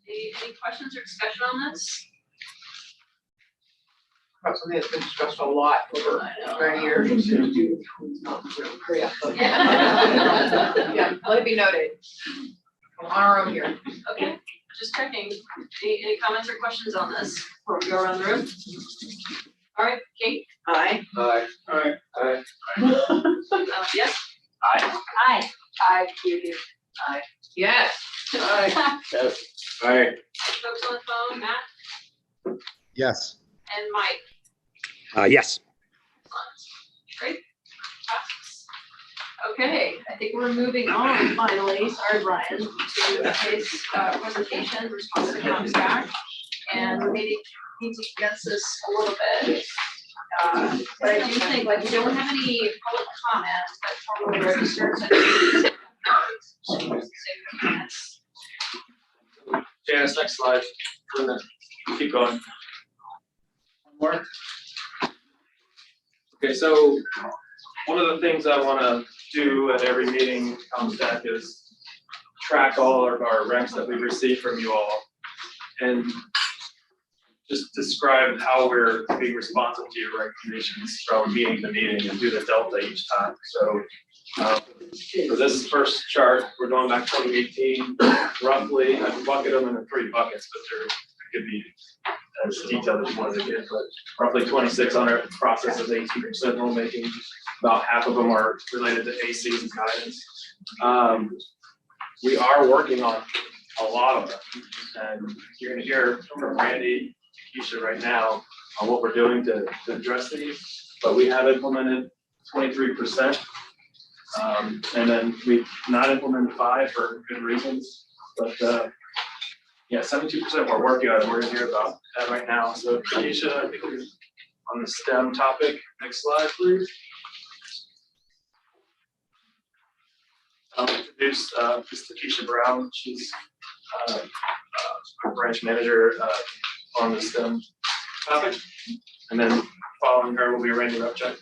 Any questions or discussion on this? About something that's been discussed a lot over many years. Hurry up. Yeah, let it be noted. We're on our own here. Okay, just checking. Any comments or questions on this before we go around the room? All right, Kate? Aye. Aye. Aye. Aye. Yes? Aye. Aye. Aye. Aye. Yes. Aye. Yes. Aye. Folks on the phone, Matt Yes. and Mike? Yes. Great. Okay, I think we're moving on finally, sorry, Brian, to the case presentation, response to comes back. And we maybe need to condense this a little bit. But I do think, like, we don't have any public comments that formally registered. Janice, next slide. Keep going. One more. Okay, so one of the things I want to do at every meeting comes back is track all of our recs that we've received from you all and just describe how we're being responsive to your recommendations from meeting to meeting and do the delta each time. So for this first chart, we're going back 2018, roughly. I can bucket them into 3 buckets, but they could be as detailed as you want to get. But roughly 2600 processes, 18% rulemaking. About half of them are related to ACs and guidance. We are working on a lot of them, and you're going to hear from Randy, Keisha right now on what we're doing to address these. But we have implemented 23%. And then we've not implemented 5 for good reasons, but yeah, 72% we're working on, and we're gonna hear about that right now. So Keisha, I think we're on the STEM topic. Next slide, please. I'll introduce Ms. Keisha Brown. She's our branch manager on the STEM topic. And then following her will be Randy Repchuk.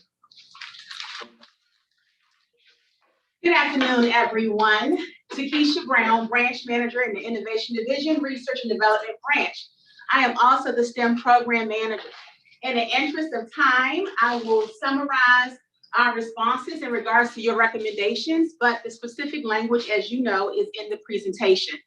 Good afternoon, everyone. Takesha Brown, Branch Manager in the Innovation Division, Research and Development Branch. I am also the STEM Program Manager. In the interest of time, I will summarize our responses in regards to your recommendations, but the specific language, as you know, is in the presentation.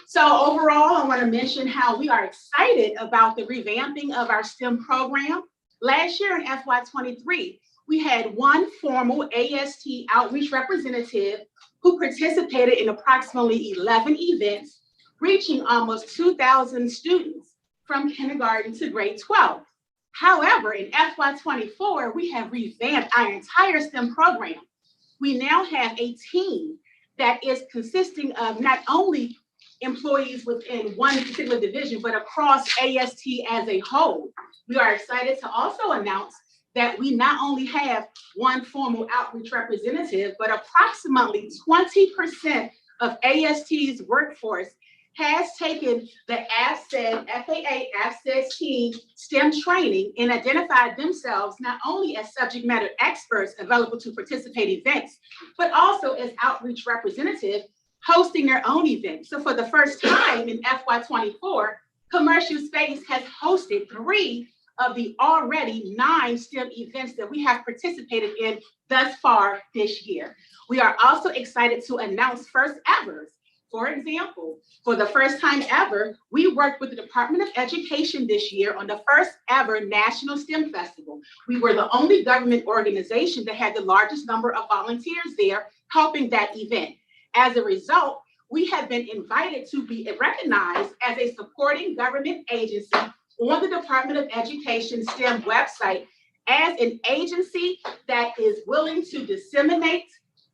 So overall, I want to mention how we are excited about the revamping of our STEM program. Last year in FY23, we had one formal AST outreach representative who participated in approximately 11 events, reaching almost 2,000 students from kindergarten to grade 12. However, in FY24, we have revamped our entire STEM program. We now have a team that is consisting of not only employees within one particular division, but across AST as a whole. We are excited to also announce that we not only have one formal outreach representative, but approximately 20% of AST's workforce has taken the FAA AFSED team STEM training and identified themselves not only as subject matter experts available to participate events, but also as outreach representatives hosting their own events. So for the first time in FY24, Commercial Space has hosted 3 of the already 9 STEM events that we have participated in thus far this year. We are also excited to announce first evers. For example, for the first time ever, we worked with the Department of Education this year on the first ever National STEM Festival. We were the only government organization that had the largest number of volunteers there helping that event. As a result, we have been invited to be recognized as a supporting government agency on the Department of Education STEM website as an agency that is willing to disseminate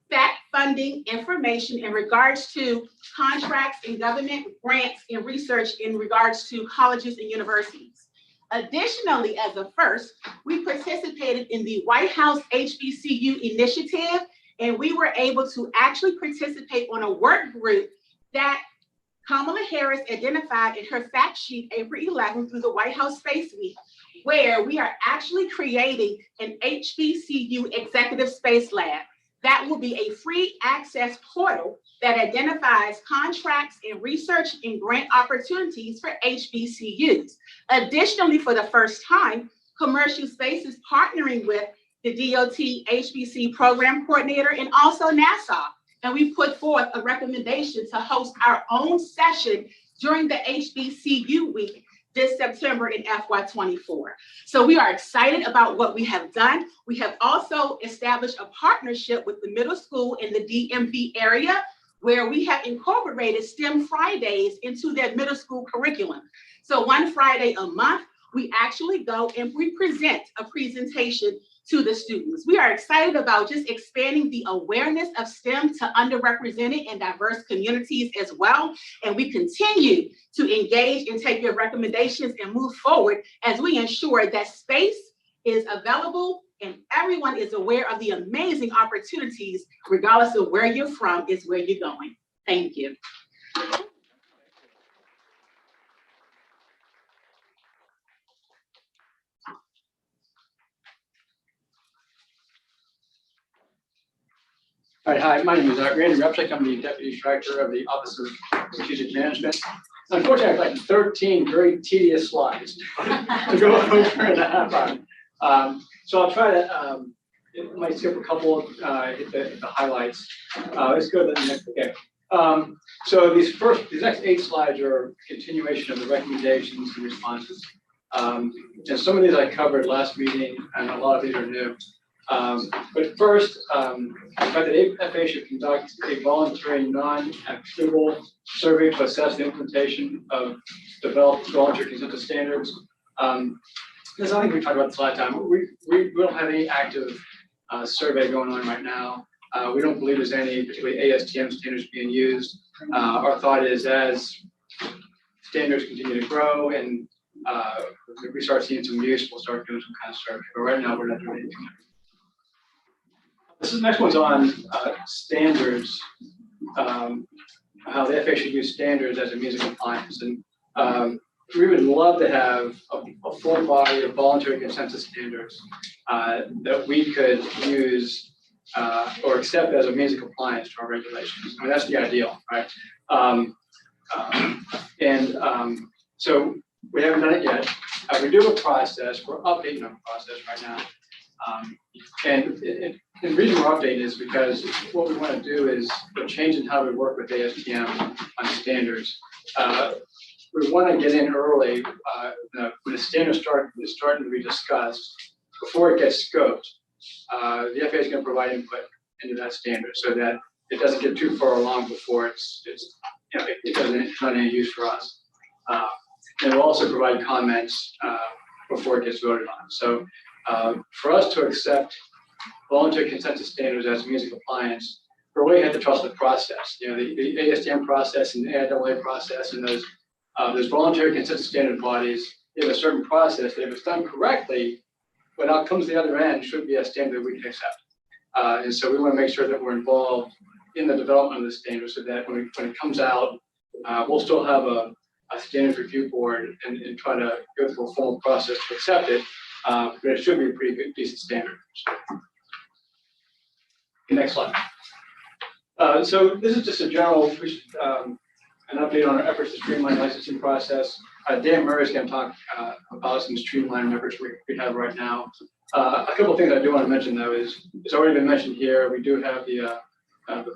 fact funding information in regards to contracts and government grants and research in regards to colleges and universities. Additionally, as a first, we participated in the White House HBCU initiative, and we were able to actually participate on a work group that Kamala Harris identified in her fact sheet April 11th through the White House Space Week, where we are actually creating an HBCU Executive Space Lab. That will be a free access portal that identifies contracts and research and grant opportunities for HBCUs. Additionally, for the first time, Commercial Space is partnering with the DOT HBC Program Coordinator and also NASA. And we put forth a recommendation to host our own session during the HBCU week this September in FY24. So we are excited about what we have done. We have also established a partnership with the middle school in the DMV area where we have incorporated STEM Fridays into their middle school curriculum. So one Friday a month, we actually go and we present a presentation to the students. We are excited about just expanding the awareness of STEM to underrepresented and diverse communities as well. And we continue to engage and take your recommendations and move forward as we ensure that space is available and everyone is aware of the amazing opportunities, regardless of where you're from, is where you're going. Thank you. All right, hi, my name is Randy Repchick. I'm the Deputy Director of the Office of Strategic Management. Unfortunately, I have like 13 very tedious slides to go over in a half hour. So I'll try to, it might skip a couple, hit the highlights. Let's go to the next, okay. So these next 8 slides are a continuation of the recommendations and responses. And some of these I covered last meeting, and a lot of these are new. But first, the FAA should conduct a voluntary non-actionable survey to assess the implementation of developed voluntary consensus standards. There's nothing we talked about this last time. We don't have any active survey going on right now. We don't believe there's any particularly ASTM standards being used. Our thought is as standards continue to grow and if we start seeing some use, we'll start doing some kind of survey. But right now, we're not doing anything. This next one's on standards, how the FAA should use standards as a means of compliance. And we would love to have a full body of voluntary consensus standards that we could use or accept as a means of compliance to our regulations. I mean, that's the ideal, right? So we haven't done it yet. We do have a process. We're updating our process right now. The reason we're updating is because what we want to do is we're changing how we work with ASTM on standards. We want to get in early when the standard is starting to be discussed before it gets scoped. The FAA is going to provide input into that standard so that it doesn't get too far along before it's not any use for us. And we'll also provide comments before it gets voted on. So for us to accept voluntary consensus standards as a means of compliance, we really have to trust the process. You know, the ASTM process and the AIAA process and those voluntary consensus standard bodies, they have a certain process that if it's done correctly, when out comes the other end, should be a standard we can accept. And so we want to make sure that we're involved in the development of the standard so that when it comes out, we'll still have a standards review board and try to go through a formal process to accept it, but it should be a pretty good, decent standard. Next slide. So this is just a general, an update on our efforts to streamline the licensing process. Dan Murray is going to talk about some streamlining efforts we have right now. A couple of things I do want to mention though is, it's already been mentioned here, we do have the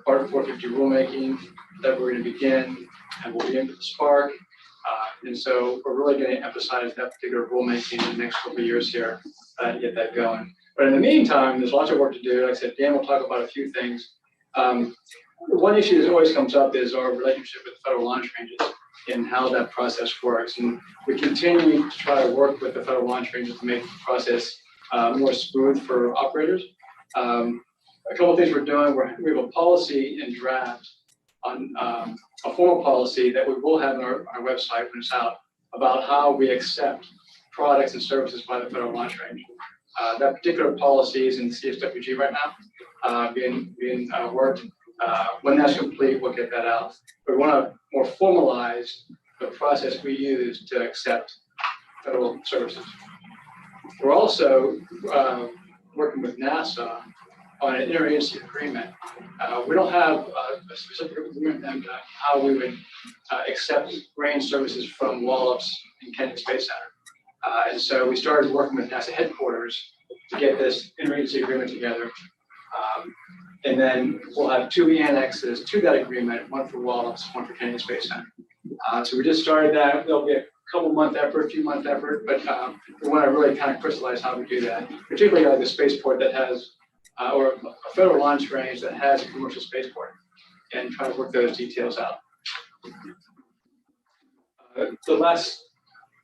Part 450 rulemaking that we're going to begin, and we'll begin with the Spark. And so we're really going to emphasize that particular rulemaking in the next couple of years here to get that going. But in the meantime, there's lots of work to do. Like I said, Dan will talk about a few things. One issue that always comes up is our relationship with federal launch ranges and how that process works. And we continue to try to work with the federal launch ranges to make the process more smooth for operators. A couple of things we're doing, we have a policy in draft on a formal policy that we will have on our website when it's out about how we accept products and services by the federal launch range. That particular policy is in the CSWG right now, being worked. When that's complete, we'll get that out. But we want to more formalize the process we use to accept federal services. We're also working with NASA on an interagency agreement. We don't have a specific agreement on how we would accept range services from Wallops and Kennedy Space Center. And so we started working with NASA headquarters to get this interagency agreement together. And then we'll have two annexes to that agreement, one for Wallops, one for Kennedy Space Center. So we just started that. There'll be a few month effort, but we want to really kind of crystallize how we do that, particularly like the spaceport that has, or a federal launch range that has a commercial spaceport, and try to work those details out. The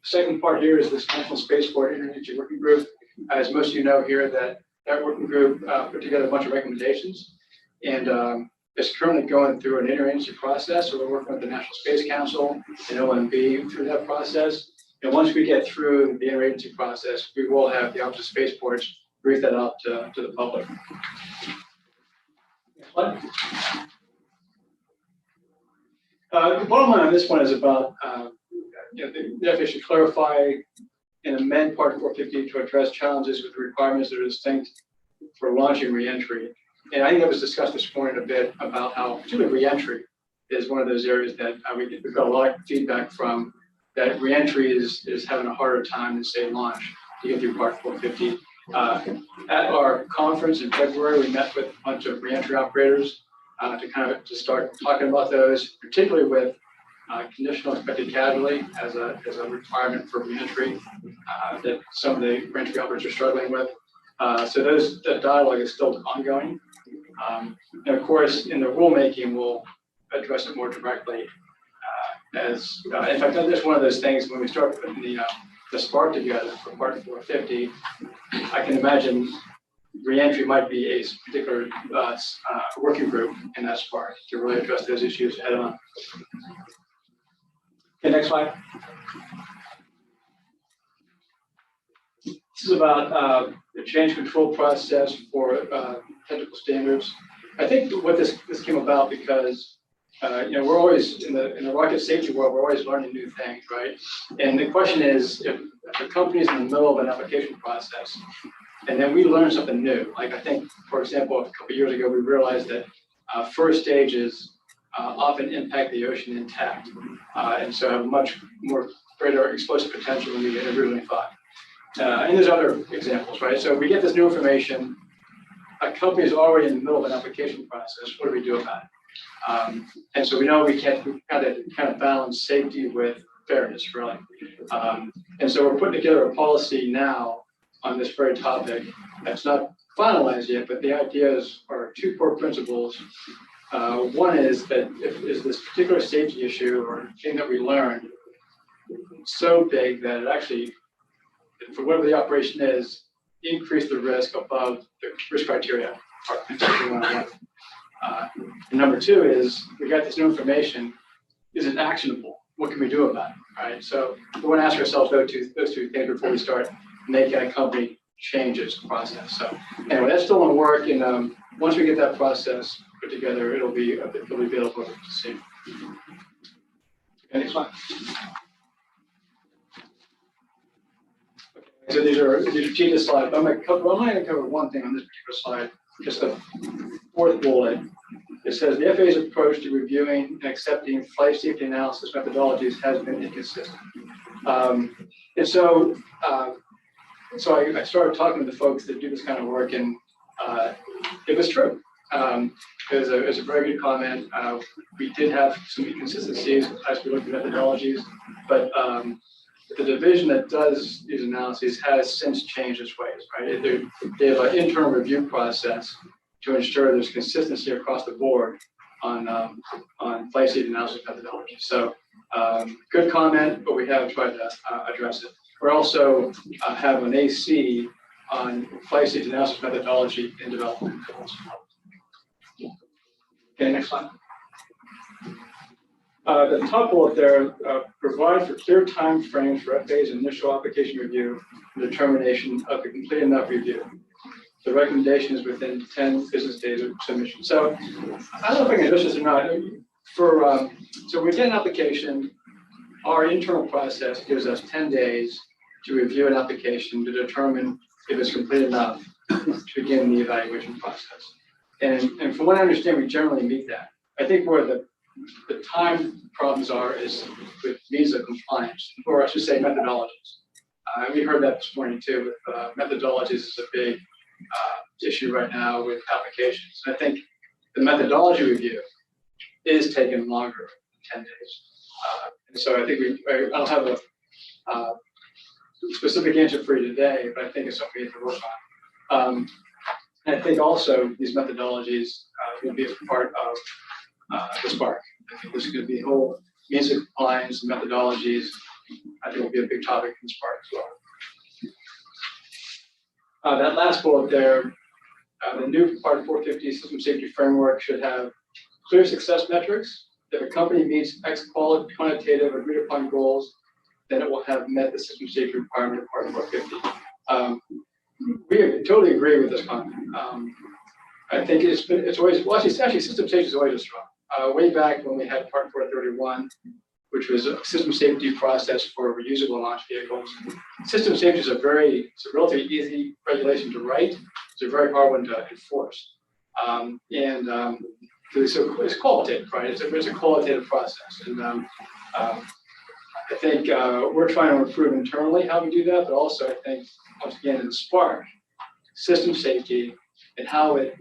second part here is this National Spaceport Interagency Working Group. As most of you know here, that working group put together a bunch of recommendations, and it's currently going through an interagency process. So we're working with the National Space Council and OMB through that process. And once we get through the interagency process, we will have the Office of Spaceports brief that out to the public. Next slide. The bottom line on this one is about the FAA should clarify and amend Part 450 to address challenges with the requirements that are distinct for launching reentry. And I think that was discussed this morning a bit about how, particularly reentry, is one of those areas that we've got a lot of feedback from, that reentry is having a harder time than, say, launch to get through Part 450. At our conference in February, we met with a bunch of reentry operators to start talking about those, particularly with conditional expected casualty as a requirement for reentry that some of the reentry operators are struggling with. So that dialogue is still ongoing. And of course, in the rulemaking, we'll address it more directly. In fact, that's one of those things when we start putting the Spark together for Part 450, I can imagine reentry might be a particular working group in that Spark to really address those issues head on. Okay, next slide. This is about the change control process for technical standards. I think what this came about because we're always in the rocket safety world. We're always learning new things, right? And the question is, if a company is in the middle of an application process, and then we learn something new. Like I think, for example, a couple of years ago, we realized that first stages often impact the ocean intact, and so have much more greater explosive potential than we had originally thought. And there's other examples, right? So we get this new information. A company is already in the middle of an application process. What do we do about it? And so we know we got to kind of balance safety with fairness, really. And so we're putting together a policy now on this very topic. That's not finalized yet, but the ideas are two core principles. One is that if this particular safety issue or thing that we learned so big that it actually, for whatever the operation is, increase the risk above the risk criteria. And number two is we got this new information. Is it actionable? What can we do about it? Right. So we want to ask ourselves those two things before we start making a company change its process. So anyway, that's still in work, and once we get that process put together, it'll be available to see. Okay, next one. So these are tedious slides. I'm going to cover one thing on this particular slide, just the fourth bullet. It says the FAA's approach to reviewing and accepting flight safety analysis methodologies has been inconsistent. And so I started talking to the folks that do this kind of work, and it was true. It was a very good comment. We did have some inconsistencies as we looked at methodologies, but the division that does these analyses has since changed its ways, right? They have an internal review process to ensure there's consistency across the board on flight safety analysis methodology. So good comment, but we have tried to address it. We also have an AC on flight safety analysis methodology in development. Okay, next slide. The top bullet there provide for clear time frames for FAA's initial application review and determination of the complete enough review. The recommendation is within 10 business days of submission. So I don't know if I can address this or not. So we get an application. Our internal process gives us 10 days to review an application to determine if it's complete enough to begin the evaluation process. And from what I understand, we generally meet that. I think where the time problems are is with visa compliance, or I should say methodologies. We heard that this morning too, with methodologies is a big issue right now with applications. And I think the methodology review is taking longer than 10 days. And so I think I don't have a specific answer for you today, but I think it's something we have to work on. And I think also these methodologies will be a part of the Spark. I think there's going to be a whole means of compliance and methodologies. I think will be a big topic in Spark as well. That last bullet there, the new Part 450 system safety framework should have clear success metrics. If a company meets X quantitative agreed upon goals, then it will have met the system safety requirement of Part 450. We totally agree with this comment. I think it's always, well, actually system safety is always a strong. Way back when we had Part 431, which was a system safety process for reusable launch vehicles. System safety is it's a relatively easy regulation to write. It's a very hard one to enforce. So it's qualitative, right? It's a qualitative process. And I think we're trying to improve internally how we do that, but also I think, once again, in Spark, system safety and how it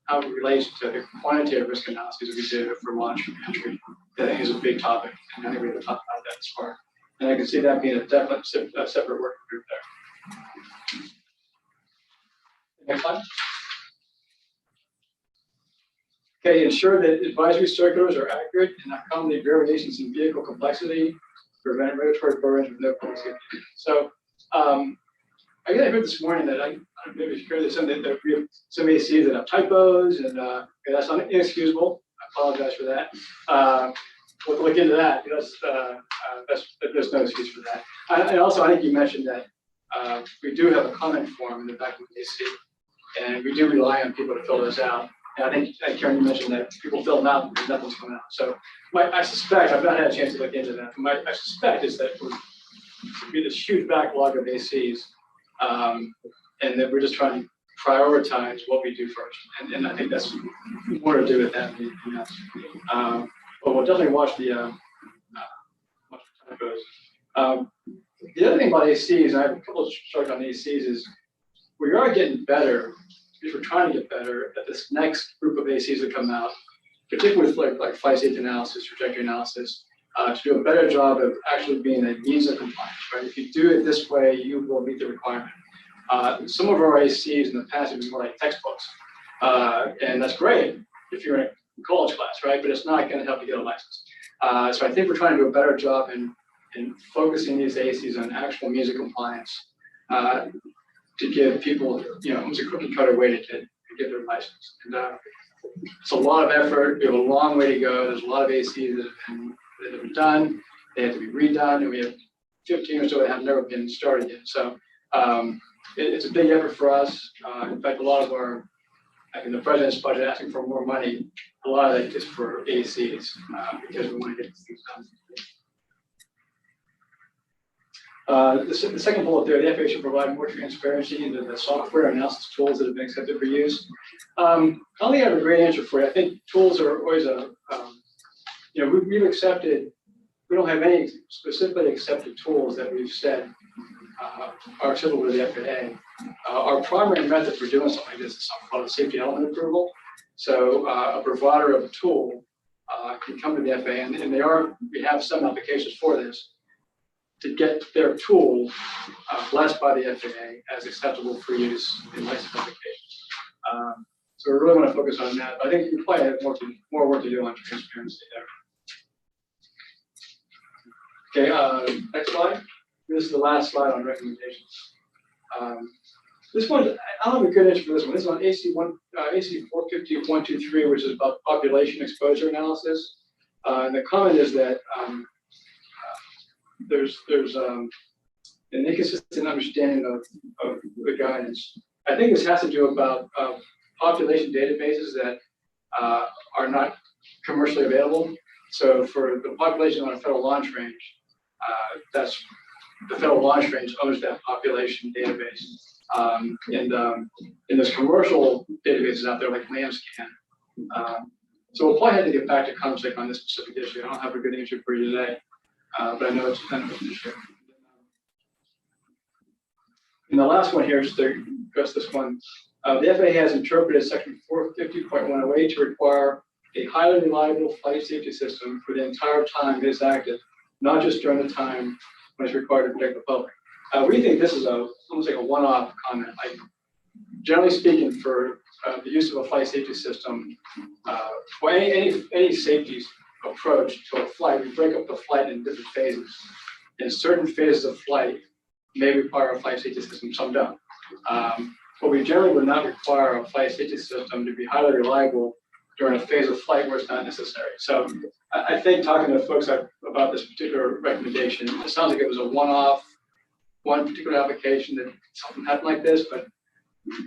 relates to the quantitative risk analysis that we did for launch entry, I think is a big topic, and I think we have to talk about that in Spark. And I can see that being a definite separate working group there. Next slide. Okay, ensure that advisory circulars are accurate and accommodate variations in vehicle complexity, prevent regulatory burdens with no public safety. So I heard this morning that maybe share some that we have some ACs that have typos, and that's inexcusable. I apologize for that. We'll look into that because there's no excuse for that. And also, I think you mentioned that we do have a comment form in the back of the AC, and we do rely on people to fill those out. And I think Karen, you mentioned that people fill them out because nothing's coming out. So I suspect, I've not had a chance to look into that, but I suspect is that it would be this huge backlog of ACs. and that we're just trying to prioritize what we do first. And I think that's more to do with that than anything else. But we'll definitely watch the watch the time goes. The other thing about ACs, and I have a couple of strikes on ACs, is we are getting better, because we're trying to get better at this next group of ACs that come out, particularly with like flight safety analysis, trajectory analysis, to do a better job of actually being a means of compliance, right? If you do it this way, you will meet the requirement. Some of our ACs in the past have been more like textbooks, and that's great if you're in a college class, right? But it's not going to help you get a license. So I think we're trying to do a better job in focusing these ACs on actual means of compliance to give people, almost a cookie cutter way to get their license. And it's a lot of effort. We have a long way to go. There's a lot of ACs that have been done. They have to be redone, and we have 15 or so that have never been started yet. So it's a big effort for us. In fact, a lot of our, in the president's budget asking for more money, a lot of that is for ACs because we want to get these things done. The second bullet there, the FAA should provide more transparency into the software analysis tools that have been accepted for use. I don't think I have a great answer for you. I think tools are always we've accepted, we don't have any specifically accepted tools that we've said are acceptable to the FAA. Our primary method for doing something like this is something called a safety element approval. So a provider of a tool can come to the FAA, and we have some applications for this, to get their tool blessed by the FAA as acceptable for use in license applications. So we really want to focus on that. But I think we probably have more work to do on transparency there. Okay, next slide. This is the last slide on recommendations. This one, I don't have a good answer for this one. This is on AC 450.123, which is about population exposure analysis. And the comment is that there's an inconsistent understanding of the guidance. I think this has to do about population databases that are not commercially available. So for the population on a federal launch range, that's the federal launch range owns that population database. And there's commercial databases out there like LambScan. So we'll probably have to get back to ComSec on this specific issue. I don't have a good answer for you today. But I know it's kind of an issue. And the last one here is to address this one. The FAA has interpreted section 450.108 to require a highly reliable flight safety system for the entire time it is active, not just during the time when it's required to protect the public. We think this is almost like a one-off comment. Like, generally speaking, for the use of a flight safety system, or any safety approach to a flight, we break up the flight in different phases. And certain phases of flight may require a flight safety system, some don't. But we generally would not require a flight safety system to be highly reliable during a phase of flight where it's not necessary. So I think talking to folks about this particular recommendation, it sounds like it was a one-off, one particular application that something happened like this, but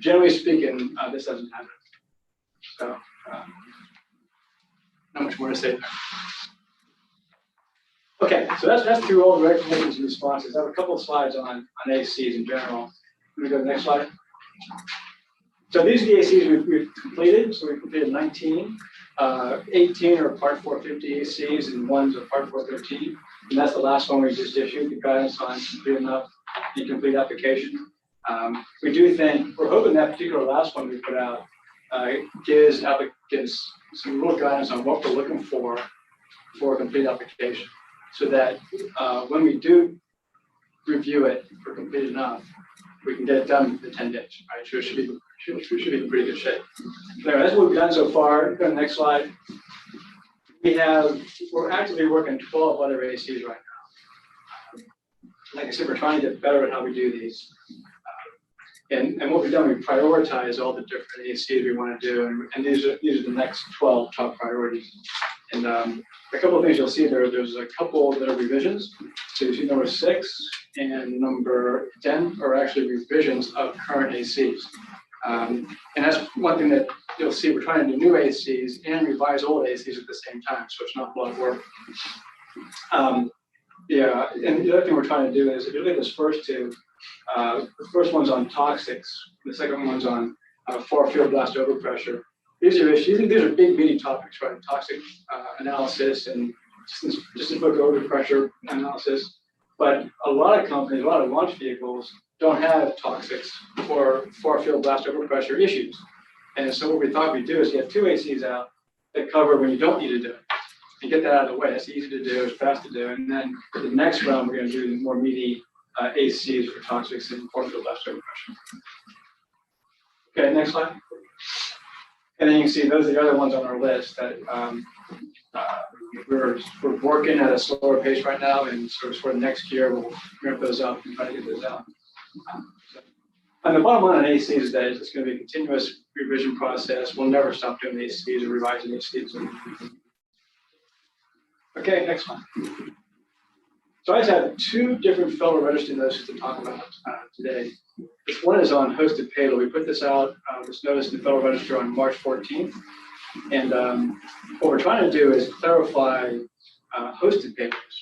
generally speaking, this doesn't happen. So not much more to say there. Okay, so that's through all the recommendations and responses. I have a couple of slides on ACs in general. Can we go to the next slide? So these are the ACs we've completed. So we've completed 19. 18 are Part 450 ACs and one's a Part 413. And that's the last one we just issued, the guidance on complete enough incomplete application. We do think, we're hoping that particular last one we put out gives some real guidance on what we're looking for a complete application, so that when we do review it for complete enough, we can get it done in 10 days, right? So it should be in pretty good shape. Anyway, that's what we've done so far. Go to the next slide. We're actively working 12 other ACs right now. Like I said, we're trying to get better at how we do these. And what we've done, we prioritize all the different ACs we want to do, and these are the next 12 top priorities. And a couple of things you'll see there. There's a couple that are revisions. So you see number 6 and number 10 are actually revisions of current ACs. And that's one thing that you'll see. We're trying to do new ACs and revise old ACs at the same time, so it's not a lot of work. And the other thing we're trying to do is, if you look at this first two, The first one's on toxics. The second one's on far field blast overpressure. These are issues. These are big, meaty topics, right? Toxic analysis and just in book overpressure analysis. But a lot of companies, a lot of launch vehicles don't have toxics or far field blast overpressure issues. And so what we thought we'd do is get 2 ACs out that cover when you don't need to do it. And get that out of the way. That's easy to do, it's fast to do. And then for the next round, we're going to do the more meaty ACs for toxics and far field blast overpressure. Okay, next slide. And then you can see those are the other ones on our list that we're working at a slower pace right now, and sort of next year we'll ramp those up and try to get those out. And the bottom line on ACs is that it's going to be a continuous revision process. We'll never stop doing ACs or revising ACs. Okay, next one. So I just have 2 different federal register notices to talk about today. This one is on hosted payload. We put this out, this notice in the Federal Register on March 14th. And what we're trying to do is clarify hosted payloads.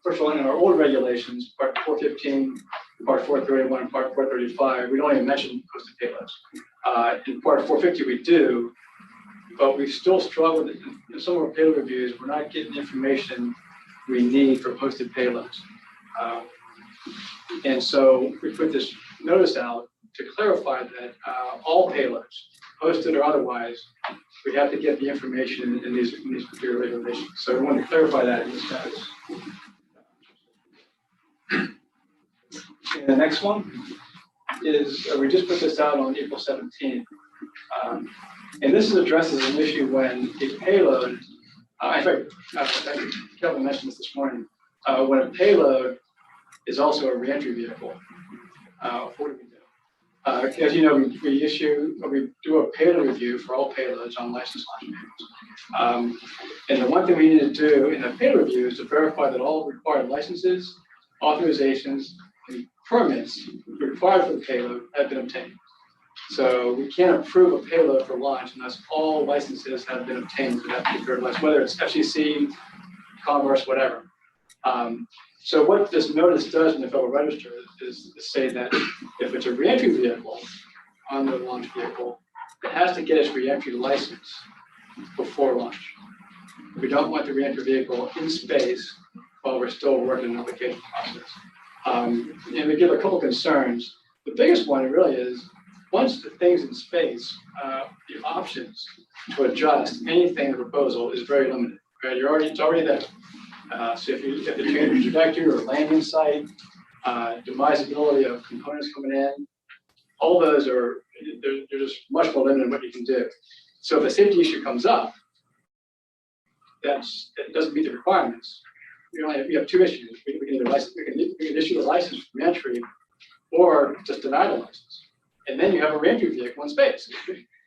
First of all, in our old regulations, Part 415, Part 431, and Part 435, we don't even mention hosted payloads. In Part 450, we do, but we still struggle with it. In some of our payload reviews, we're not getting the information we need for hosted payloads. And so we put this notice out to clarify that all payloads, hosted or otherwise, we have to get the information in these particular regulations. So we want to clarify that in this notice. And the next one is, we just put this out on April 17th. And this addresses an issue when a payload, in fact, Kelvin mentioned this morning, when a payload is also a reentry vehicle. What do we do? As you know, we do a payload review for all payloads on licensed launch vehicles. And the one thing we need to do in the payload review is to verify that all required licenses, authorizations, and permits required for the payload have been obtained. So we can't approve a payload for launch unless all licenses have been obtained for that particular license, whether it's FCC, Commerce, whatever. So what this notice does in the Federal Register is to say that if it's a reentry vehicle on the launch vehicle, it has to get its reentry license before launch. We don't want the reentry vehicle in space while we're still working the application process. And we give a couple concerns. The biggest one really is once the thing's in space, the options to adjust anything in the proposal is very limited. Right? It's already there. So if you have to change your trajectory or landing site, demisability of components coming in, all those are, they're just much more limited in what you can do. So if a safety issue comes up, that doesn't meet the requirements, we have 2 issues. We can either license, we can issue a license for reentry or just deny the license. And then you have a reentry vehicle in space,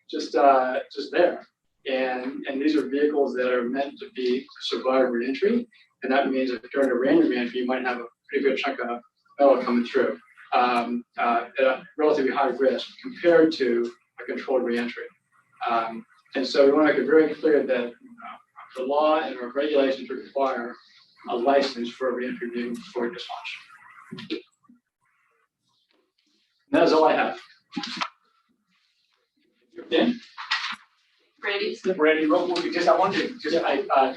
just there. And these are vehicles that are meant to be survive reentry. And that means that during a random reentry, you might have a pretty good chunk of metal coming through at a relatively high risk compared to a controlled reentry. And so we want to make it very clear that the law and our regulations require a license for a reentry vehicle before dispatch. And that's all I have. Dan? Randy? Randy, real quick, just I wanted to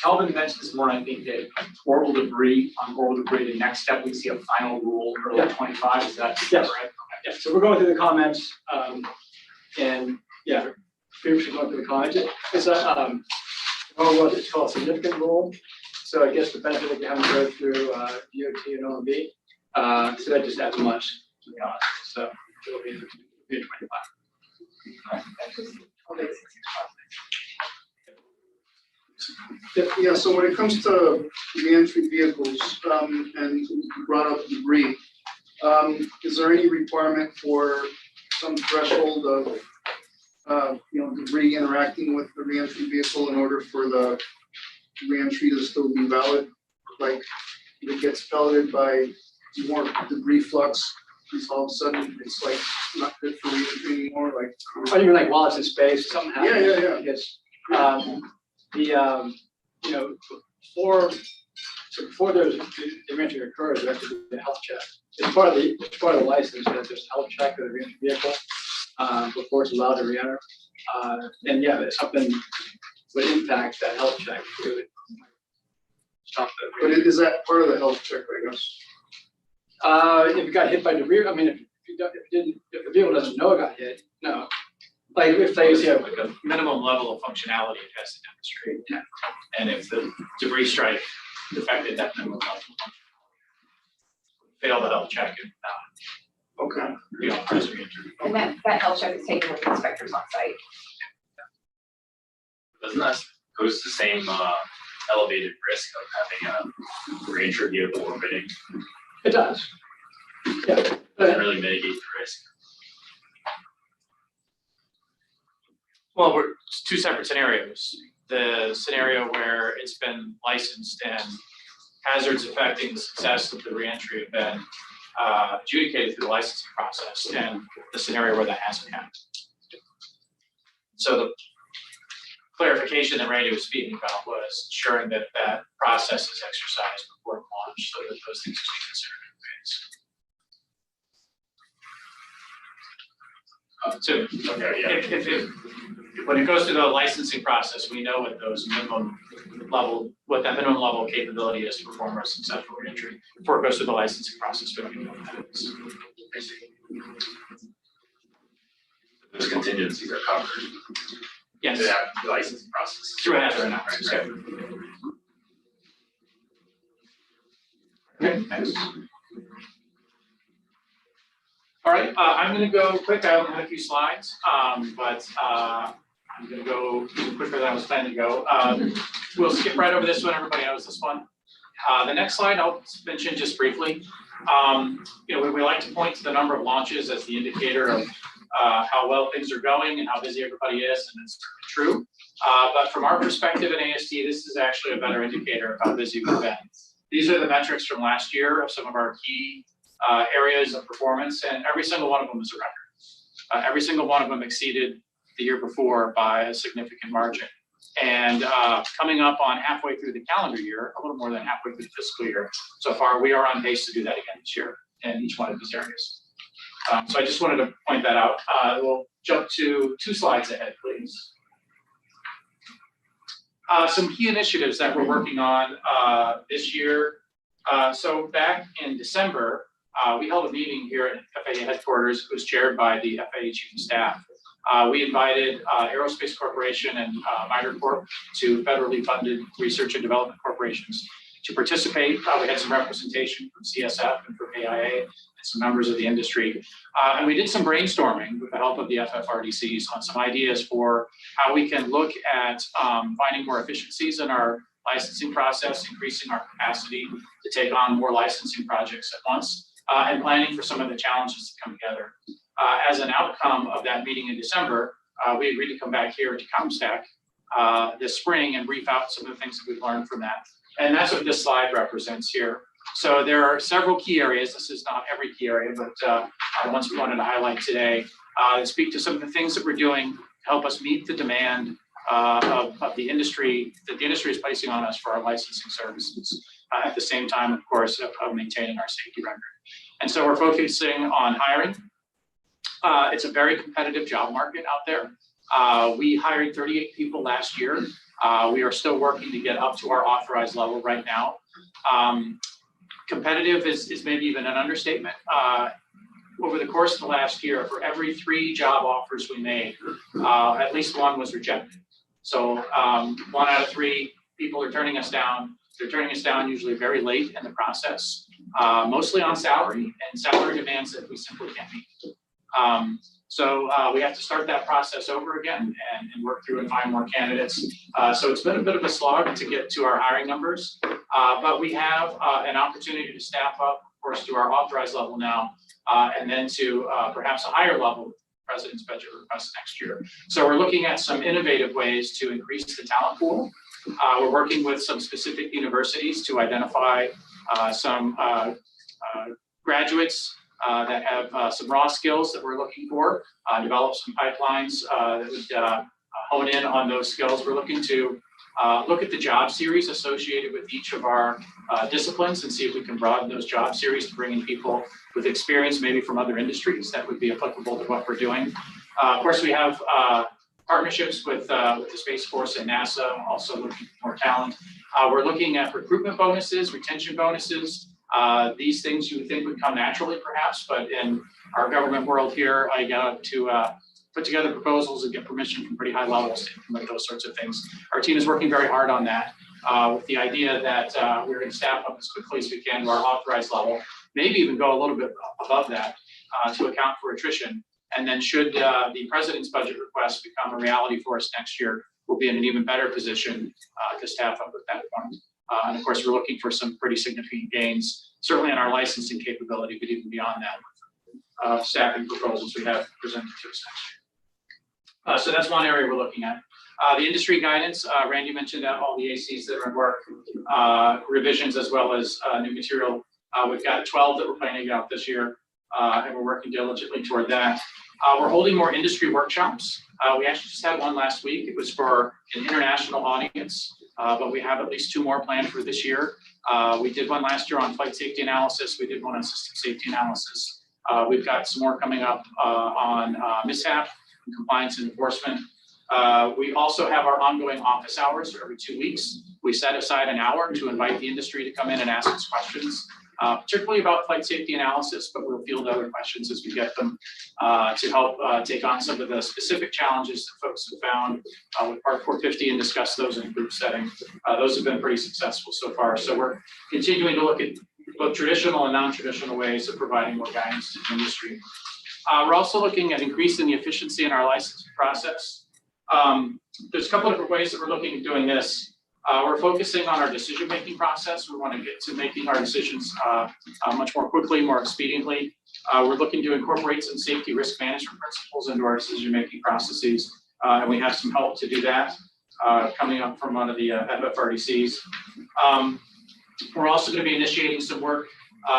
Kelvin mentioned this morning, I think that orbital debris, the next step, we see a final rule early 25, is that yes. right? Yeah, so we're going through the comments, and yeah, previously going through the comments. It's it's called a significant rule. So I guess the benefit of having to go through DOT and OMB, so that just adds much to the cost. So it'll be 25. Yeah, so when it comes to reentry vehicles, and you brought up debris, is there any requirement for some threshold of debris interacting with the reentry vehicle in order for the reentry to still be valid? Like if it gets pelleted by more debris flux, all of a sudden it's like not good for reentry anymore. Like, oh, you mean like while it's in space, something happens? Yeah. Yes. Before So before there's the reentry occurs, there has to be a health check. It's part of the license that there's a health check of the reentry vehicle before it's allowed to reenter. And yeah, if something would impact that health check, it would stop the. But is that part of the health check, I guess? If you got hit by debris, I mean, if the vehicle doesn't know it got hit, no. Like if they say like a minimum level of functionality it has to demonstrate. Yeah. And if the debris strike affected that minimum level, fail the health check and Okay. you know, press re-entry. And that health check is taken with the inspectors on site. Doesn't that pose the same elevated risk of having a reentry vehicle orbiting? it does. Yeah. Doesn't really mitigate the risk. Well, it's two separate scenarios. The scenario where it's been licensed and hazards affecting the success of the reentry have been adjudicated through the licensing process, and the scenario where that hasn't happened. So the clarification that Randy was speaking about was ensuring that that process is exercised before launch, so that those things are considered in advance. If when it goes through the licensing process, we know what those minimum level, what that minimum level of capability is to perform a successful reentry. Before it goes through the licensing process, we don't even know what that is. Those contingencies are covered. Yes. Through that licensing process. Through hazard analysis. Right. Okay, next. All right, I'm going to go quick. I only have a few slides, but I'm going to go quicker than I was planning to go. We'll skip right over this one. Everybody knows this one. The next slide I'll mention just briefly. You know, we like to point to the number of launches as the indicator of how well things are going and how busy everybody is, and it's true. But from our perspective at AST, this is actually a better indicator of how busy we've been. These are the metrics from last year of some of our key areas of performance, and every single one of them is a record. Every single one of them exceeded the year before by a significant margin. And coming up on halfway through the calendar year, a little more than halfway through the fiscal year, so far, we are on pace to do that again this year in each one of these areas. So I just wanted to point that out. We'll jump to 2 slides ahead, please. Some key initiatives that we're working on this year. So back in December, we held a meeting here at FAA headquarters. It was chaired by the FAA Chief of Staff. We invited Aerospace Corporation and Mitre Corp to federally funded research and development corporations to participate. We had some representation from CSF and from AIA and some members of the industry. And we did some brainstorming with the help of the FFRDCs on some ideas for how we can look at finding more efficiencies in our licensing process, increasing our capacity to take on more licensing projects at once, and planning for some of the challenges that come together. As an outcome of that meeting in December, we agreed to come back here to ComStack this spring and brief out some of the things that we've learned from that. And that's what this slide represents here. So there are several key areas. This is not every key area, but the ones we wanted to highlight today and speak to some of the things that we're doing to help us meet the demand of the industry, that the industry is placing on us for our licensing services, at the same time, of course, of maintaining our safety record. And so we're focusing on hiring. It's a very competitive job market out there. We hired 38 people last year. We are still working to get up to our authorized level right now. Competitive is maybe even an understatement. Over the course of the last year, for every 3 job offers we made, at least 1 was rejected. So 1 out of 3 people are turning us down. They're turning us down usually very late in the process, mostly on salary and salary demands that we simply can't meet. So we have to start that process over again and work through and find more candidates. So it's been a bit of a slog to get to our hiring numbers, but we have an opportunity to staff up, of course, to our authorized level now, and then to perhaps a higher level with the President's budget request next year. So we're looking at some innovative ways to increase the talent pool. We're working with some specific universities to identify some graduates that have some raw skills that we're looking for, develop some pipelines that would hone in on those skills. We're looking to look at the job series associated with each of our disciplines and see if we can broaden those job series to bring in people with experience maybe from other industries that would be applicable to what we're doing. Of course, we have partnerships with the Space Force and NASA, also looking for more talent. We're looking at recruitment bonuses, retention bonuses. These things you would think would come naturally perhaps, but in our government world here, I got to put together proposals and get permission from pretty high levels to implement those sorts of things. Our team is working very hard on that with the idea that we're going to staff up as quickly as we can to our authorized level, maybe even go a little bit above that to account for attrition. And then should the president's budget request become a reality for us next year, we'll be in an even better position to staff up at that point. And of course, we're looking for some pretty significant gains, certainly in our licensing capability, but even beyond that, staffing proposals we have presented to us next year. So that's one area we're looking at. The industry guidance, Randy mentioned that all the ACs that are in work, revisions as well as new material. We've got 12 that we're planning out this year, and we're working diligently toward that. We're holding more industry workshops. We actually just had one last week. It was for an international audience, but we have at least 2 more planned for this year. We did one last year on flight safety analysis. We did one on system safety analysis. We've got some more coming up on mishap and compliance and enforcement. We also have our ongoing office hours for every 2 weeks. We set aside an hour to invite the industry to come in and ask us questions, particularly about flight safety analysis, but we'll field other questions as we get them to help take on some of the specific challenges that folks have found with Part 450 and discuss those in a group setting. Those have been pretty successful so far. So we're continuing to look at both traditional and non-traditional ways of providing more guidance to the industry. We're also looking at increasing the efficiency in our licensing process. There's a couple of different ways that we're looking at doing this. We're focusing on our decision-making process. We want to get to making our decisions much more quickly, more expediently. We're looking to incorporate some safety risk management principles into our decision-making processes, and we have some help to do that coming up from one of the FFRDCs. We're also going to be initiating some work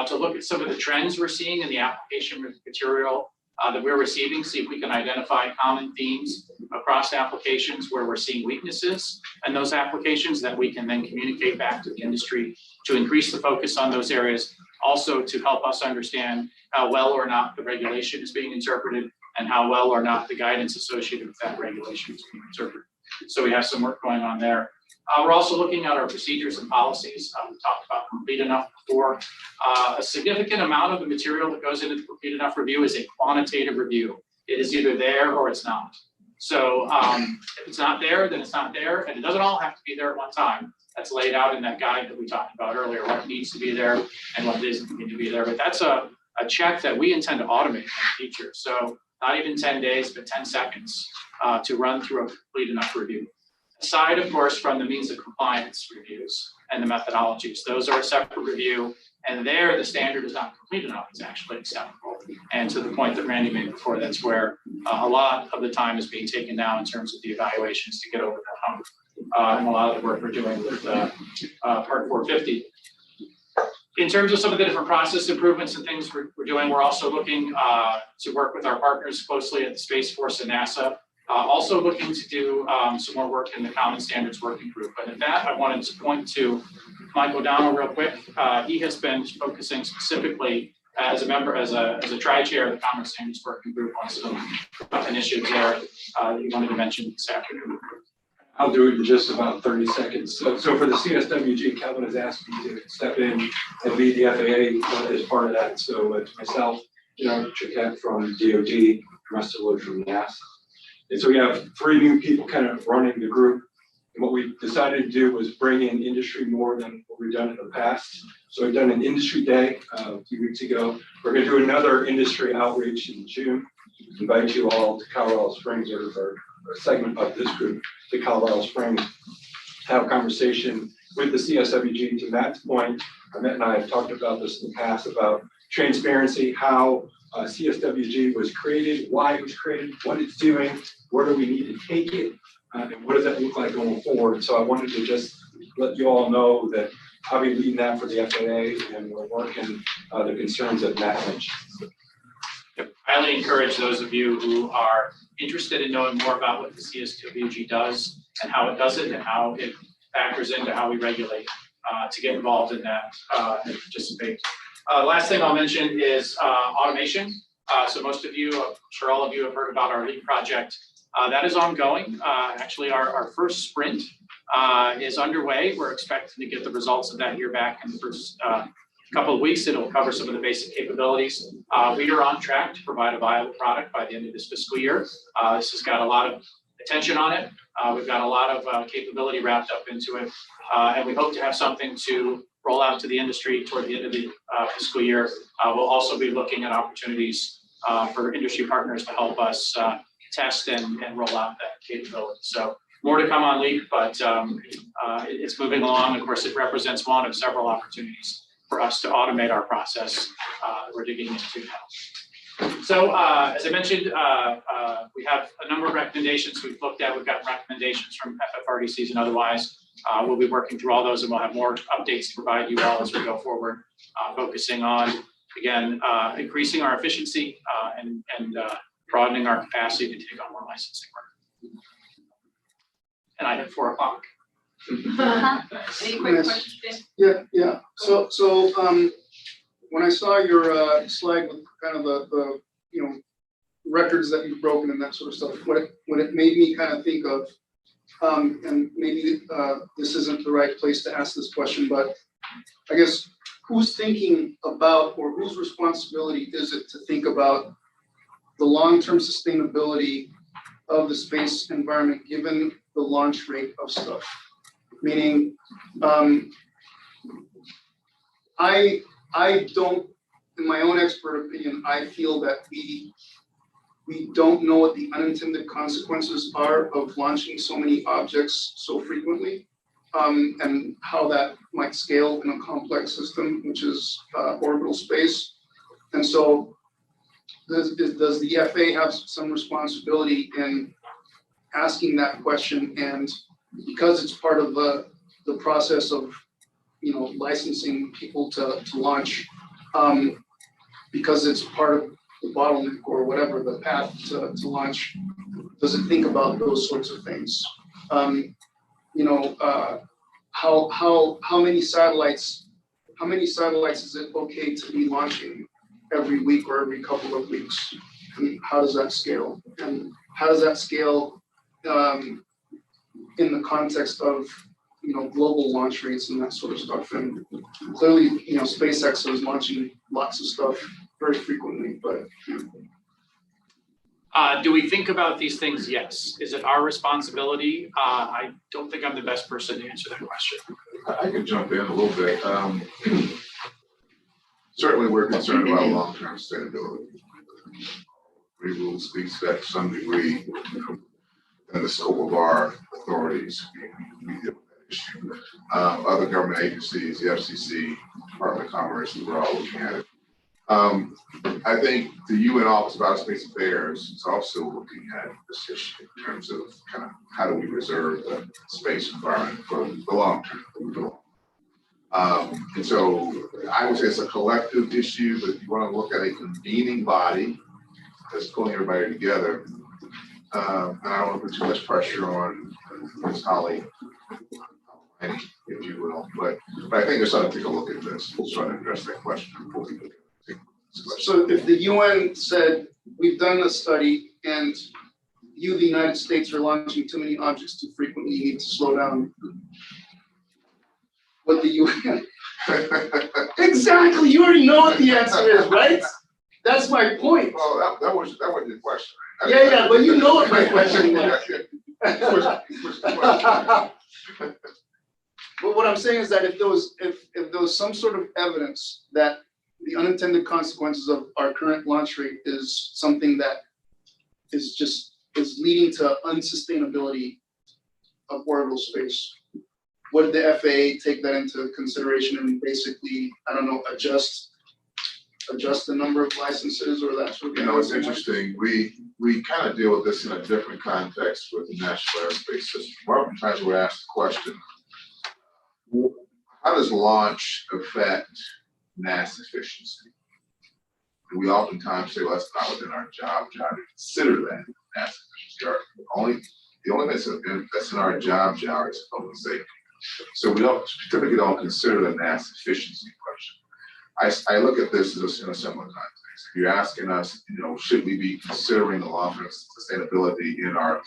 to look at some of the trends we're seeing in the application material that we're receiving, see if we can identify common themes across applications where we're seeing weaknesses in those applications that we can then communicate back to the industry to increase the focus on those areas, also to help us understand how well or not the regulation is being interpreted and how well or not the guidance associated with that regulation is being interpreted. So we have some work going on there. We're also looking at our procedures and policies. We talked about complete enough before. A significant amount of the material that goes into the complete enough review is a quantitative review. It is either there or it's not. So if it's not there, then it's not there. And it doesn't all have to be there at one time. That's laid out in that guide that we talked about earlier, what needs to be there and what doesn't need to be there. But that's a check that we intend to automate in the future. So not even 10 days, but 10 seconds to run through a complete enough review. Aside, of course, from the means of compliance reviews and the methodologies. Those are a separate review, and there the standard is not complete enough, it's actually acceptable. And to the point that Randy made before, that's where a lot of the time is being taken down in terms of the evaluations to get over that hump. And a lot of the work we're doing with Part 450. In terms of some of the different process improvements and things we're doing, we're also looking to work with our partners closely at the Space Force and NASA. Also looking to do some more work in the Common Standards Working Group. But in that, I wanted to point to Mike O'Donnell real quick. He has been focusing specifically as a member, as a tri-chair of the Common Standards Working Group on some initiatives there that he wanted to mention this afternoon. I'll do it in just about 30 seconds. So for the CSWG, Kevin has asked me to step in and lead the FAA as part of that. So it's myself, John Chiquette from DOD, Russ Wood from NASA. And so we have 3 new people kind of running the group. And what we decided to do was bring in industry more than what we've done in the past. So we've done an industry day a few weeks ago. We're going to do another industry outreach in June. Invite you all to Colorado Springs or a segment of this group to Colorado Springs, have a conversation with the CSWG. To Matt's point, Matt and I have talked about this in the past about transparency, how CSWG was created, why it was created, what it's doing, where do we need to take it, and what does that look like going forward. So I wanted to just let you all know that I'll be leading that for the FAA, and we're working the concerns that Matt mentioned. highly encourage those of you who are interested in knowing more about what the CSWG does and how it does it and how it factors into how we regulate, to get involved in that and participate. Last thing I'll mention is automation. So most of you, I'm sure all of you have heard about our LEAP project. That is ongoing. Actually, our first sprint is underway. We're expecting to get the results of that here back in the first couple of weeks. It'll cover some of the basic capabilities. We are on track to provide a viable product by the end of this fiscal year. This has got a lot of attention on it. We've got a lot of capability wrapped up into it. And we hope to have something to roll out to the industry toward the end of the fiscal year. We'll also be looking at opportunities for industry partners to help us test and roll out that capability. So more to come on LEAP, but it's moving along. Of course, it represents one of several opportunities for us to automate our process we're digging into now. So as I mentioned, we have a number of recommendations we've looked at. We've got recommendations from FFRDCs and otherwise. We'll be working through all those and we'll have more updates to provide you all as we go forward, focusing on, again, increasing our efficiency and broadening our capacity to take on more licensing work. And I hit 4 o'clock. Any quick questions, Dave? Yeah. So when I saw your slide with kind of the records that you've broken and that sort of stuff, what it made me kind of think of, and maybe this isn't the right place to ask this question, but I guess who's thinking about or whose responsibility is it to think about the long-term sustainability of the space environment given the launch rate of stuff? Meaning, I don't, in my own expert opinion, I feel that we don't know what the unintended consequences are of launching so many objects so frequently, and how that might scale in a complex system, which is orbital space. And so does the FAA have some responsibility in asking that question? And because it's part of the process of licensing people to launch, because it's part of the bottleneck or whatever the path to launch, does it think about those sorts of things? How many satellites is it okay to be launching every week or every couple of weeks? And how does that scale? And how does that scale in the context of global launch rates and that sort of stuff? And clearly, SpaceX is launching lots of stuff very frequently, but do we think about these things? Yes. Is it our responsibility? I don't think I'm the best person to answer that question. I can jump in a little bit. Certainly, we're concerned about long-term sustainability. Rule speaks that to some degree in the scope of our authorities. We deal with that issue. Other government agencies, the FCC, Department of Commerce, we're all looking at it. I think the UN Office of Outer Space Affairs is also looking at this issue in terms of kind of how do we preserve the space environment for the long term. And so I would say it's a collective issue, but if you want to look at a convening body that's pulling everybody together, and I don't want to put too much pressure on Ms. Holly, if you will, but I think there's something to take a look at this. We'll try to address that question before we go. So if the UN said, we've done a study and you, the United States, are launching too many objects too frequently, you need to slow down. What the UN? Exactly, you already know what the answer is, right? That's my point. Well, that wasn't your question. Yeah, but you know what my question was. But what I'm saying is that if there was some sort of evidence that the unintended consequences of our current launch rate is something that is leading to unsustainability of orbital space, would the FAA take that into consideration and basically, I don't know, adjust the number of licenses or that sort of thing? It's interesting. We kind of deal with this in a different context with the National Aerospace System. Oftentimes we're asked the question, how does launch affect mass efficiency? we oftentimes say, well, that's not within our job to consider that NASA efficiency argument. The only that's in our job is public safety. So we typically don't consider the NASA efficiency question. I look at this as in a similar context. If you're asking us, should we be considering the long-term sustainability in our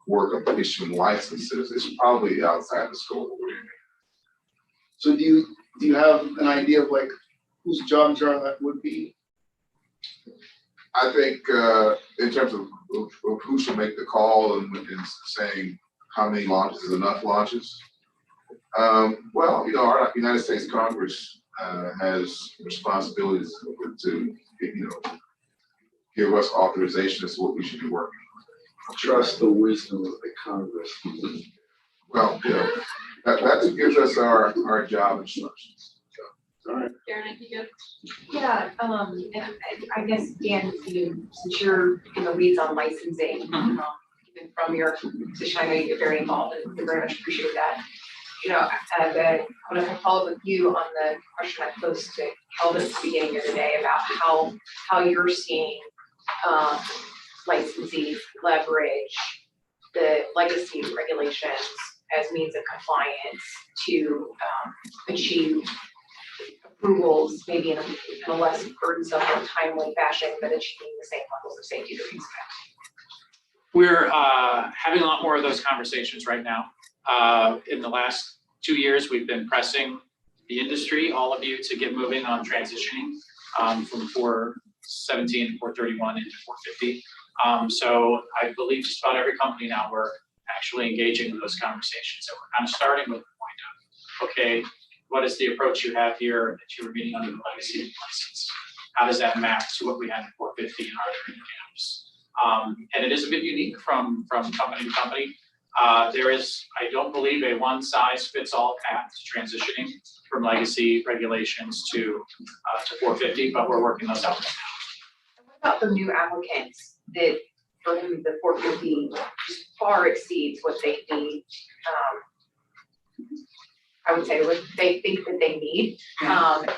work of issuing licenses, it's probably outside the scope of what we're doing. So do you have an idea of like whose job jar that would be? I think in terms of who should make the call and saying how many launches is enough launches. Well, our United States Congress has responsibilities to give us authorization as to what we should be working on. Trust the wisdom of the Congress. Well, that gives us our job instructions. All right. Karen, if you could. Yeah, and I guess, Dan, since you're in the weeds on licensing, even from your position, I know you get very involved and we very much appreciate that. I want to follow up with you on the question I posed to Kelvin at the beginning of the day about how you're seeing licensees leverage the legacy regulations as means of compliance to achieve approvals, maybe in a less burdensome or timely fashion, but achieving the same levels of safety that we expect. We're having a lot more of those conversations right now. In the last 2 years, we've been pressing the industry, all of you, to get moving on transitioning from 417 and 431 into 450. So I believe just about every company now, we're actually engaging in those conversations. So we're kind of starting with the point of, okay, what is the approach you have here that you were meeting under the legacy license? How does that map to what we had in 450 in our training camps? And it is a bit unique from company to company. There is, I don't believe, a one-size-fits-all path to transitioning from legacy regulations to 450, but we're working those out now. What about the new applicants that for whom the 450 far exceeds what they need? I would say what they think that they need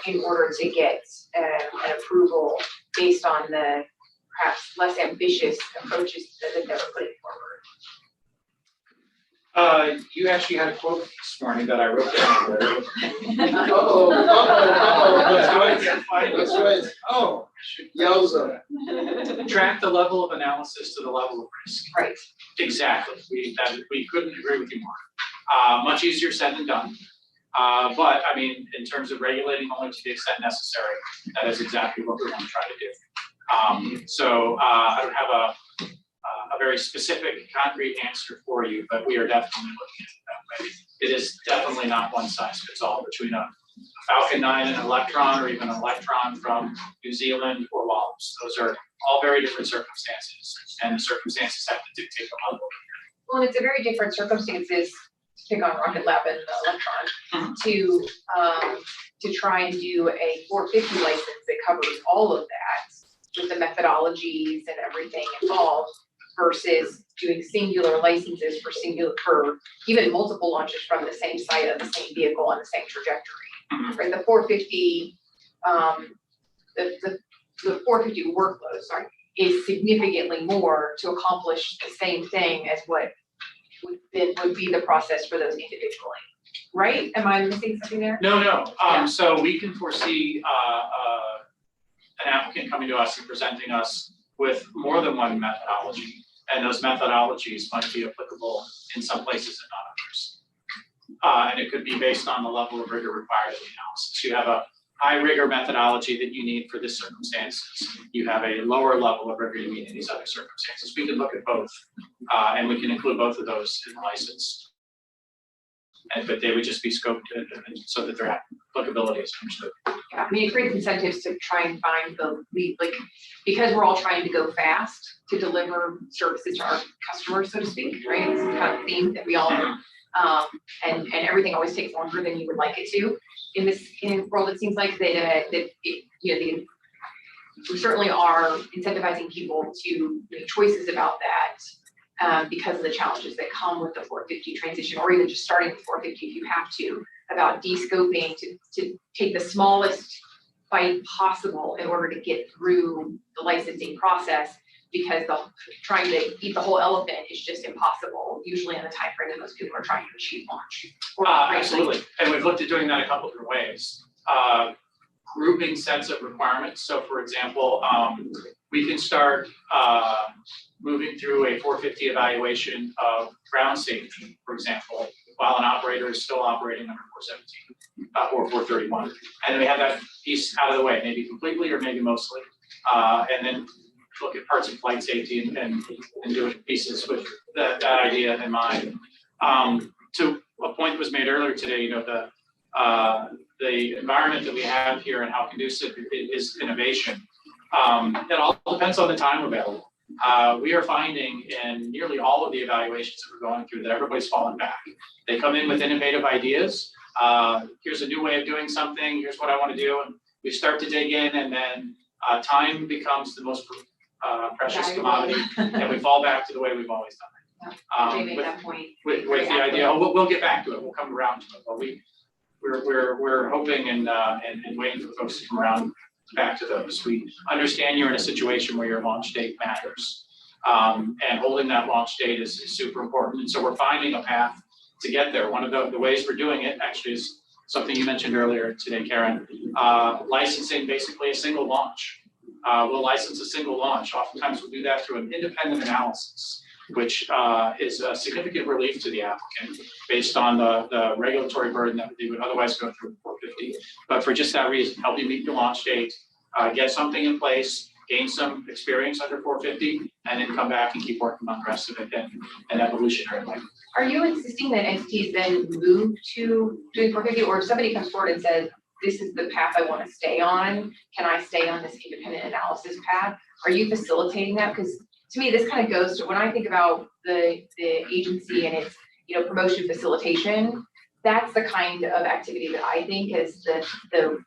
in order to get an approval based on the perhaps less ambitious approaches that they're putting forward. You actually had a quote this morning that I wrote down. That's right. Oh, Yowza. Track the level of analysis to the level of risk. Right. Exactly. We couldn't agree with you more. Much easier said than done. But I mean, in terms of regulating only to the extent necessary, that is exactly what we're going to try to do. So I don't have a very specific, concrete answer for you, but we are definitely looking at it that way. It is definitely not one size fits all between a Falcon 9 and an Electron, or even an Electron from New Zealand or Wallops. Those are all very different circumstances, and the circumstances have to dictate the level. Well, it's a very different circumstances to pick on Rocket Lab and Electron to try and do a 450 license that covers all of that with the methodologies and everything involved, versus doing singular licenses for even multiple launches from the same site on the same vehicle on the same trajectory. Right, the 450, the 450 workload, is significantly more to accomplish the same thing as what would be the process for those individually. Right? Am I missing something there? No. So we can foresee an applicant coming to us and presenting us with more than one methodology, and those methodologies might be applicable in some places and not others. And it could be based on the level of rigor required in the analysis. You have a high rigor methodology that you need for this circumstances. You have a lower level of rigor you need in these other circumstances. We can look at both, and we can include both of those in the license. But they would just be scoped so that their applicability is understood. Yeah, I mean, it creates incentives to try and find the lead, because we're all trying to go fast to deliver services to our customers, so to speak, right? It's kind of a theme that we all, and everything always takes longer than you would like it to. In this world, it seems like we certainly are incentivizing people to make choices about that. Because of the challenges that come with the 450 transition, or even just starting with 450 if you have to, about de-scoping to take the smallest fight possible in order to get through the licensing process, because trying to eat the whole elephant is just impossible, usually in the time frame that most people are trying to achieve launch. Absolutely, and we've looked at doing that a couple different ways. Grouping sets of requirements. So for example, we can start moving through a 450 evaluation of ground safety, for example, while an operator is still operating under 417 or 431. And then we have that piece out of the way, maybe completely or maybe mostly. And then look at parts of flight safety and do it pieces with that idea in mind. To a point that was made earlier today, you know, the environment that we have here and how conducive it is innovation. It all depends on the time available. We are finding in nearly all of the evaluations that we're going through that everybody's falling back. They come in with innovative ideas. Here's a new way of doing something. Here's what I want to do. And we start to dig in, and then time becomes the most precious commodity, and we fall back to the way we've always done it. With the idea, oh, we'll get back to it. We'll come around to it. But we're hoping and waiting for folks to come around back to those. We understand you're in a situation where your launch date matters, and holding that launch date is super important. And so we're finding a path to get there. One of the ways we're doing it actually is something you mentioned earlier today, Karen. Licensing basically a single launch. We'll license a single launch. Oftentimes we'll do that through an independent analysis, which is a significant relief to the applicant based on the regulatory burden that they would otherwise go through 450. But for just that reason, help you meet your launch date, get something in place, gain some experience under 450, and then come back and keep working on the rest of it in an evolutionary way. Are you insisting that entities then move to doing 450, or if somebody comes forward and says, this is the path I want to stay on, can I stay on this independent analysis path? Are you facilitating that? Because to me, this kind of goes to when I think about the agency and its, you know, promotion facilitation, that's the kind of activity that I think is the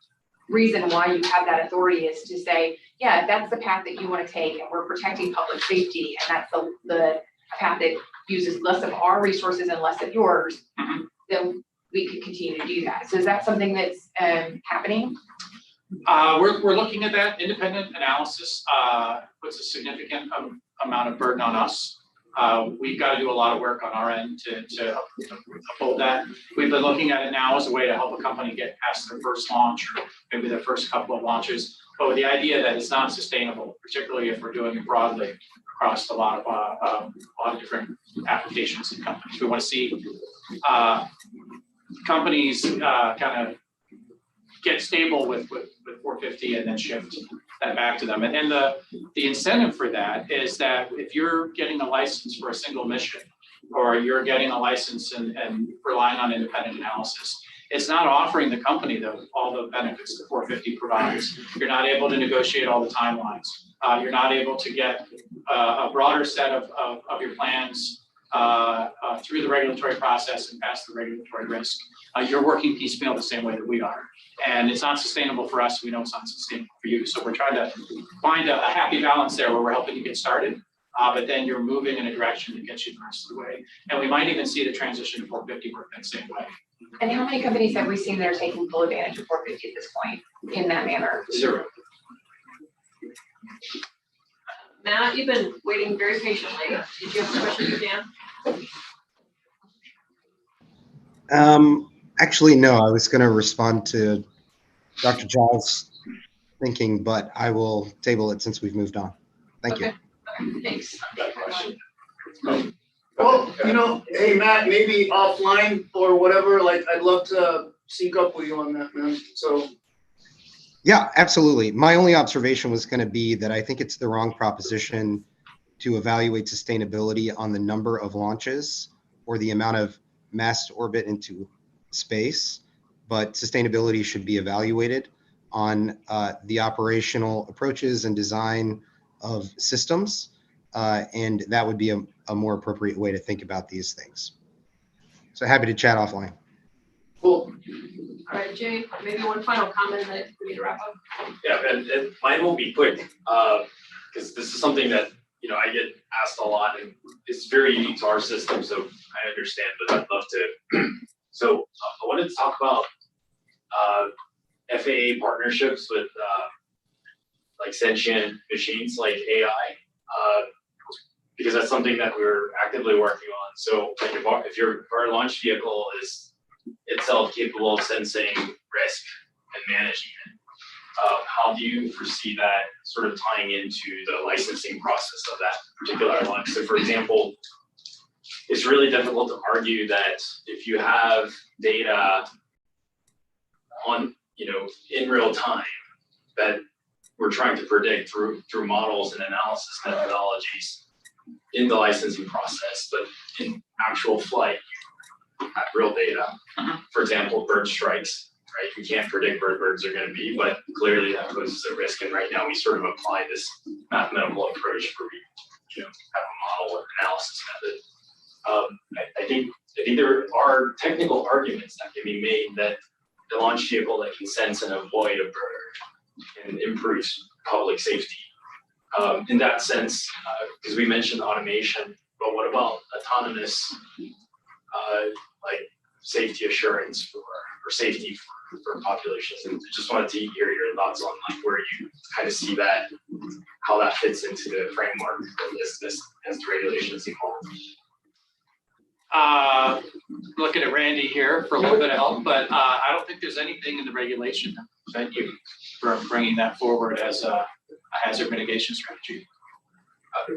reason why you have that authority, is to say, yeah, if that's the path that you want to take and we're protecting public safety, and that's the path that uses less of our resources and less of yours, then we could continue to do that. So is that something that's happening? We're looking at that. Independent analysis puts a significant amount of burden on us. We've got to do a lot of work on our end to uphold that. We've been looking at it now as a way to help a company get past their first launch, or maybe their first couple of launches, but with the idea that it's not sustainable, particularly if we're doing it broadly across a lot of different applications and companies. We want to see companies kind of get stable with 450 and then shift that back to them. And the incentive for that is that if you're getting a license for a single mission, or you're getting a license and relying on independent analysis, it's not offering the company all the benefits that 450 provides. You're not able to negotiate all the timelines. You're not able to get a broader set of your plans through the regulatory process and past the regulatory risk. You're working piecemeal the same way that we are. And it's not sustainable for us. We know it's not sustainable for you. So we're trying to find a happy balance there where we're helping you get started, but then you're moving in a direction that gets you the rest of the way. And we might even see the transition to 450 work that same way. And how many companies have we seen that are taking full advantage of 450 at this point in that manner? 0. Matt, you've been waiting very patiently. Did you have a question for Dan? Actually, no, I was going to respond to Dr. Giles' thinking, but I will table it since we've moved on. Thank you. Okay, thanks. Well, you know, hey, Matt, maybe offline or whatever, like, I'd love to sync up with you on that, man. So. Yeah, absolutely. My only observation was going to be that I think it's the wrong proposition to evaluate sustainability on the number of launches or the amount of mass to orbit into space, but sustainability should be evaluated on the operational approaches and design of systems, and that would be a more appropriate way to think about these things. So happy to chat offline. Cool. All right, Jay, maybe one final comment that we need to wrap up. Yeah, and mine will be quick, because this is something that, you know, I get asked a lot, and it's very unique to our system, so I understand, but I'd love to. So I wanted to talk about FAA partnerships with like sentient machines like AI, because that's something that we're actively working on. So like if your launch vehicle is itself capable of sensing risk and managing it, how do you foresee that sort of tying into the licensing process of that particular launch? So for example, it's really difficult to argue that if you have data on, in real time that we're trying to predict through models and analysis methodologies in the licensing process, but in actual flight, you have real data. For example, bird strikes, right? You can't predict where birds are going to be, but clearly that poses a risk. And right now we sort of apply this mathematical approach where we, have a model analysis method. I think there are technical arguments that can be made that the launch vehicle that can sense and avoid a bird and improves public safety. In that sense, because we mentioned automation, but what about autonomous, like safety assurance or safety for populations? And I just wanted to hear your thoughts on like where you kind of see that, how that fits into the framework of this as the regulations evolve. Looking at Randy here for a little bit of help, but I don't think there's anything in the regulation that prevent you from bringing that forward as a hazard mitigation strategy.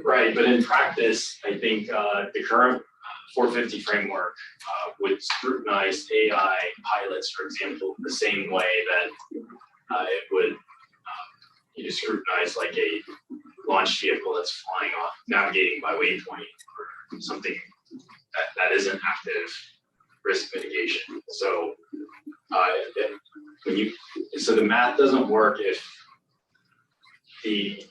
Right, but in practice, I think the current 450 framework would scrutinize AI pilots, for example, the same way that it would scrutinize like a launch vehicle that's flying off, navigating by waypoint or something that isn't active risk mitigation. So so the math doesn't work if the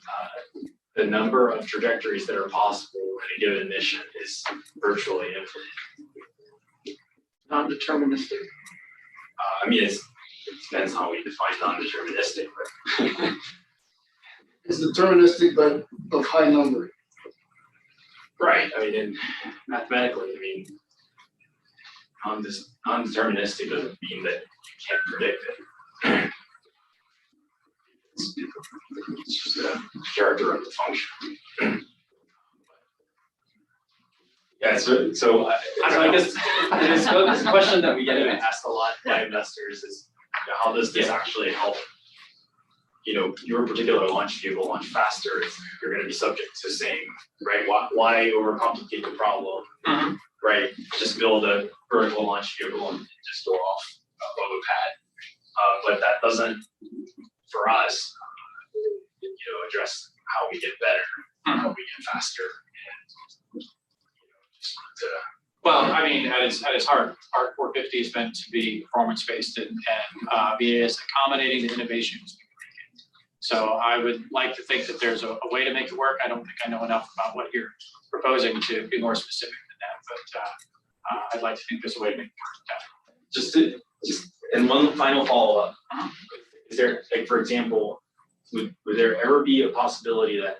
number of trajectories that are possible in a given mission is virtually infinite. Non-deterministic. I mean, it depends how we define non-deterministic, but It's deterministic, but of high number. right. I mean, mathematically, non-deterministic doesn't mean that you can't predict it. It's just a character of the function. Yeah, so I guess this question that we get asked a lot by investors is, how does this actually help? Your particular launch vehicle launch faster if you're going to be subject to saying, right? Why overcomplicate the problem? Mm-hmm. Right? Just build a vertical launch vehicle and just go off above a pad. But that doesn't, for us, address how we get better, how we get faster. Well, I mean, at its heart, our 450 is meant to be performance-based and be as accommodating to innovations. So I would like to think that there's a way to make it work. I don't think I know enough about what you're proposing to be more specific than that, but I'd like to think there's a way to make it work. Just and one final follow-up. Is there, like, for example, would there ever be a possibility that,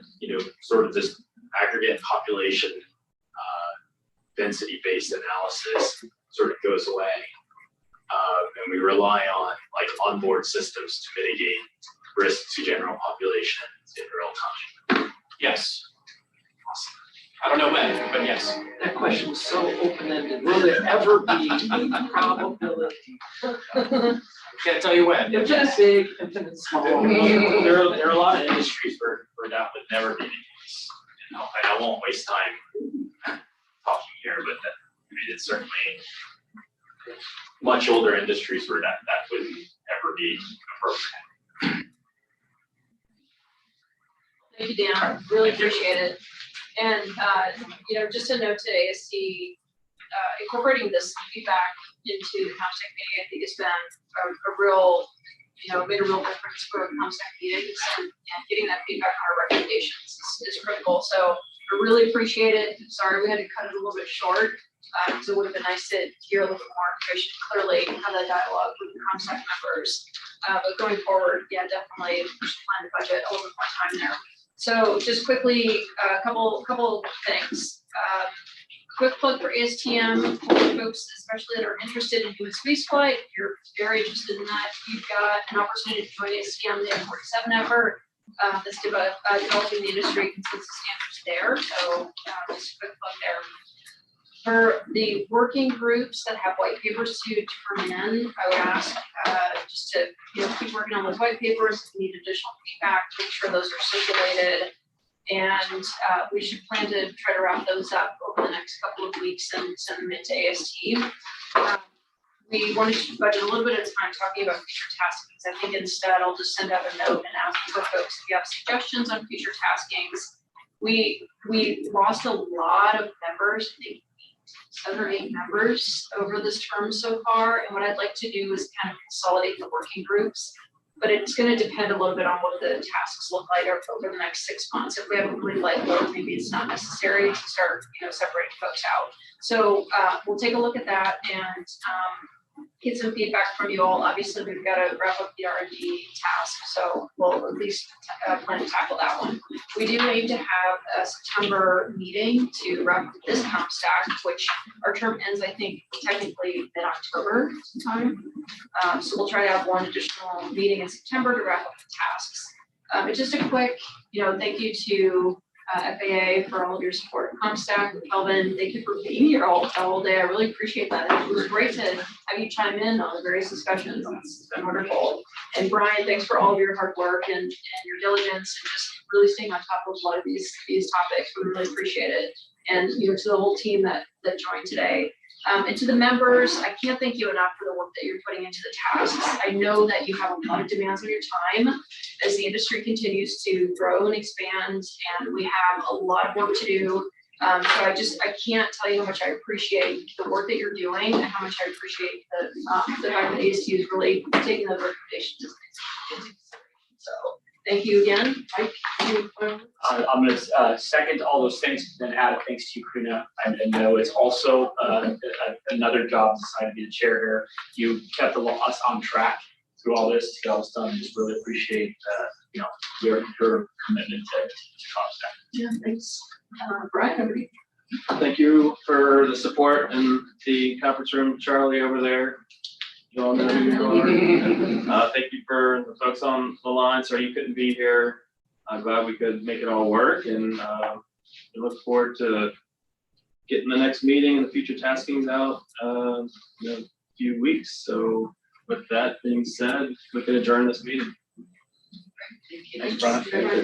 sort of this aggregate population density-based analysis sort of goes away, and we rely on like onboard systems to mitigate risk to general population in real time? Yes. Awesome. I don't know when, but yes. That question is so open-ended. Will there ever be a probability? Can't tell you when. Infinite big, infinite small. There are a lot of industries where that would never be the case. And I won't waste time talking here, but it's certainly much older industries where that wouldn't ever be appropriate. Thank you, Dan. Really appreciate it. And just a note to AST, incorporating this feedback into the ComSec meeting, I think has been a real, made a real difference for ComSec meetings, and getting that feedback on our recommendations is critical. So I really appreciate it. Sorry we had to cut it a little bit short, because it would have been nice to hear a little bit more information clearly and have that dialogue with the ComSec members. But going forward, yeah, definitely we should plan to budget a little bit more time there. So just quickly, a couple things. Quick plug for ASTM, folks especially that are interested in doing spaceflight. If you're very interested in that. You've got an opportunity to join AST on the F47 effort. That's developing the industry consensus standards there. So just a quick plug there. For the working groups that have white papers to turn in, I would ask just to keep working on those white papers. If you need additional feedback, make sure those are circulated. And we should plan to try to wrap those up over the next couple of weeks and send them into AST. We wanted to budget a little bit of time talking about future taskings. I think instead I'll just send out a note and ask for folks if you have suggestions on future taskings. We lost a lot of members, I think 7 or 8 members over this term so far. And what I'd like to do is kind of consolidate the working groups. But it's going to depend a little bit on what the tasks look like over the next 6 months. If we have a really light load, maybe it's not necessary to start, separating folks out. So we'll take a look at that and get some feedback from you all. Obviously, we've got to wrap up the R&D task, so we'll at least plan to tackle that one. We do aim to have a September meeting to wrap up this comp stack, which our term ends, I think, technically mid-October sometime. So we'll try to have one additional meeting in September to wrap up the tasks. It's just a quick, thank you to FAA for all of your support at CompStack. Kelvin, thank you for being here all day. I really appreciate that. It was great to have you chime in on the various discussions. It's been wonderful. And Brian, thanks for all of your hard work and your diligence and just really staying on top of a lot of these topics. We really appreciate it. And to the whole team that joined today. And to the members, I can't thank you enough for the work that you're putting into the tasks. I know that you have a lot of demands on your time as the industry continues to grow and expand, and we have a lot of work to do. So I can't tell you how much I appreciate the work that you're doing and how much I appreciate the fact that AST is really taking those recommendations into consideration. So thank you again. Mike, I'm going to second all those things, then add a thanks to you, Karina. I know it's also another job to be the chair here. You kept us on track through all this to get all this done. Just really appreciate your commitment to CompStack. Yeah, thanks. Brian, over to you. Thank you for the support and the conference room, Charlie over there. You all know who you are. Thank you for the folks on the line. Sorry you couldn't be here. I'm glad we could make it all work, and we look forward to getting the next meeting and the future taskings out in a few weeks. So with that being said, we can adjourn this meeting. Thank you. Thanks, Brian.